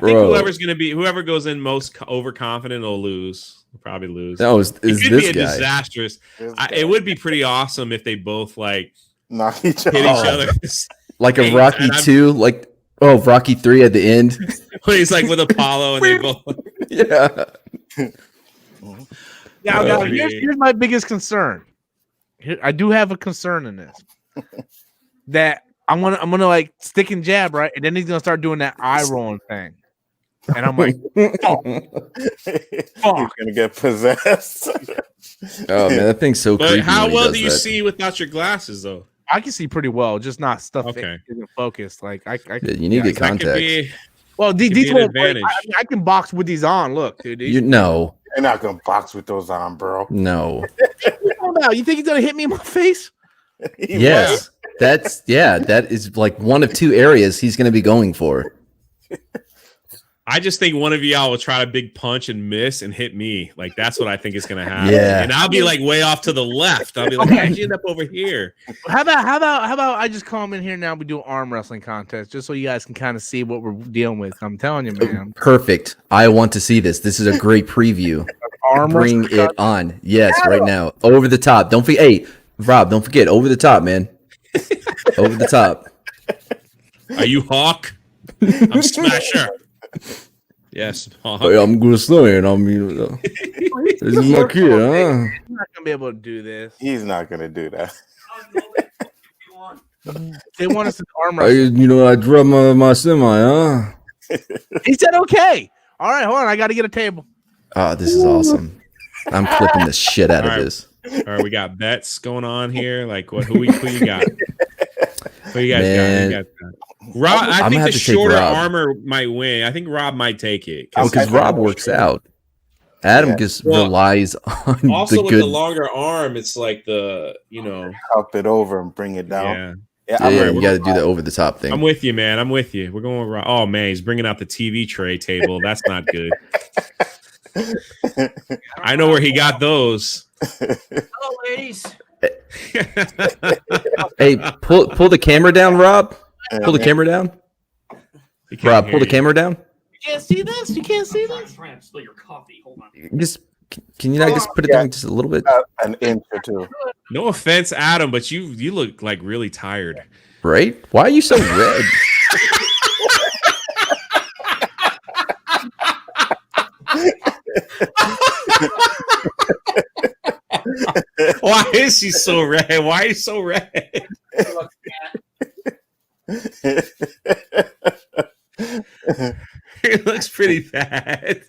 think Bro. whoever goes in most overconfident will lose. Will probably lose. No, is It could this be a guy? disastrous. This guy. It would be pretty awesome if they both like Knock each hit other. each other. Like a Hey, Rocky and I'm- 2, like Rocky 3 at the end. When he's like with Apollo and they both. Yeah. Yeah, Oh, here's my biggest concern. I do have a concern in this. That I'm gonna like stick and jab, right? And then he's gonna start doing that eye rolling thing. And I'm like, He's gonna get possessed. Oh man, that thing's so But creepy. how when he well does do you that. see without your glasses, though? I can see pretty well, just not stuff Okay. that isn't focused. Like I Yeah, you need to get That could contacts. be. well, these be an won't advantage. I can box with these on. Look, dude. You no, You're not gonna box with those on, bro. no. Now, you think he's gonna hit me in my face? He Yes, that is like one of two areas he's going to be going for. I just think one of y'all will try a big punch and miss and hit me. Like that's what I think is gonna happen. Yeah. And I'll be like way off to the left. I'll be like, how'd you end up over here? How about I just call him in here now? We do an arm wrestling contest just so you guys can kind of see what we're dealing with. I'm telling you, man. Perfect. I want to see this. This is a great preview. Arm Bring wrestling it on. Yes, right now. Over the top. Don't forget. Hey, Rob, don't forget. Over the top, man. Over the top. Are you Hawk? I'm Smasher. Yes, Hawk. Hey, I'm going to say it. I mean, this is my kid, huh? I'm not gonna be able to do this. He's not gonna do that. They want us to arm I, wrestle. I dropped my semi, huh? He said, "Okay, all right, hold on. I got to get a table." Oh, this is awesome. I'm flipping the shit out of All right. this. All right, we got bets going on here. Like what? Who you got? Who you guys Man. got? Rob, I I'm think gonna the have to take shorter Rob. armor might win. I think Rob might take it. Because Okay. Rob works out. Adam Yeah. just Well, relies on Also, the with good. the longer arm, it's like Help it over and bring it down. yeah. I'm Yeah, ready you to got to do fight. the over the top thing. I'm with you, man. I'm with you. We're going with Rob. Oh man, he's bringing out the TV tray table. That's not good. I know where he got those. Hello, ladies. Hey, pull the camera down, Rob. Pull the camera down. He can't Rob, hear pull the you. camera down. You can't see this. You can't see I'm this. trying to spill your coffee. Hold on. Just can you not just put it Yeah. down just a little bit? An inch or two. No offense, Adam, but you look like really tired. Right? Why are you so red? Why is she so red? Why are you so red? It looks pretty bad.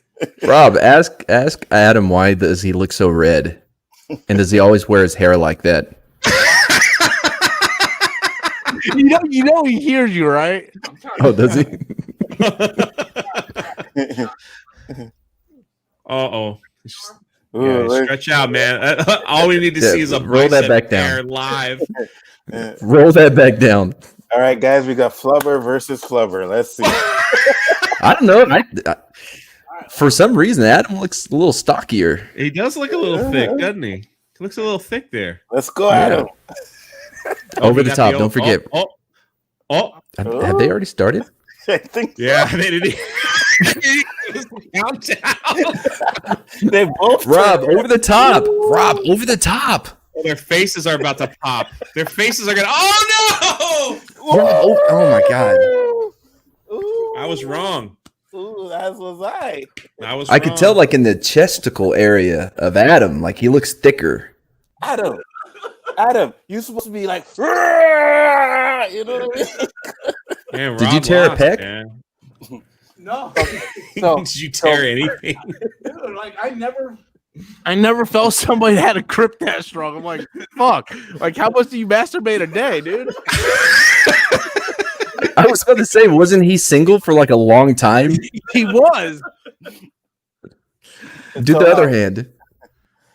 Rob, ask Adam why does he look so red, and does he always wear his hair like that? You know he hears you, right? I'm trying Oh, does he? Uh-oh. Ooh, Yeah, look. stretch out, man. All we need to Yeah, see is a roll that bicep back down. hair live. Roll that back down. All right, guys, we got Flubber versus Flubber. Let's see. I don't know. For some reason, Adam looks a little stockier. He does look a little thick, doesn't he? He looks a little thick there. Let's go, Yeah. Adam. Over he the got top. old- Don't forget. Oh, Have they already started? I think yeah, they did. Countdown. they both. Rob, over the top. Rob, over the top. Their faces are about to pop. Their faces are gonna. Oh Oh my God. Ooh, no! I was wrong. Ooh, as was I. I was. I could tell, like, in the chesticle area of Adam, like, he looks thicker. Adam, you're supposed to be like, "Rrrr," you know what I mean? Man, Did you Rob tear a lost, pec? man. No, So, Did you tear anything? dude, like I never felt somebody had a grip that strong. I'm like, fuck. Like, how much do you masturbate a day, dude? I was about to say, wasn't he single for like a long time? He was. Do the other hand.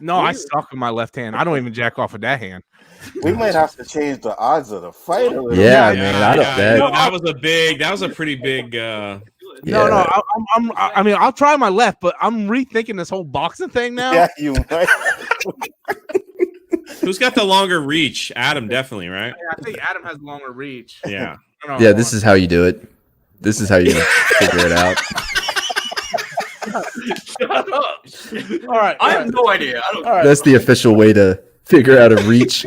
No, I suck with my left hand. I don't even jack off with that hand. we might have to change the odds of the fight a little. Yeah, bit. man. I don't. That, no, that was a pretty big. yeah. No. I mean, I'll try my left, but I'm rethinking this whole boxing thing now. Yeah, you might. Who's got the longer reach? Adam, definitely, right? I think Adam has longer reach. Yeah. Yeah, this is how you do it. This is how you figure it out. Shut up. All right. I have no idea. I don't. All right. That's the official way to figure out a reach.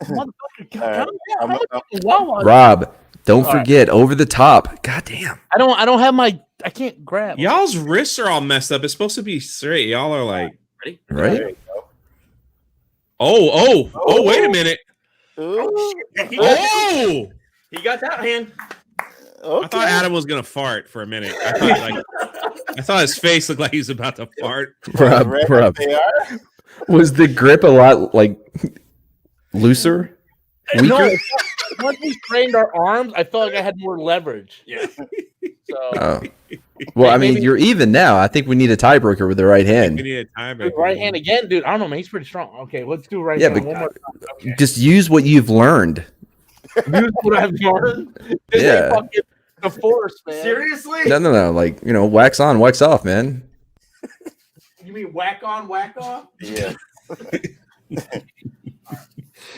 Motherfucker, All right. Wawa. Rob, don't All right. forget over the top. God damn. I don't have my. I can't grab. Y'all's wrists are all messed up. It's supposed to be straight. Y'all are like, Right? oh, wait a minute. Ooh, Oh, He got that hand. okay. I thought Adam was gonna fart for a minute. I thought his face looked like he was about to fart. Rob, Red Rob. they are. Was the grip a lot like looser? Weaker? No, once we trained our arms, I felt like I had more leverage. Yeah. So Oh. Well, I mean, Maybe- you're even now. I think we need a tiebreaker with the right We hand. need a tiebreaker. right hand again, dude. I don't know, man. He's pretty strong. Okay, let's do right Yeah, hand but- one more time. Just use what you've learned. Use what I've learned. This Yeah. ain't fucking the force, man. Seriously? No. Like, wax on, wax off, man. You mean whack on, whack off? Yeah. We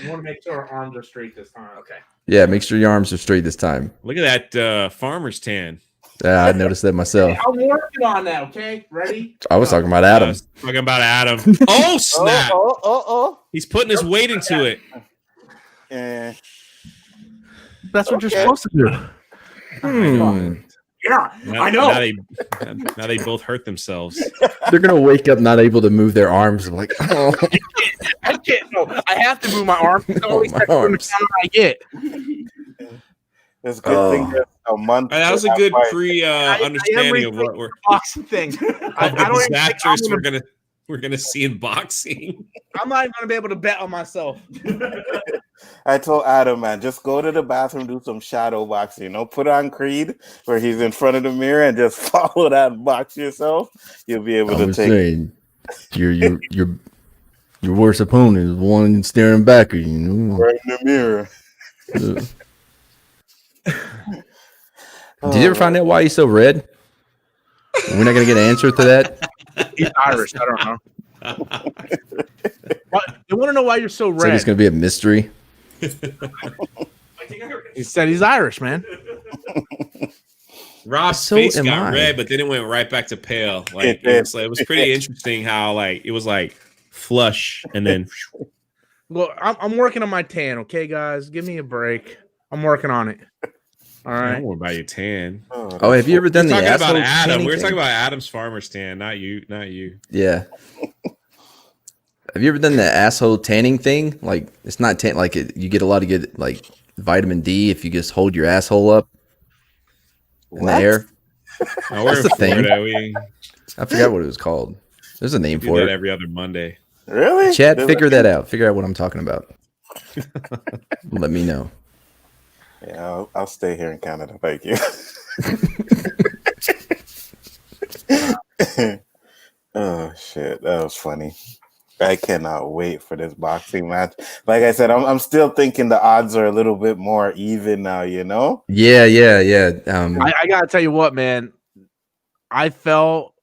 want to make sure our arms are straight this time. Okay. Yeah, make sure your arms are straight this time. Look at that farmer's tan. Yeah, I noticed that myself. I'm working on that, okay? Ready? I was talking about I Adam. was talking about Adam. Oh snap! Oh. He's putting his weight into it. Eh. That's what Okay. you're supposed to do. Hmm. Yeah, Now, I know. Now they both hurt themselves. They're gonna wake up not able to move their arms. Like, oh, I can't. No, I have to move my arms. It's always my the counter arms. I get. It's a good thing there's a month. That was a good pre I am understanding of what we're boxing thing. I of don't the even think disasters we're gonna see in boxing. I'm not even gonna be able to bet on myself. I told Adam, man, just go to the bathroom, do some shadow boxing. Put on Creed where he's in front of the mirror and just follow that and box yourself. You'll be able I to was take. saying, your worst opponent is the one staring back at you. Right in the mirror. Did you ever find out why he's so red? We're not gonna get an answer to that. He's Irish. I don't know. What? They want to know why you're so So red. it's gonna be a mystery. I think I heard it. He said he's Irish, man. Rob's So face am got I. red, but then it went right back to pale. Like It it was pretty interesting how it was flush and then Look, I'm working on my tan. Okay, guys, give me a break. I'm working on it. All I right. don't worry about your tan. Oh, have you ever done the Talking asshole about Adam. tanning We were thing? talking about Adam's farmer's tan, not you. Yeah. Have you ever done the asshole tanning thing? Like, it's not tan. Like, you get a lot of good vitamin D if you just hold your asshole up in the What? air. No, we're That's in the thing. Florida. We I forgot what it was called. There's a name do for that it. every other Monday. Really? Chad, There's figure a- that out. Figure out what I'm talking about. Let me know. Yeah, I'll stay here in Canada. Thank you. Oh shit, that was funny. I cannot wait for this boxing match. Like I said, I'm still thinking the odds are a little bit more even now. Yeah. I gotta tell you what, man. I felt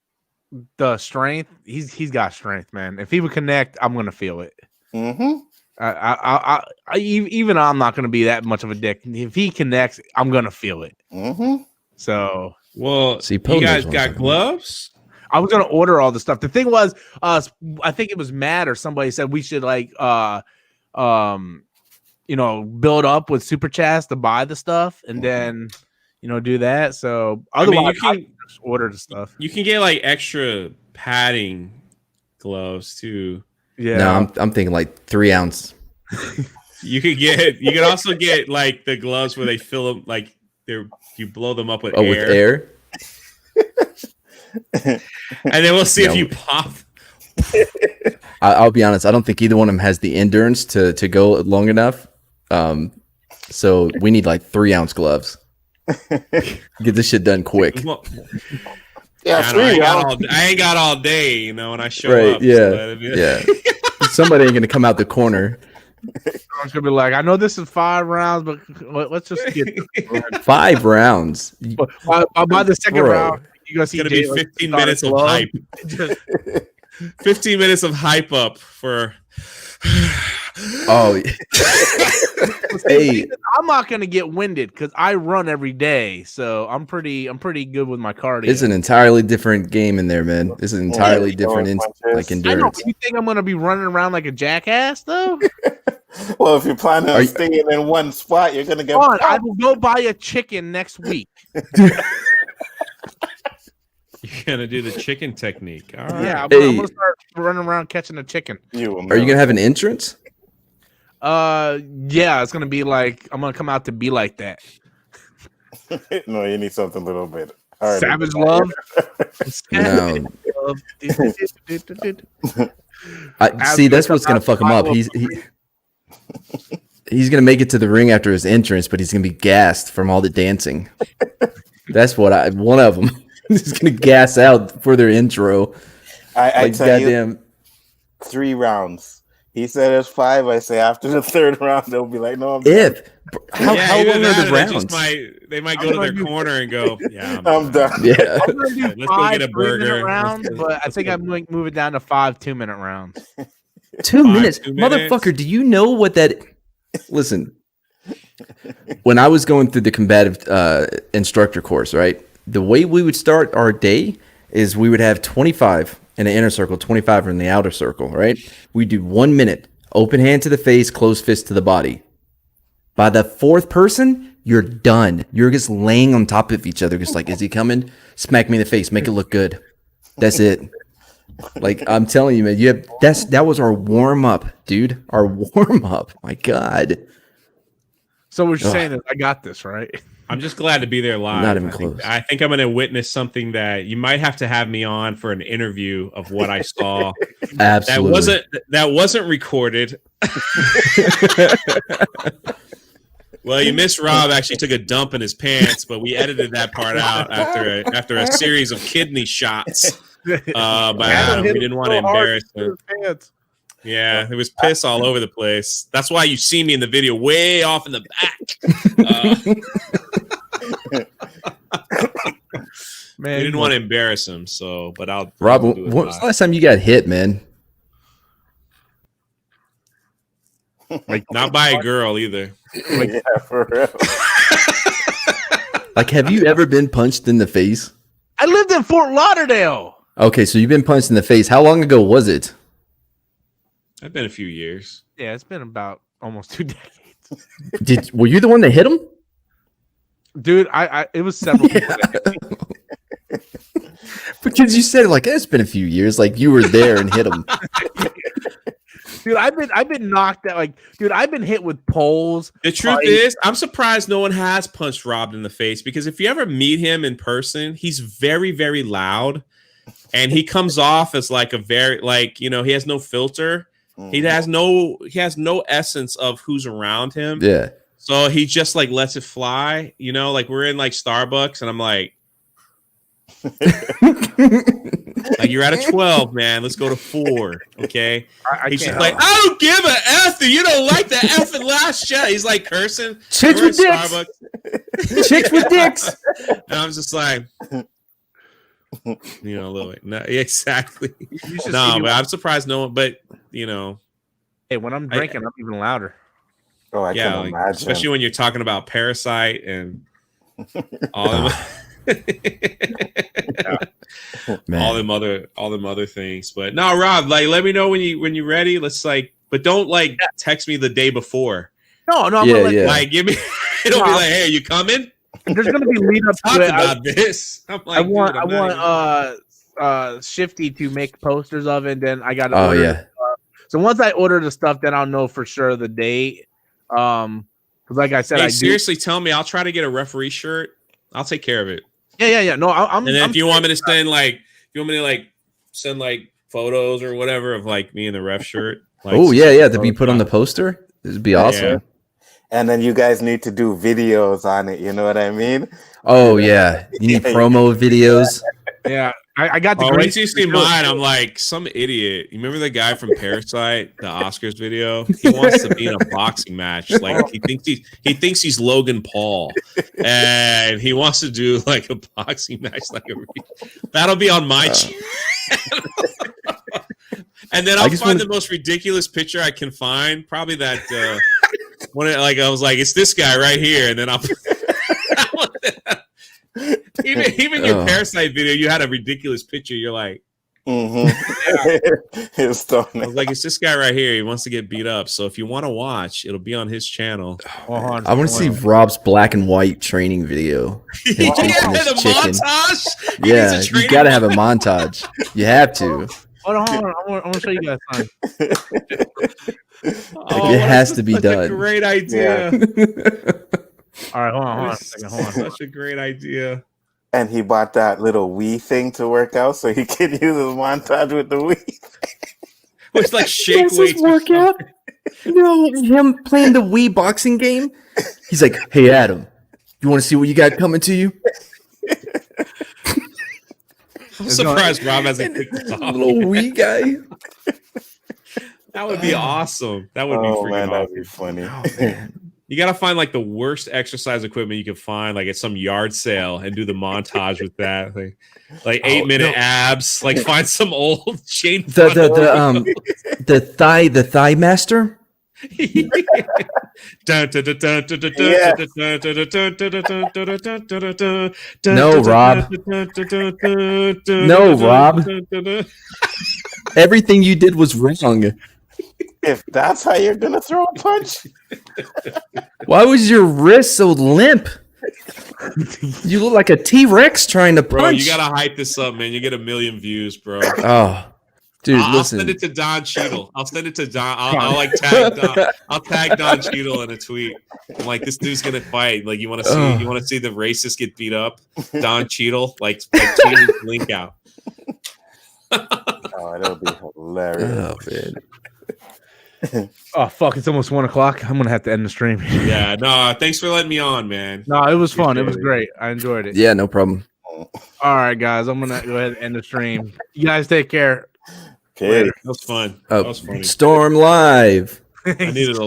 the strength. He's got strength, man. If he would connect, I'm gonna feel it. Mm-hmm. Even I'm not gonna be that much of a dick. If he connects, I'm gonna feel it. Mm-hmm. So Well, See, you Poe knows guys what I'm got talking about. gloves? I was gonna order all the stuff. The thing was, I think it was Matt or somebody said we should build up with super chats to buy the stuff and then do that. So otherwise, you I can- can just order the stuff. You can get extra padding gloves too. Yeah. No, I'm thinking 3 ounce. You can also get the gloves where they fill them you blow them up with Oh, air. with air. And then we'll see if No. you pop. I'll be honest. I don't think either one of them has the endurance to go long enough. So we need 3 ounce gloves. Get this shit done quick. Well, Yeah, I, don't know, 3 rounds. I ain't got all day, when I show Right? up. Yeah. so that'd be- Yeah. Somebody ain't gonna come out the corner. I'm gonna be like, I know this is 5 rounds, but let's just get 5 rounds. by the second Bro. round. You gonna It's see gonna Jay, be 15 start minutes a of glove. hype. Just 15 minutes of hype up for. Oh, hey, I'm not gonna get winded because I run every day, so I'm pretty good with my cardio. it's an entirely different game in there, man. It's an entirely different like I know. endurance. You think I'm gonna be running around like a jackass though? Well, if you're planning on staying in one spot, you're gonna get. I will go buy a chicken next week. You're gonna do the chicken technique. All right. Yeah, I'm gonna start running around catching a chicken. Are you gonna have an entrance? Yeah, it's gonna be like I'm gonna come out to be like that. No, you need something a little bit harder. Savage love. No. Love. See, that's what's gonna fuck him up. He's gonna make it to the ring after his entrance, but he's gonna be gassed from all the dancing. That's what one of them. He's gonna gas out for their intro. I tell goddamn. you, 3 rounds. He said it's 5. I say after the 3rd round, they'll be like, "No, I'm done." How long are the rounds? They might go to their corner and go, "Yeah, I'm done." Yeah. I'm gonna do Let's go 5 get a burger. rounds, but I think I'm going to move it down to 5 2-minute rounds. 2 minutes, 2 minutes? motherfucker. Do you know what that? Listen, when I was going through the combative instructor course, right? The way we would start our day is we would have 25 in the inner circle, 25 in the outer circle, right? We do 1 minute, open hand to the face, closed fist to the body. By the 4th person, you're done. You're just laying on top of each other, just like, is he coming? Smack me in the face, make it look good. That's it. Like, I'm telling you, man, that was our warm up, dude. Our warm up. My God. So what you're saying is I got this, right? I'm just glad to be there live. Not even close. I think I'm going to witness something that you might have to have me on for an interview of what I saw. Absolutely. That wasn't recorded. Well, you missed Rob actually took a dump in his pants, but we edited that part out after a series of kidney shots. But we didn't want to embarrass him. Yeah, it was piss all over the place. That's why you see me in the video way off in the back. Man, we didn't want to embarrass him, so but I'll Rob, do it when was live. the last time you got hit, man? Like not by a girl either. Yeah, for real. Like, have you ever been punched in the face? I lived in Fort Lauderdale. Okay, so you've been punched in the face. How long ago was it? It's been a few years. Yeah, it's been about almost 2 decades. Were you the one that hit him? Dude, I it was several people that hit me. Because you said like it's been a few years, like you were there and hit him. Dude, I've been knocked out. Like, dude, I've been hit with poles. The truth is, I'm surprised no one has punched Rob in the face because if you ever meet him in person, he's very, very loud, and he comes off as like a very he has no filter. He has no essence of who's around him. Yeah. So he just like lets it fly. Like we're in like Starbucks, and I'm like. Like you're at a 12, man. Let's go to 4. Okay. He's just like, I don't give a F. You don't like the effing last shot. He's like cursing. Chicks with dicks. Chicks with dicks. And I'm just like, a little bit. No, exactly. No, but I'm surprised no one. But Hey, when I'm drinking, I'm even louder. Oh, I can imagine. Especially when you're talking about Parasite and all of all them other things. But no, Rob, like let me know when you're ready. Let's but don't text me the day before. No, I'm gonna let you. Like give me it'll be like, hey, are you coming? There's gonna be lead up Talk to it. about this. I'm like, I want Shifty to make posters of it, and then I gotta order the stuff. So once I order the stuff, then I'll know for sure the date. Because like I said, seriously tell me, I'll try to get a referee shirt. I'll take care of it. Yeah. No, I'm. And then I'm if you want me to send send photos or whatever of me in the ref shirt. To be put on the poster, it'd be awesome. Yeah. And then you guys need to do videos on it. You know what I mean? Oh yeah, you need promo videos. Yeah, I got the. Wait till you see mine. I'm like some idiot. You remember the guy from Parasite, the Oscars video? He wants to be in a boxing match. Like he thinks he's Logan Paul, and he wants to do a boxing match. That'll be on my channel. And then I I'll just find wanna- the most ridiculous picture I can find. Probably that when it, like I was like, it's this guy right here, and then I'll. even your Oh. Parasite video, you had a ridiculous picture. You're like, His stomach. I was like, it's this guy right here. He wants to get beat up. So if you want to watch, it'll be on his channel. I want to see Rob's black and white training video. Him chasing this the chicken. montage. He Yeah, needs a you training gotta have a montage. You have to. Hold on. I want to show you guys something. Oh, It has that's to be such done. A great idea. All right, hold on a second. Hold on. Such a great idea. And he bought that little Wii thing to work out so he could use his montage with the Wii. It's like shake weights. workout. No, him playing the Wii boxing game. He's like, "Hey Adam, you want to see what you got coming to you?" I'm surprised Rob hasn't picked this off. Little Wii guy. That would be awesome. That would be Oh freaking man, that'd be awesome. funny. You gotta find like the worst exercise equipment you can find, like at some yard sale, and do the montage with that. Like 8-minute abs. Like find some old chain. The thigh master. No, Rob. No, Rob. Everything you did was wrong. If that's how you're gonna throw a punch, Why was your wrist so limp? You look like a T-Rex trying to punch. Bro, you gotta hype this up, man. You get 1 million views, bro. Oh, dude, I'll listen. send it to Don Cheadle. I'll send it to Don. I'll like tag Don. I'll tag Don Cheadle in a tweet. I'm like, this dude's gonna fight. Like, you want to see? You want to see the racist get beat up? Don Cheadle, like tweet his link out. oh, that'll be hilarious. Oh man. Oh fuck! It's almost 1:00. I'm gonna have to end the stream. Yeah, no, thanks for letting me on, man. No, it was fun. It was great. I enjoyed it. Yeah, no problem. All right, guys. I'm gonna go ahead and end the stream. You guys take care. Okay. That was fun. That was funny. Storm Live. I needed a